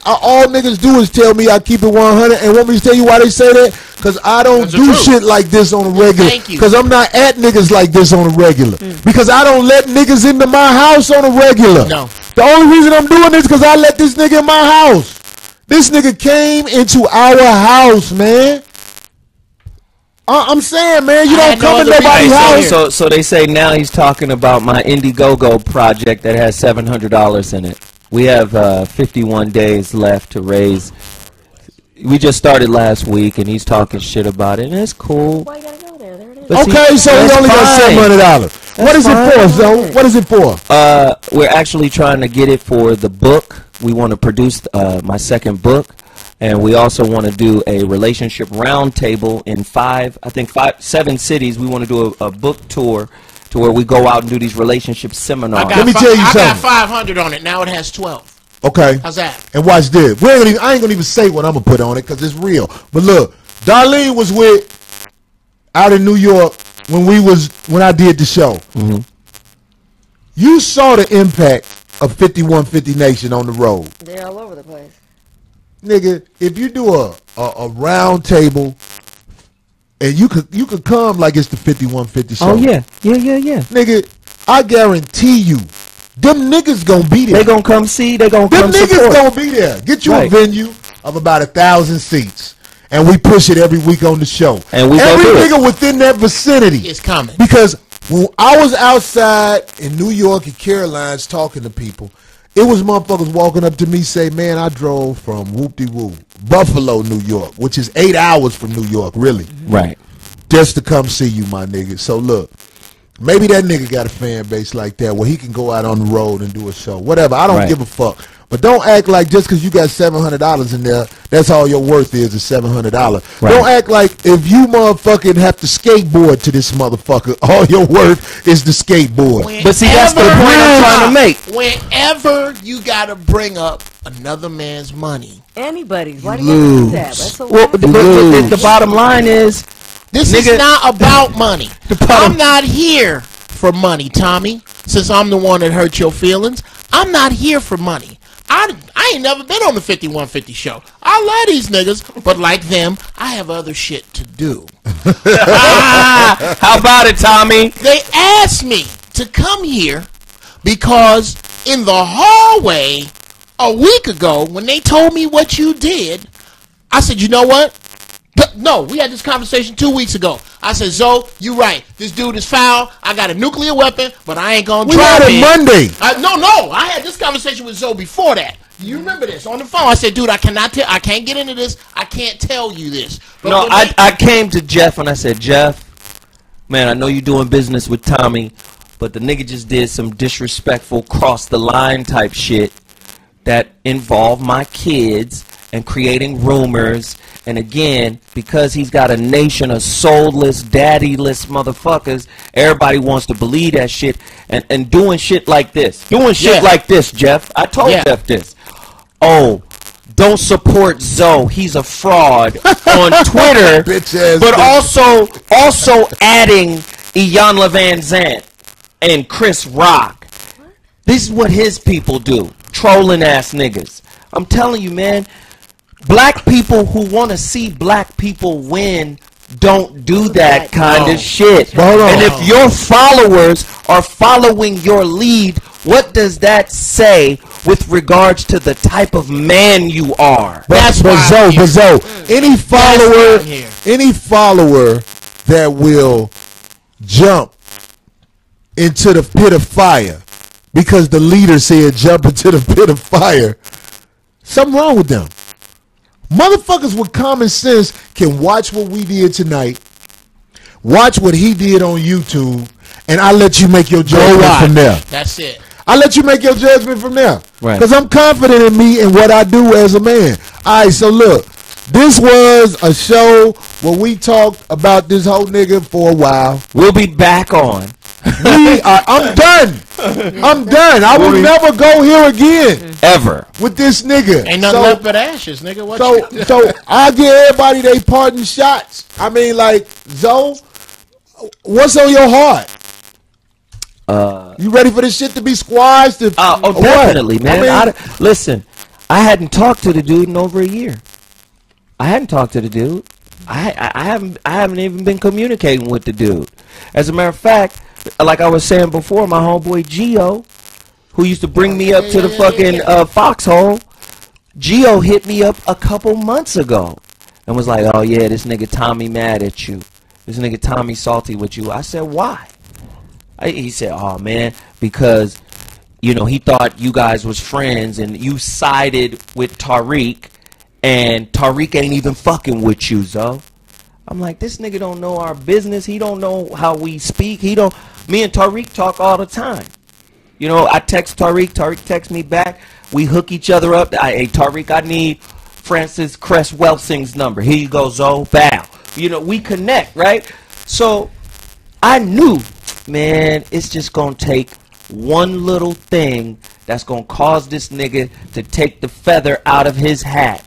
E: All niggas do is tell me I keep it 100. And want me to tell you why they say that? Because I don't do shit like this on a regular. Because I'm not at niggas like this on a regular. Because I don't let niggas into my house on a regular.
A: No.
E: The only reason I'm doing this is because I let this nigga in my house. This nigga came into our house, man. I'm saying, man, you don't come in nobody's house.
D: So they say now he's talking about my Indiegogo project that has $700 in it. We have 51 days left to raise. We just started last week, and he's talking shit about it, and it's cool.
C: Why you gotta go there? There it is.
E: Okay, so we only got $700. What is it for, Zoe? What is it for?
D: We're actually trying to get it for the book. We want to produce my second book. And we also want to do a relationship roundtable in 7 cities. We want to do a book tour to where we go out and do these relationship seminars.
E: Let me tell you something.
A: I got 500 on it. Now it has 12.
E: Okay.
A: How's that?
E: And watch this. I ain't going to even say what I'm going to put on it because it's real. But look, Darlene was out in New York when I did the show. Mm-hmm. You saw the impact of 5150 Nation on the road.
C: They're all over the place.
E: Nigga, if you do a round table and you could come like it's the 5150 show.
D: Oh yeah.
E: Nigga, I guarantee you, them niggas gonna be there.
D: They gonna come see, they gonna come support.
E: Them niggas gonna be there. Get you a venue of about 1,000 seats. And we push it every week on the show.
D: And we
E: every nigga within that vicinity
A: is coming.
E: Because when I was outside in New York and Caroline's talking to people, It was motherfuckers walking up to me say, man, I drove from whoop-de-whoop, Buffalo, New York, which is 8 hours from New York, really.
D: Right.
E: Just to come see you, my nigga. So look, maybe that nigga got a fan base like that where he can go out on the road and do a show. Whatever. I don't give a fuck. But don't act like just because you got $700 in there, that's all your worth is $700. Right. Don't act like if you motherfucking have to skateboard to this motherfucker, all your worth is the skateboard.
D: But see, that's the point I'm trying to make.
A: Whenever you got to bring up another man's money.
C: Anybody's. Why do you do that? That's so
D: well, the bottom line is,
A: this is not about money. I'm not here for money, Tommy. Since I'm the one that hurt your feelings, I'm not here for money. I ain't never been on the 5150 show. I love these niggas, but like them, I have other shit to do.
D: How about it, Tommy?
A: They asked me to come here because in the hallway a week ago when they told me what you did, I said, you know what? No, we had this conversation 2 weeks ago. I said, Zoe, you right. This dude is foul. I got a nuclear weapon, but I ain't gonna drop it.
E: We had it Monday.
A: No. I had this conversation with Zoe before that. You remember this on the phone? I said, dude, I can't get into this. I can't tell you this. But
D: no, I came to Jeff and I said, Jeff, man, I know you're doing business with Tommy, but the nigga just did some disrespectful cross the line type shit that involved my kids and creating rumors. And again, because he's got a nation of soulless, daddyless motherfuckers, everybody wants to believe that shit and doing shit like this. Doing shit like this, Jeff. I told Jeff this. Oh, don't support Zoe. He's a fraud on Twitter. But also adding Iyanla Van Zant and Chris Rock. This is what his people do. Trolling ass niggas. I'm telling you, man. Black people who want to see black people win don't do that kind of shit. And if your followers are following your lead, what does that say with regards to the type of man you are?
E: But Zoe, any follower that will jump into the pit of fire because the leader said jump into the pit of fire, something wrong with them. Motherfuckers with common sense can watch what we did tonight, watch what he did on YouTube, and I let you make your judgment from there.
A: That's it.
E: I let you make your judgment from there. Right. Because I'm confident in me and what I do as a man. All right, so look, this was a show where we talked about this whole nigga for a while.
D: We'll be back on.
E: I'm done. I'm done. I will never go here again.
D: Ever.
E: With this nigga.
A: Ain't nothing left but ashes, nigga.
E: So I give everybody they parting shots. I mean, like, Zoe, what's on your heart? You ready for this shit to be squashed?
D: Definitely, man. Listen, I hadn't talked to the dude in over a year. I hadn't talked to the dude. I haven't even been communicating with the dude. As a matter of fact, like I was saying before, my homeboy Gio, who used to bring me up to the fucking foxhole, Gio hit me up a couple months ago and was like, oh yeah, this nigga Tommy mad at you. This nigga Tommy salty with you. I said, why? He said, oh man, because, you know, he thought you guys was friends and you sided with Tariq and Tariq ain't even fucking with you, Zoe. I'm like, this nigga don't know our business. He don't know how we speak. Me and Tariq talk all the time. You know, I text Tariq. Tariq texts me back. We hook each other up. Hey, Tariq, I need Francis Cress Welsing's number. Here you go, Zoe. Bow. You know, we connect, right? So I knew, man, it's just going to take one little thing that's going to cause this nigga to take the feather out of his hat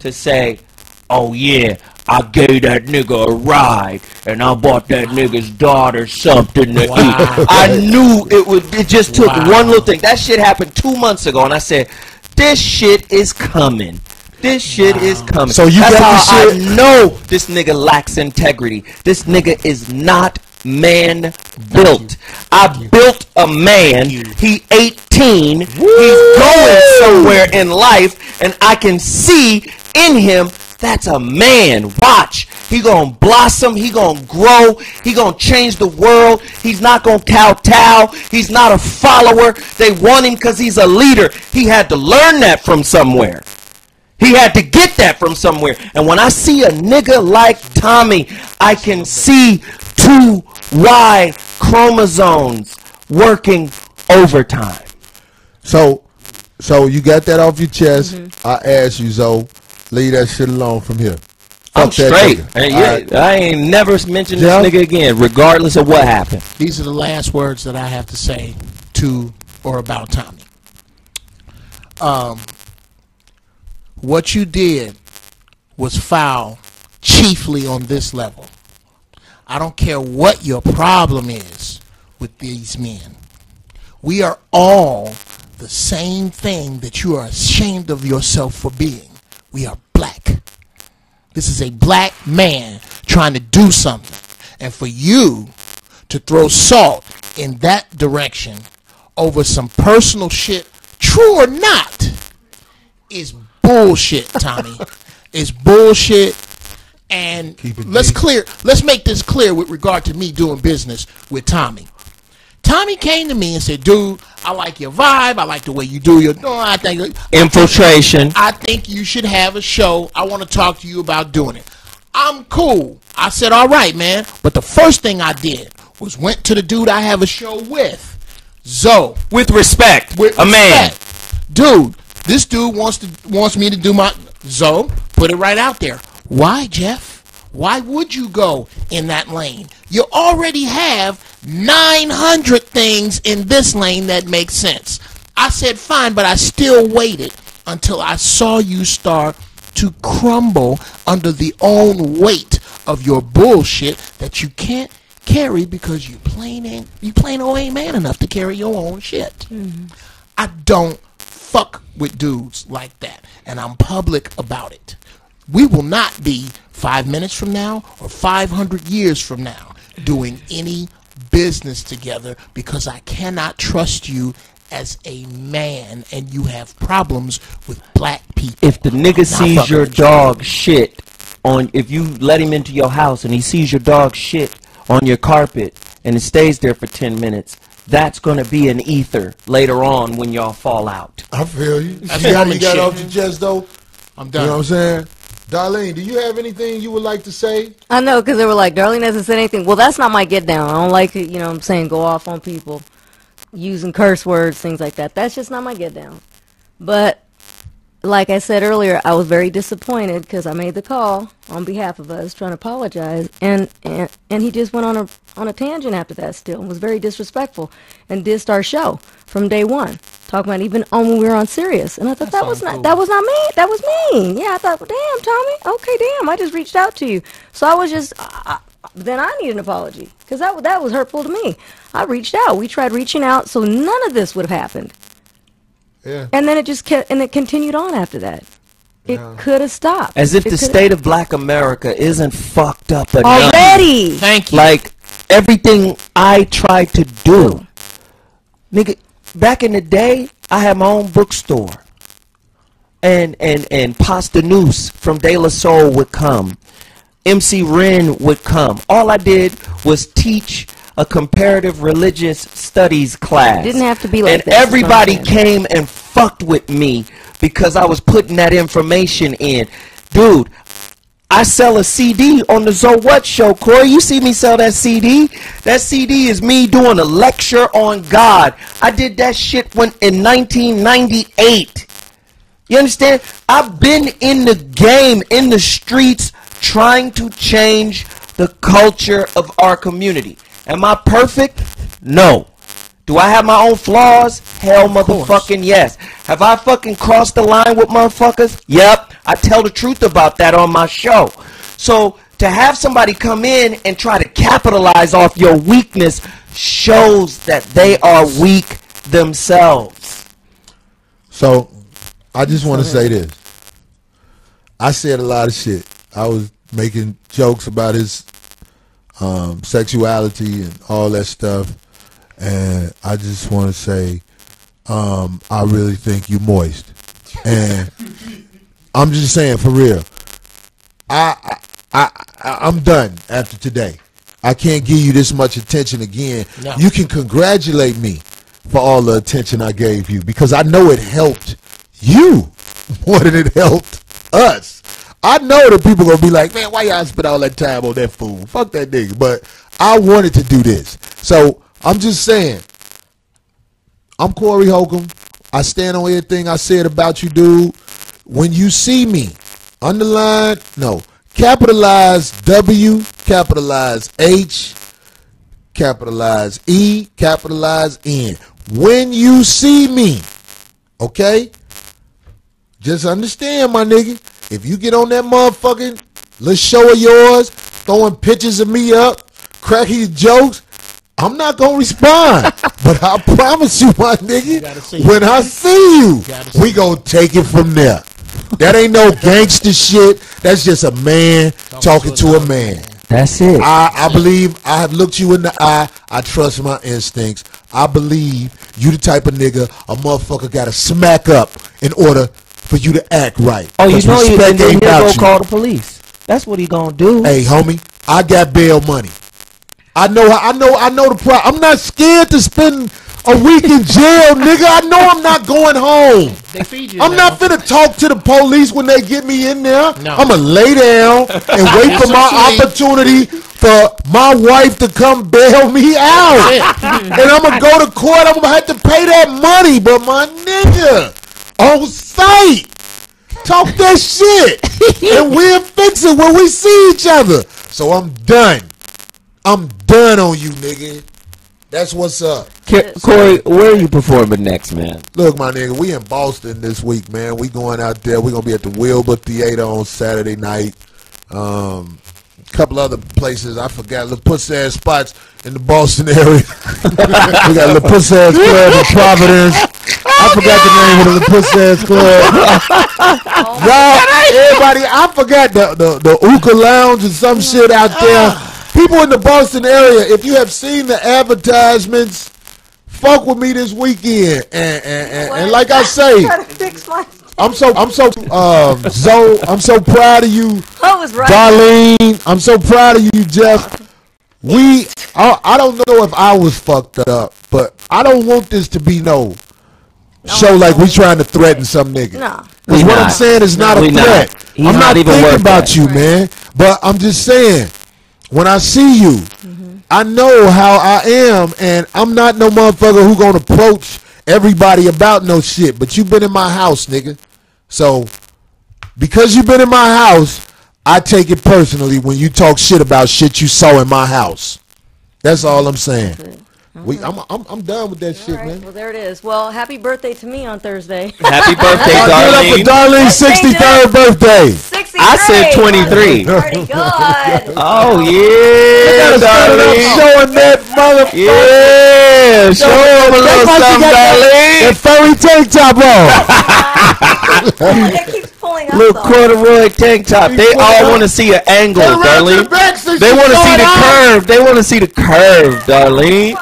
D: to say, oh, yeah, I gave that nigga a ride, and I bought that nigga's daughter something to eat. I knew it just took one little thing. That shit happened 2 months ago, and I said, this shit is coming. This shit is coming.
E: So you
D: That's
E: got
D: how
E: this shit?
D: I know this nigga lacks integrity. This nigga is not man-built. I built a man. He 18. He's going somewhere in life, and I can see in him that's a man. Watch. He gonna blossom. He gonna grow. He gonna change the world. He's not gonna kowtow. He's not a follower. They want him because he's a leader. He had to learn that from somewhere. He had to get that from somewhere. And when I see a nigga like Tommy, I can see 2 Y chromosomes working overtime.
E: So you got that off your chest. I ask you, Zoe, leave that shit alone from here.
D: I'm
E: Fuck that
D: straight.
E: nigga.
D: I ain't never mentioned
E: Jeff?
D: this nigga again, regardless of what happened.
A: These are the last words that I have to say to or about Tommy. What you did was foul chiefly on this level. I don't care what your problem is with these men. We are all the same thing that you are ashamed of yourself for being. We are black. This is a black man trying to do something. And for you to throw salt in that direction over some personal shit, true or not, is bullshit, Tommy. It's bullshit. And let's make this clear with regard to me doing business with Tommy. Tommy came to me and said, dude, I like your vibe. I like the way you do your
D: infiltration.
A: I think you should have a show. I want to talk to you about doing it. I'm cool. I said, all right, man. But the first thing I did was went to the dude I have a show with, Zoe.
D: With respect. Man.
A: Dude, this dude wants me to do my Zoe, put it right out there. Why, Jeff? Why would you go in that lane? You already have 900 things in this lane that make sense. I said, fine, but I still waited until I saw you start to crumble under the own weight of your bullshit that you can't carry because you plain old ain't man enough to carry your own shit. I don't fuck with dudes like that, and I'm public about it. We will not be 5 minutes from now or 500 years from now doing any business together because I cannot trust you as a man and you have problems with black people.
D: If the nigga sees your dog shit on, if you let him into your house and he sees your dog shit on your carpet and it stays there for 10 minutes, that's going to be an ether later on when y'all fall out.
E: I feel you.
A: That's
E: See how
A: woman
E: you got
A: shit.
E: off your chest, though?
A: I'm done.
E: You know what I'm saying? Darlene, do you have anything you would like to say?
C: I know, because they were like, Darlene hasn't said anything. Well, that's not my get down. I don't like it, you know what I'm saying, go off on people, using curse words, things like that. That's just not my get down. But like I said earlier, I was very disappointed because I made the call on behalf of us trying to apologize, and he just went on a tangent after that still, and was very disrespectful and dissed our show from day one, talking about even on when we were on Sirius. And I thought that was not me. That was me. Yeah, I thought, well, damn, Tommy. Okay, damn. I just reached out to you. So I was just then I need an apology because that was hurtful to me. I reached out. We tried reaching out so none of this would have happened.
E: Yeah.
C: And then it just kept, and it continued on after that. It could have stopped.
D: As if the state of black America isn't fucked up enough.
C: Already.
A: Thank you.
D: Like, everything I tried to do. Nigga, back in the day, I had my own bookstore. And Pasta Noose from De La Soul would come. MC Ren would come. All I did was teach a comparative religious studies class.
C: It didn't have to be like
D: and
C: that.
D: Everybody came and fucked with me because I was putting that information in. Dude, I sell a CD on the So What show, Corey. You see me sell that CD? That CD is me doing a lecture on God. I did that shit in 1998. You understand? I've been in the game, in the streets, trying to change the culture of our community. Am I perfect? No. Do I have my own flaws? Hell motherfucking yes. Have I fucking crossed the line with motherfuckers? Yep. I tell the truth about that on my show. So to have somebody come in and try to capitalize off your weakness shows that they are weak themselves.
E: So I just want to say this. I said a lot of shit. I was making jokes about his sexuality and all that stuff, and I just want to say I really think you moist, and I'm just saying for real. I I'm done after today. I can't give you this much attention again.
A: No.
E: You can congratulate me for all the attention I gave you because I know it helped you more than it helped us. I know that people gonna be like, man, why y'all spend all that time on that fool? Fuck that nigga. But I wanted to do this. So I'm just saying, I'm Corey Holcomb. I stand on everything I said about you, dude. When you see me, capitalize W, capitalize H, capitalize E, capitalize N. When you see me, okay? Just understand, my nigga. If you get on that motherfucking little show of yours, throwing pictures of me up, cracking jokes, I'm not going to respond. But I promise you, my nigga, when I see you, we going to take it from there. That ain't no gangster shit. That's just a man talking to a man.
D: That's it.
E: I believe I have looked you in the eye. I trust my instincts. I believe you the type of nigga a motherfucker got to smack up in order for you to act right.
D: Oh, you know
E: respect
D: he'll
E: ain't
D: go
E: about you.
D: call the police. That's what he gonna do.
E: Hey, homie, I got bail money. I know the problem. I'm not scared to spend a week in jail, nigga. I know I'm not going home.
A: They feed you.
E: I'm not finna talk to the police when they get me in there.
A: No.
E: I'm gonna lay down and wait for my opportunity for my wife to come bail me out. And I'm gonna go to court. I'm gonna have to pay that money. But my nigga, on site, talk that shit, and we'll fix it when we see each other. So I'm done. I'm done on you, nigga. That's what's up.
D: Corey, where are you performing next, man?
E: Look, my nigga, we in Boston this week, man. We going out there. We gonna be at the Wilbur Theater on Saturday night. Couple other places I forgot. Little pussy ass spots in the Boston area. We got a little pussy ass club in Providence. I forgot the name of the pussy ass club. Y'all, everybody, I forgot the Uka Lounge and some shit out there. People in the Boston area, if you have seen the advertisements, fuck with me this weekend. And like I say, I'm so Zoe, I'm so proud of you, Darlene. I'm so proud of you, Jeff. I don't know if I was fucked up, but I don't want this to be no show like we trying to threaten some nigga.
C: No.
E: Because what I'm saying is not a threat. I'm not thinking about you, man. But I'm just saying, when I see you, I know how I am, and I'm not no motherfucker who gonna approach everybody about no shit. But you've been in my house, nigga. So, because you've been in my house, I take it personally when you talk shit about shit you saw in my house. That's all I'm saying. I'm done with that shit, man.
C: Well, there it is. Well, happy birthday to me on Thursday.
D: Happy birthday,
E: Give it up for
D: Darlene.
E: Darlene's 63rd birthday.
C: 63.
D: I said 23.
C: Pretty good.
D: Oh, yeah, Darlene.
E: Showing that motherfucker.
D: Yeah, show him a little something, Darlene.
E: That furry tank top on.
C: It keeps pulling up,
D: Little
C: though.
D: corduroy tank top. They all want to see an angle, Darlene. They want to see the curve. They want to see the curve, Darlene.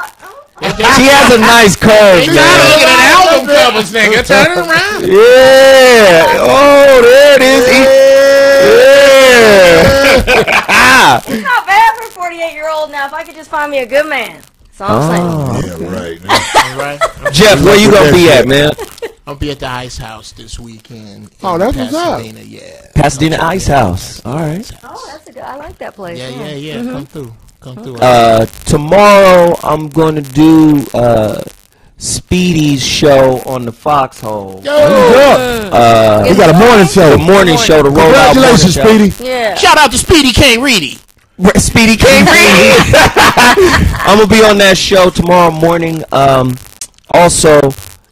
D: She has a nice curve,
A: You
D: man.
A: gotta look at an album covers, nigga. Turn it around.
D: Yeah. Oh, there it is. Yeah.
C: It's not bad for a 48-year-old now. If I could just find me a good man. That's all I'm saying.
E: Yeah, right.
A: All right.
D: Jeff, where you gonna be at, man?
A: I'll be at the Ice House this weekend.
E: Oh, that's what's up.
A: Pasadena, yeah.
D: Pasadena Ice House. All right.
C: Oh, that's a good. I like that place.
A: Yeah. Come through.
D: Tomorrow I'm going to do Speedy's show on the Foxhole.
E: We got a morning show.
D: The morning show, the Roll Out morning
E: Congratulations,
D: show.
E: Speedy.
C: Yeah.
A: Shout out to Speedy K. Reedy.
D: Speedy can't read. I'm gonna be on that show tomorrow morning. Also,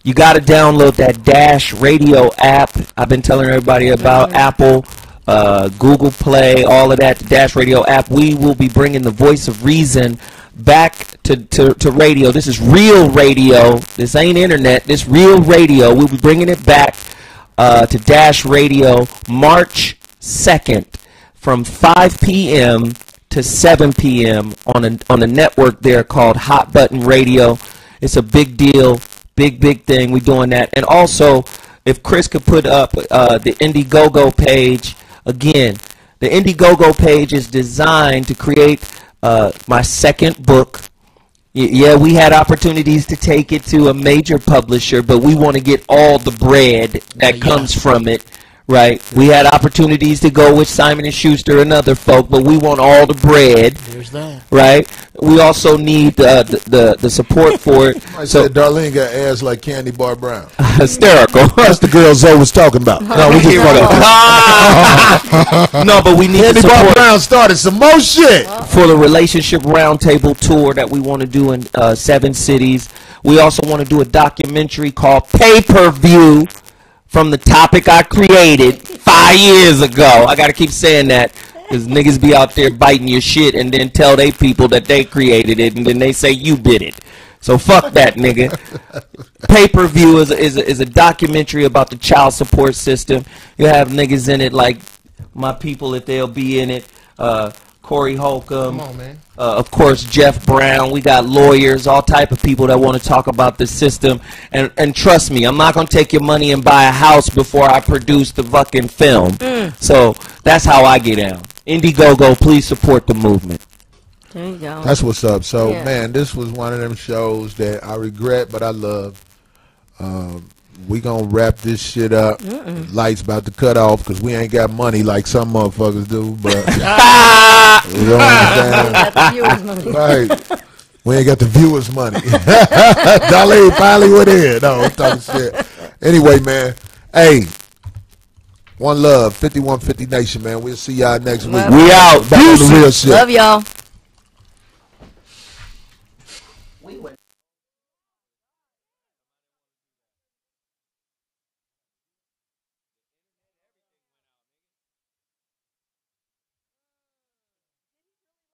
D: you got to download that Dash Radio app. I've been telling everybody about Apple, Google Play, all of that. The Dash Radio app. We will be bringing the voice of reason back to radio. This is real radio. This ain't internet. This real radio. We'll be bringing it back to Dash Radio March 2nd from 5 p.m. to 7 p.m. on a network there called Hot Button Radio. It's a big deal, big thing. We're doing that. And also, if Chris could put up the Indiegogo page, again, The Indiegogo page is designed to create my second book. Yeah, we had opportunities to take it to a major publisher, but we want to get all the bread that comes from it, right? We had opportunities to go with Simon & Schuster and other folk, but we want all the bread.
A: There's that.
D: Right? We also need the support for it.
E: I said Darlene got ass like Candy Bar Brown.
D: Hysterical.
E: That's the girl Zoe was talking about. No, we just
D: No, but we need
E: Candy
D: the
E: Bar
D: support
E: Brown started some more shit.
D: for the relationship roundtable tour that we want to do in 7 cities. We also want to do a documentary called Pay-Per-View from the topic I created 5 years ago. I got to keep saying that because niggas be out there biting your shit and then tell they people that they created it and then they say you did it. So fuck that, nigga. Pay-Per-View is a documentary about the child support system. You have niggas in it like my people, if they'll be in it. Corey Holcomb.
A: Come on, man.
D: Of course, Jeff Brown. We got lawyers, all type of people that want to talk about the system. And trust me, I'm not going to take your money and buy a house before I produce the fucking film. So that's how I get down. Indiegogo, please support the movement.
C: There you go.
E: That's what's up. So,
C: Yeah.
E: man, this was one of them shows that I regret, but I love. We gonna wrap this shit up. Lights about to cut off because we ain't got money like some motherfuckers do. But you know what I'm
C: Got the viewers' money.
E: saying? Right. We ain't got the viewers' money. Darlene finally went in. No, I'm talking shit. Anyway, man. Hey, one love, 5150 Nation, man. We'll see y'all next week.
C: Love
D: We out.
E: Back on the real shit.
C: Love y'all.